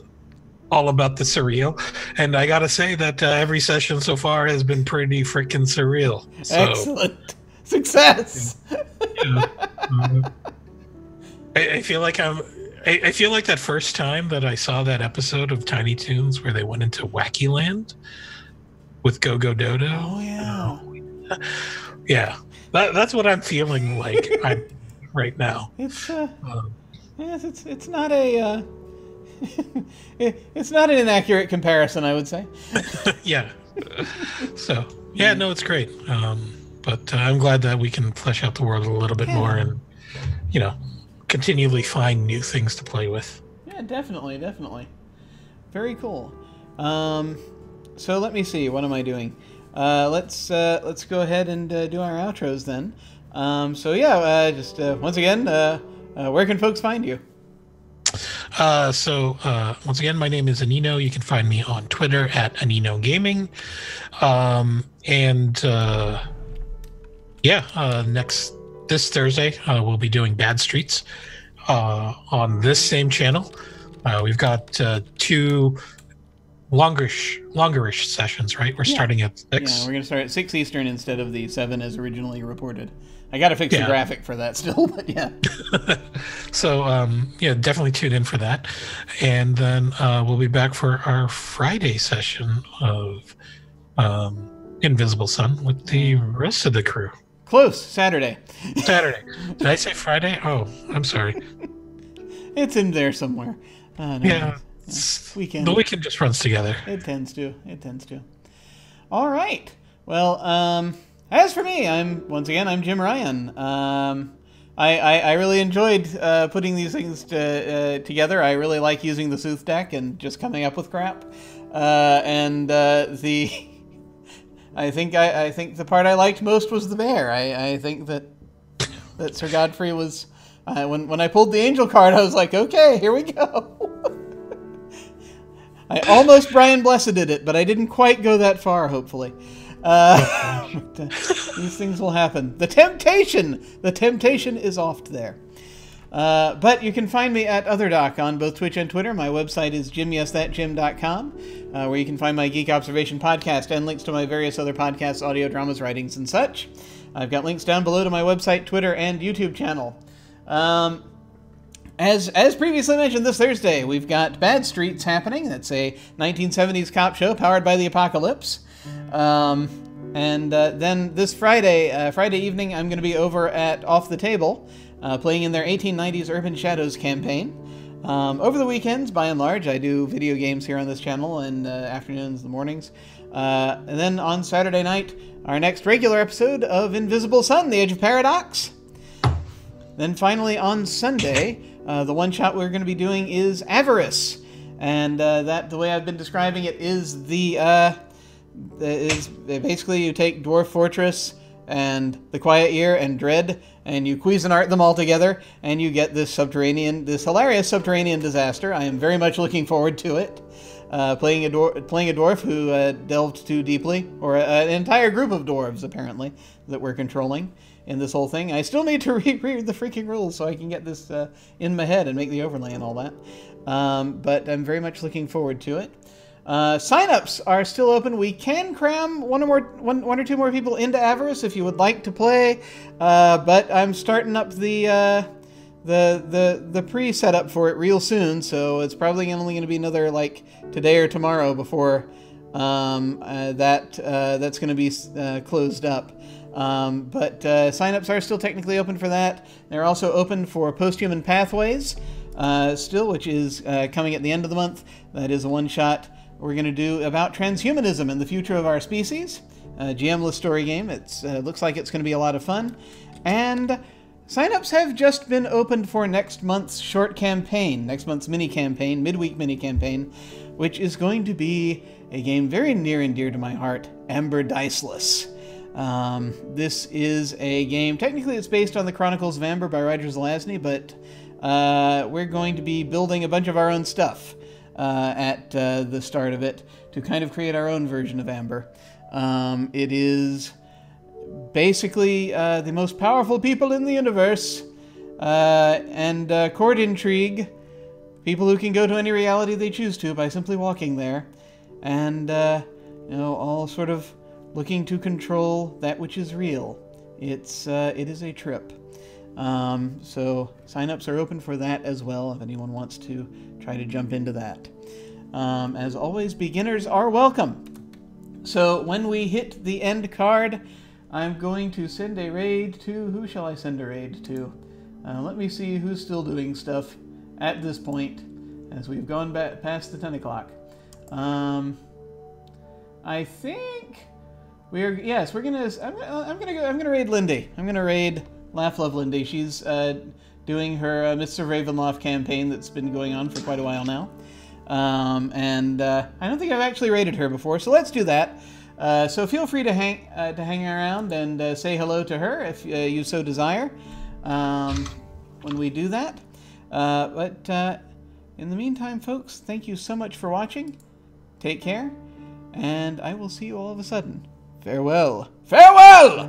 all about the surreal, and I gotta say that every session so far has been pretty freaking surreal. So, excellent success. I feel like I feel like that first time that I saw that episode of Tiny Toons where they went into Wacky Land with Go-Go Dodo. Oh yeah. Yeah, that's what I'm feeling like right now. It's yes, it's not a it's not an inaccurate comparison, I would say. Yeah. So yeah, no, it's great. But I'm glad that we can flesh out the world a little bit more, and continually find new things to play with. Yeah, definitely. Very cool. So let me see. What am I doing? Let's go ahead and do our outros then. So yeah, just once again, where can folks find you? Once again, my name is Anino. You can find me on Twitter at Anino Gaming. This Thursday, we'll be doing Bad Streets on this same channel. We've got two longerish sessions, right? We're starting at 6. Yeah, we're going to start at 6 Eastern instead of the 7 as originally reported. I got to fix the graphic for that still, but yeah. So, definitely tune in for that. And then we'll be back for our Friday session of Invisible Sun with the rest of the crew. Close. Saturday. Did I say Friday? Oh, I'm sorry. It's in there somewhere. No, yeah. Weekend. The weekend just runs together. It tends to. All right. Well, as for me, I'm Jim Ryan. I really enjoyed putting these things together. I really like using the Sooth deck and just coming up with crap. I think the part I liked most was the bear. I think that Sir Godfrey was when I pulled the angel card, I was like, okay, here we go. I almost Brian Blesseded it, but I didn't quite go that far. Hopefully, these things will happen. The temptation is oft there. But you can find me at OtherDoc on both Twitch and Twitter. My website is JimYesThatJim.com, where you can find my Geek Observation podcast and links to my various other podcasts, audio dramas, writings, and such. I've got links down below to my website, Twitter, and YouTube channel. As previously mentioned, this Thursday, we've got Bad Streets happening. That's a 1970s cop show powered by the apocalypse. And then this Friday evening, I'm going to be over at Off the Table, playing in their 1890s Urban Shadows campaign. Over the weekends, by and large, I do video games here on this channel in afternoons and mornings. And then on Saturday night, our next regular episode of Invisible Sun, The Age of Paradox. Then finally on Sunday, the one shot we're going to be doing is Avarice. And the way I've been describing it is basically you take Dwarf Fortress and The Quiet Year and Dread, and you Cuisinart them all together, and you get this hilarious subterranean disaster. I am very much looking forward to it. Playing a dwarf who delved too deeply, or an entire group of dwarves apparently that we're controlling in this whole thing. I still need to reread the freaking rules so I can get this in my head and make the overlay and all that. But I'm very much looking forward to it. Sign-ups are still open. We can cram one or two more people into Avarice if you would like to play, but I'm starting up the pre-setup for it real soon, so it's probably only going to be another like today or tomorrow before that's going to be closed up. But sign-ups are still technically open for that. They're also open for Posthuman Pathways. still, which is coming at the end of the month. That is a one-shot we're going to do about transhumanism and the future of our species. GM-less story game. It looks like it's going to be a lot of fun. And sign-ups have just been opened for next month's short campaign, next month's mini-campaign, midweek mini-campaign, which is going to be a game very near and dear to my heart, Amber Diceless. This is a game, technically it's based on the Chronicles of Amber by Roger Zelazny, but we're going to be building a bunch of our own stuff at the start of it to kind of create our own version of Amber. It is basically the most powerful people in the universe, and court intrigue, people who can go to any reality they choose to by simply walking there, and all sort of looking to control that which is real. It is a trip. So sign-ups are open for that as well if anyone wants to try to jump into that. As always, beginners are welcome. So when we hit the end card, I'm going to send a raid to... Who shall I send a raid to? Let me see who's still doing stuff at this point, as we've gone back past the 10 o'clock. I think we're... Yes, we're gonna... I'm gonna raid Lindy. I'm gonna raid Laugh Love Lindy. She's doing her Mists of Ravenloft campaign that's been going on for quite a while now. And I don't think I've actually raided her before, so let's do that. So feel free to hang around and say hello to her if you so desire when we do that. But in the meantime, folks, thank you so much for watching. Take care, and I will see you all of a sudden. Farewell. Farewell!